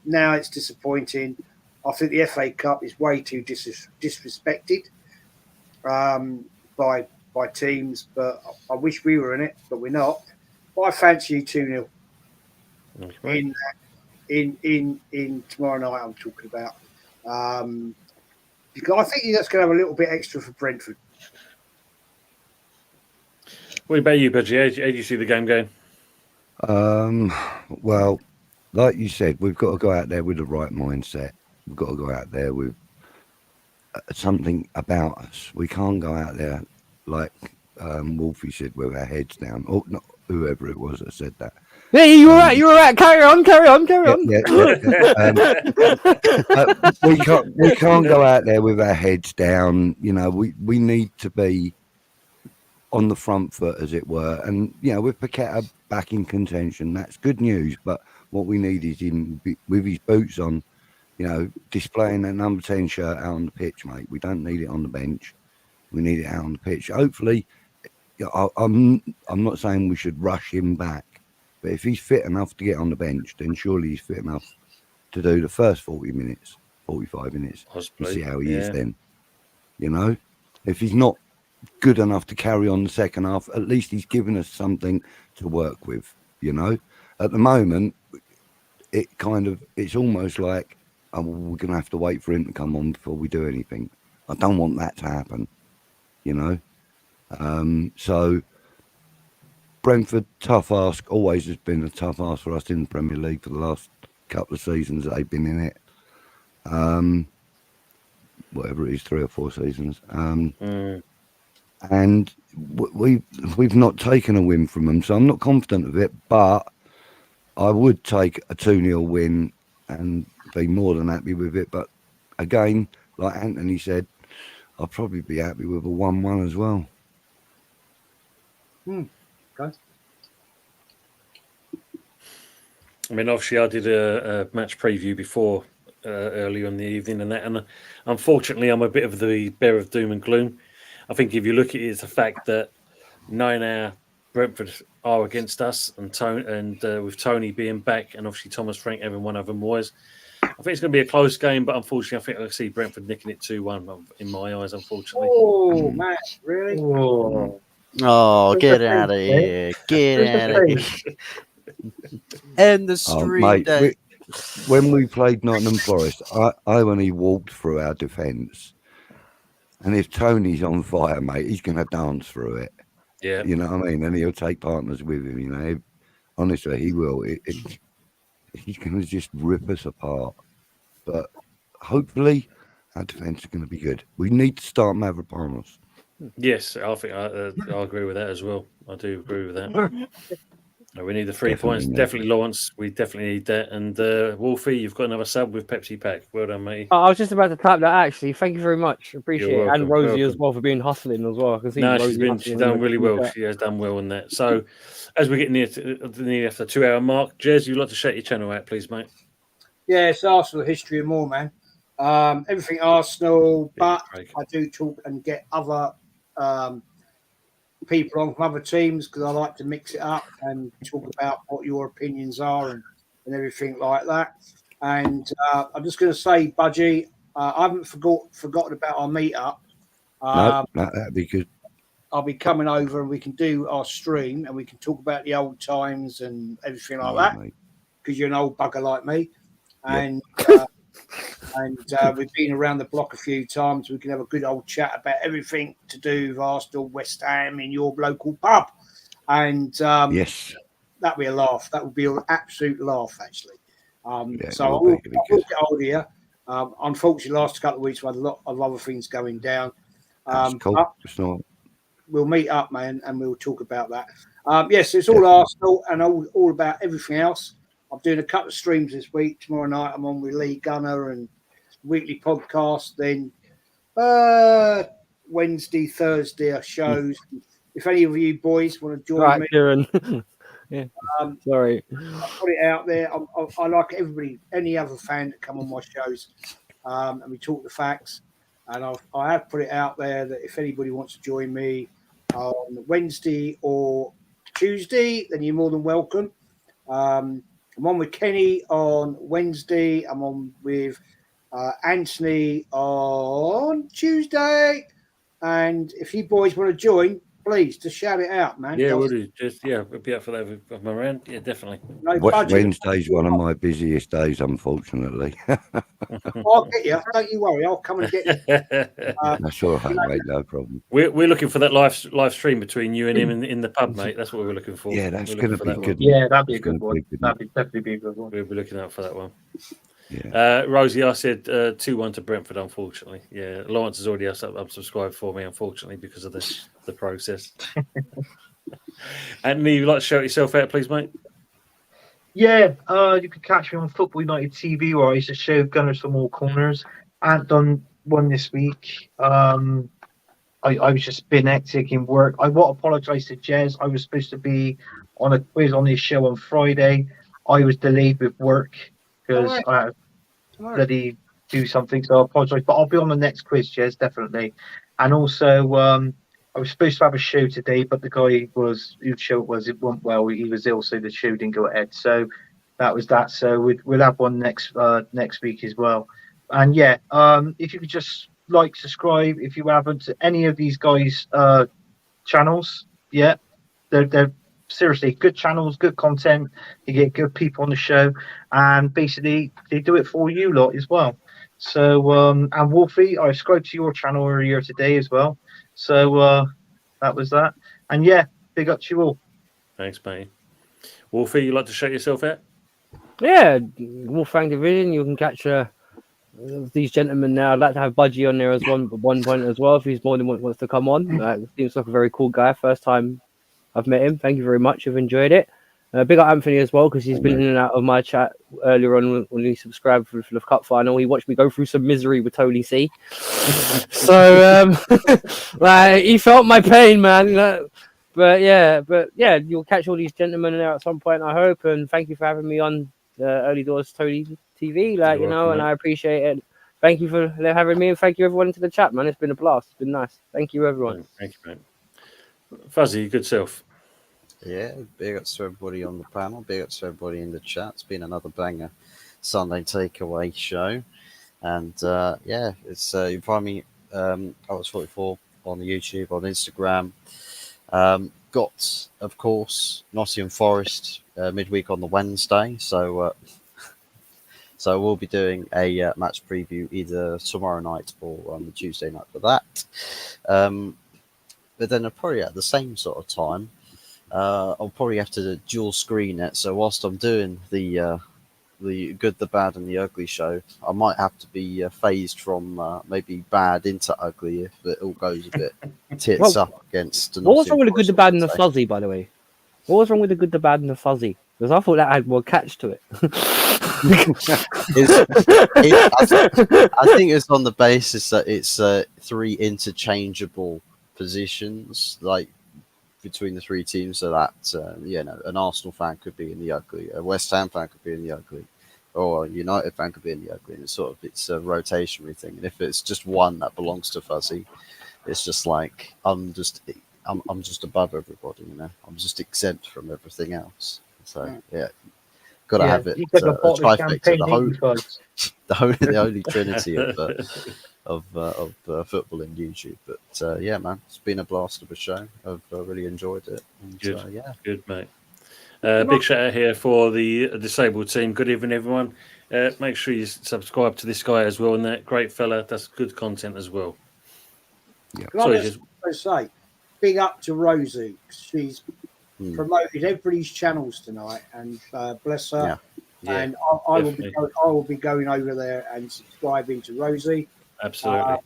now it's disappointing. I think the FA Cup is way too disrespected by teams, but I wish we were in it, but we're not. But I fancy 2-0 in tomorrow night. I'm talking about because I think that's going to have a little bit extra for Brentford. What about you, Budgie? How do you see the game going? Well, like you said, we've got to go out there with the right mindset. We've got to go out there with something about us. We can't go out there like Wolfie said, with our heads down, or not whoever it was that said that. Yeah, you were right. You were right. Carry on. We can't go out there with our heads down. You know, we need to be on the front foot, as it were. And you know, with Paqueta back in contention, that's good news. But what we need is him with his boots on, you know, displaying that number 10 shirt out on the pitch, mate. We don't need it on the bench. We need it out on the pitch. Hopefully, I'm not saying we should rush him back, but if he's fit enough to get on the bench, then surely he's fit enough to do the first 40 minutes, 45 minutes, and see how he is then. You know, if he's not good enough to carry on the second half, at least he's given us something to work with. You know, at the moment, it's almost like we're going to have to wait for him to come on before we do anything. I don't want that to happen. You know. So Brentford, tough ask, always has been a tough ask for us in the Premier League for the last couple of seasons that they've been in it. Whatever it is, 3 or 4 seasons. And we've not taken a win from them, so I'm not confident of it, but I would take a 2-0 win and be more than happy with it. But again, like Anthony said, I'll probably be happy with a 1-1 as well. Okay. I mean, obviously, I did a match preview before earlier in the evening, and unfortunately, I'm a bit of the bearer of doom and gloom. I think if you look at it, it's the fact that knowing how Brentford are against us, and with Tony being back, and obviously Thomas Frank having one of them was, I think it's going to be a close game. But unfortunately, I think I see Brentford nicking it 2-1 in my eyes. Unfortunately. Oh, Matt, really? Oh, get out of here! Get out of here! End the stream, when we played Nottingham Forest, I only walked through our defence, And if Tony's on fire, mate, he's going to dance through it. Yeah. You know what I mean? And he'll take partners with him, you know. Honestly, he will. He's going to just rip us apart. But hopefully, our defence is going to be good. We need to start Mavropanos. Yes, I think I agree with that as well. I do agree with that. We need the 3 points. Definitely, Lawrence. We definitely need that. And Wolfie, you've got another sub with Pepsi Pack. Well done, mate. I was just about to type that actually. Thank you very much. Appreciate You're it. welcome, And Rosie welcome. as well for being hustling as well. I can see No, Rosie she's done really well. She has done well on that. So, as we get near after the 2 hour mark, Jez, you'd like to shout your channel out, please, mate? Yeah, it's Arsenal history and more, man. Everything Arsenal, but I do talk and get other people on from other teams because I like to mix it up and talk about what your opinions are and everything like that. And I'm just going to say, Budgie, I haven't forgotten about our meetup. No, that'd be good. I'll be coming over and we can do our stream and we can talk about the old times and everything like that because you're an old bugger like me. And we've been around the block a few times. We can have a good old chat about everything to do with Arsenal, West Ham in your local pub. And yes, that'd be a laugh. That would be an absolute laugh, actually. So I will get hold of you. Unfortunately, last couple of weeks we had a lot of other things going down. That's cool. We'll meet up, man, and we'll talk about that. Yes, it's all Arsenal and all about everything else. I'm doing a couple of streams this week. Tomorrow night I'm on with Lee Gunner and weekly podcast. Then Wednesday, Thursday are shows. If any of you boys want to join me, Kieran. Yeah. Sorry. I'll put it out there. I like everybody, any other fan that come on my shows, and we talk the facts. And I have put it out there that if anybody wants to join me on Wednesday or Tuesday, then you're more than welcome. I'm on with Kenny on Wednesday. I'm on with Anthony on Tuesday. And if you boys want to join, please just shout it out, man. Yeah, we'll do. We'll be up for that if I'm around. Yeah, definitely. No Wednesday's one of my busiest days, unfortunately. I'll get you. Don't you worry. I'll come and get you. That's all right, mate. No problem. We're looking for that live stream between you and him in the pub, mate. That's what we're looking for. Yeah, that's going to be good. Yeah, that'd be a good one. That'd definitely be a good one. We'll be looking out for that one. Yeah. Rosie, I said 2-1 to Brentford, unfortunately. Yeah, Lawrence has already unsubscribed for me, unfortunately, because of the process. Anthony, you'd like to shout yourself out, please, mate? Yeah, you can catch me on Football United TV, where I used to show Gunners from all corners. I haven't done one this week. I was just been hectic in work. I want to apologise to Jez. I was supposed to be on a quiz on his show on Friday. I was delayed with work because I had to bloody do something, so I apologise. But I'll be on the next quiz, Jez, definitely. And also, I was supposed to have a show today, but the guy whose show it went well. He was ill, so the show didn't go ahead. So that was that. So we'll have one next week as well. And yeah, if you could just like, subscribe if you haven't to any of these guys' channels. Yeah, they're seriously good channels, good content. You get good people on the show, and basically they do it for you lot as well. So and Wolfie, I subscribed to your channel earlier today as well. So that was that. And yeah, big up to you all. Thanks, mate. Wolfie, you like to shout yourself out? Yeah, Wolfgang Division. You can catch these gentlemen now. I'd like to have Budgie on there as one point as well, if he's more than wants to come on. Seems like a very cool guy. First time I've met him. Thank you very much. I've enjoyed it. Big up Anthony as well, because he's been in and out of my chat earlier on when he subscribed for the cup final. He watched me go through some misery with Tony C. So like, he felt my pain, man. But yeah, you'll catch all these gentlemen there at some point, I hope. And thank you for having me on Early Doors Tony TV, welcome, and I appreciate it. Thank you for having me, and thank you everyone into the chat, man. It's been a blast. It's been nice. Thank you, everyone. Thank you, mate. Fuzzy, good self. Yeah, big ups to everybody on the panel. Big ups to everybody in the chat. It's been another banger Sunday takeaway show. And yeah, it's you find me I was 44 on the YouTube, on Instagram. Got, of course, Nottingham Forest midweek on the Wednesday. So So we'll be doing a match preview either tomorrow night or on the Tuesday night for that. But then probably at the same sort of time, I'll probably have to dual screen it. So whilst I'm doing the good, the bad, and the ugly show, I might have to be phased from maybe bad into ugly if it all goes a bit tits up against. What was wrong with the good, the bad, and the say. fuzzy? By the way, what was wrong with the good, the bad, and the fuzzy? Because I thought that had more catch to it. I think it's on the basis that it's 3 interchangeable positions, like between the 3 teams, so that an Arsenal fan could be in the ugly, a West Ham fan could be in the ugly, or a United fan could be in the ugly, and it's a rotationary thing. And if it's just one that belongs to fuzzy, it's just like I'm just above everybody, I'm just exempt from everything else. So got to have it. You got a bottle of Trifecta, champagne, the holy trinity of football in YouTube. But man, it's been a blast of a show. I've really enjoyed it. And, good mate. Big shout out here for the disabled team. Good evening, everyone. Make sure you subscribe to this guy as well, and that great fella does good content as well. Yeah. Can I just say, big up to Rosie. She's promoted everybody's channels tonight, and bless her. Yeah, and I will be going over there and subscribing to Rosie. Absolutely.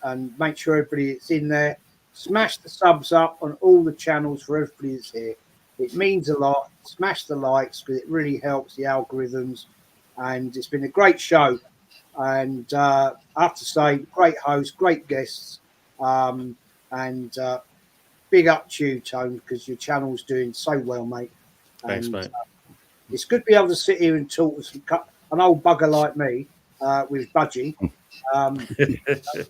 And make sure everybody that's in there, smash the subs up on all the channels for everybody that's here. It means a lot. Smash the likes because it really helps the algorithms. And it's been a great show. And I have to say, great host, great guests. And big up to you, Tone, because your channel's doing so well, mate. Thanks, and, mate. It's good to be able to sit here and talk to an old bugger like me with Budgie.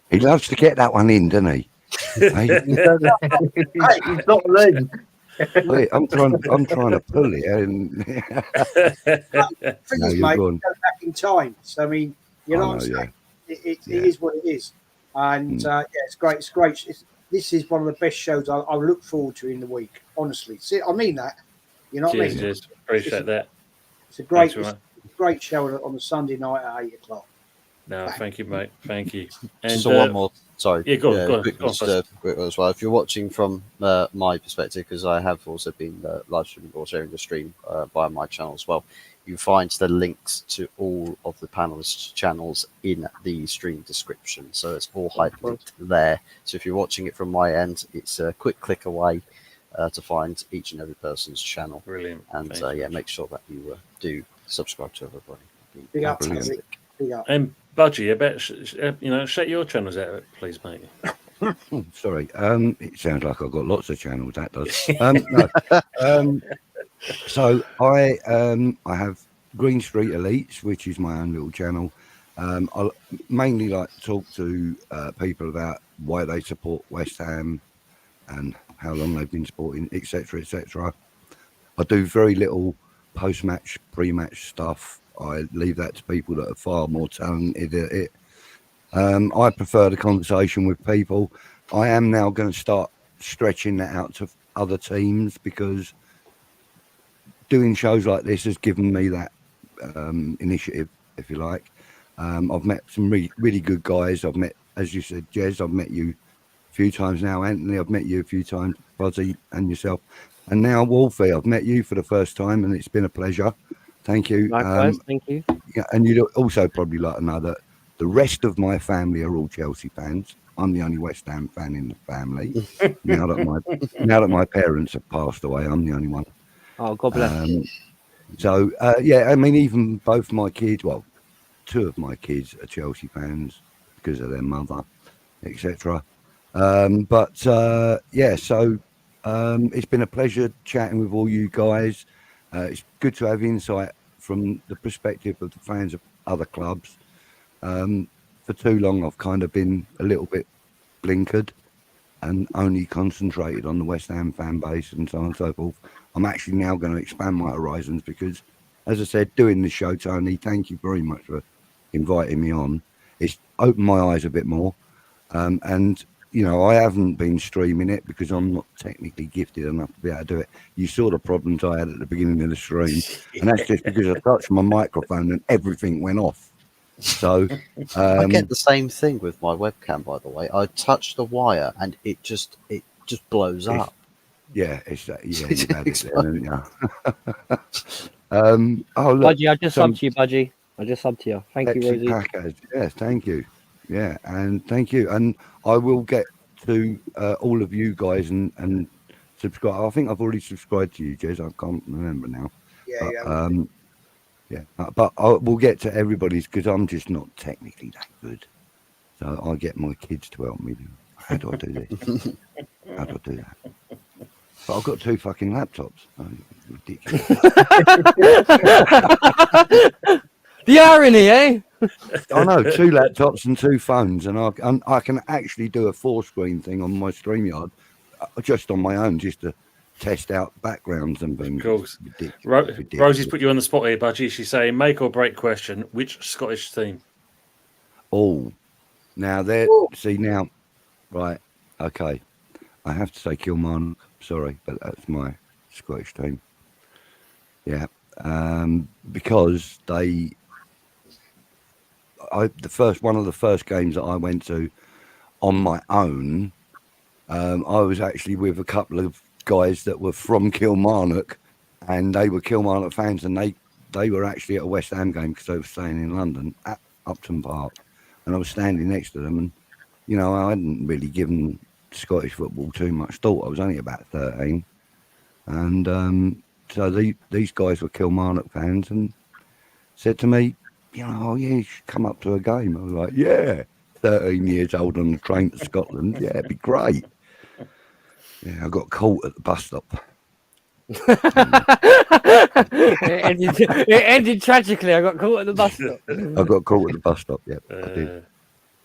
He loves to get that one in, doesn't he? Hey? He's not alone. Wait, I'm trying to pull it. And Things, mate, go back in time. So I mean, you know what I'm saying? It is what it is, and it's great. It's great. This is one of the best shows I look forward to in the week. Honestly, see, I mean that. You know what I mean? Cheers. Appreciate that. It's a great show on a Sunday night at 8:00. No, thank you, mate. Thank you. And so one more. Sorry. Yeah, go on. Quick as well. If you're watching from my perspective, because I have also been live streaming or sharing the stream via my channel as well, you find the links to all of the panelists' channels in the stream description. So it's all hyperlinked there. So if you're watching it from my end, it's a quick click away to find each and every person's channel. Brilliant. And make sure that you do subscribe to everybody. Big up, big up. And Budgie, I bet shut your channels out, please, mate. Sorry, it sounds like I've got lots of channels. That does. So I have Green Street Elites, which is my own little channel. I mainly like to talk to people about why they support West Ham and how long they've been supporting, etc., etc. I do very little post-match, pre-match stuff. I leave that to people that are far more talented at it. I prefer the conversation with people. I am now going to start stretching that out to other teams because doing shows like this has given me that initiative, if you like. I've met some really good guys. I've met, as you said, Jez, I've met you a few times now. Anthony, I've met you a few times, Fuzzy and yourself. And now, Wolfie, I've met you for the first time and it's been a pleasure. Thank you. Likewise, thank you. Yeah, and you'd also probably like to know that the rest of my family are all Chelsea fans. I'm the only West Ham fan in the family. now that my parents have passed away, I'm the only one. Oh, God bless. So I mean, even both my kids, well, 2 of my kids are Chelsea fans because of their mother, etc. So it's been a pleasure chatting with all you guys. It's good to have insight from the perspective of the fans of other clubs. For too long, I've kind of been a little bit blinkered and only concentrated on the West Ham fan base and so on and so forth. I'm actually now going to expand my horizons because, as I said, doing this show, Tony, thank you very much for inviting me on. It's opened my eyes a bit more. And you know, I haven't been streaming it because I'm not technically gifted enough to be able to do it. You saw the problems I had at the beginning of the stream, and that's just because I touched my microphone and everything went off. So I get the same thing with my webcam, by the way. I touch the wire and it just blows up. Yeah, it's that. Yeah, It you've had it then, explodes. haven't you? Oh, look, Budgie, I just subbed to you, Budgie. I just subbed to you. Thank you, Pepsi Rosie. Packers. Yes, thank you. Yeah, and thank you. And I will get to all of you guys and subscribe. I think I've already subscribed to you, Jez. I can't remember now. But we'll get to everybody's because I'm just not technically that good. So I get my kids to help me. How do I do this? How do I do that? But I've got 2 fucking laptops. Oh, ridiculous. The irony, eh? I know, 2 laptops and 2 phones, and I can actually do a 4-screen thing on my StreamYard just on my own, just to test out backgrounds and things. Of course. Ridiculous. Rosie's put you on the spot here, Budgie. She's saying, make or break question, which Scottish team? Oh, now there. See now, right? Okay, I have to say Kilmarnock. Sorry, but that's my Scottish team. Yeah, because one of the first games that I went to on my own, I was actually with a couple of guys that were from Kilmarnock, and they were Kilmarnock fans, and they were actually at a West Ham game because they were staying in London at Upton Park, and I was standing next to them, and you know, I hadn't really given Scottish football too much thought. I was only about 13, and so these guys were Kilmarnock fans and said to me, you know, oh yeah, you should come up to a game. I was like, yeah, 13 years old on the train to Scotland, yeah, it'd be great. Yeah, I got caught at the bus stop. It ended tragically. I got caught at the bus stop. I got caught at the bus stop, yeah, I did.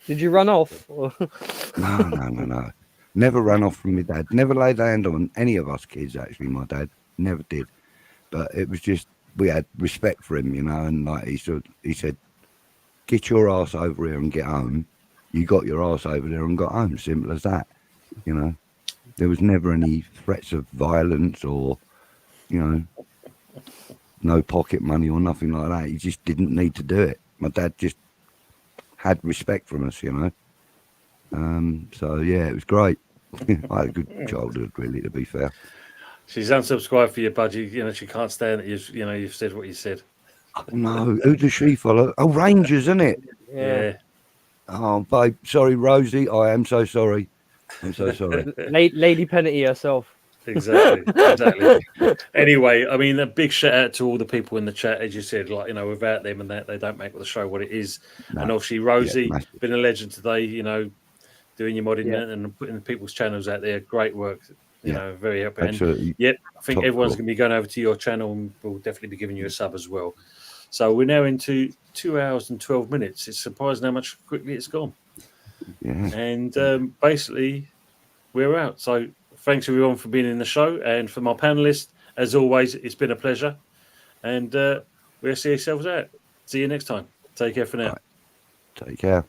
Did you run off? No. Never ran off from my dad. Never laid a hand on any of us kids, actually, my dad. Never did. But it was just, we had respect for him, you know, and like he said, get your ass over here and get home. You got your ass over there and got home. Simple as that, you know. There was never any threats of violence or, you know, no pocket money or nothing like that. He just didn't need to do it. My dad just had respect from us, you know. So yeah, it was great. I had a good childhood, really, to be fair. She's unsubscribed for you, Budgie. You know, she can't stand that you've said what you said. Oh, no, who does she follow? Oh, Rangers, isn't it? Yeah. Oh, babe, sorry, Rosie. I am so sorry. I'm so sorry. Lady Penalty herself. Exactly. Anyway, I mean, a big shout out to all the people in the chat, as you said. Like, you know, without them and that, they don't make the show what it is. No. And obviously, Rosie, been a legend today. You know, doing your modding and putting people's channels out there. Great work. You know, very happy. Absolutely. And I think everyone's going to be going over to your channel, and we'll definitely be giving you a sub as well. So we're now into 2 hours and 12 minutes. It's surprising how much quickly it's gone. Yeah. And basically, we're out. So thanks everyone for being in the show, and for my panelists, as always, it's been a pleasure. And we'll see yourselves out. See you next time. Take care for now. Right. Take care.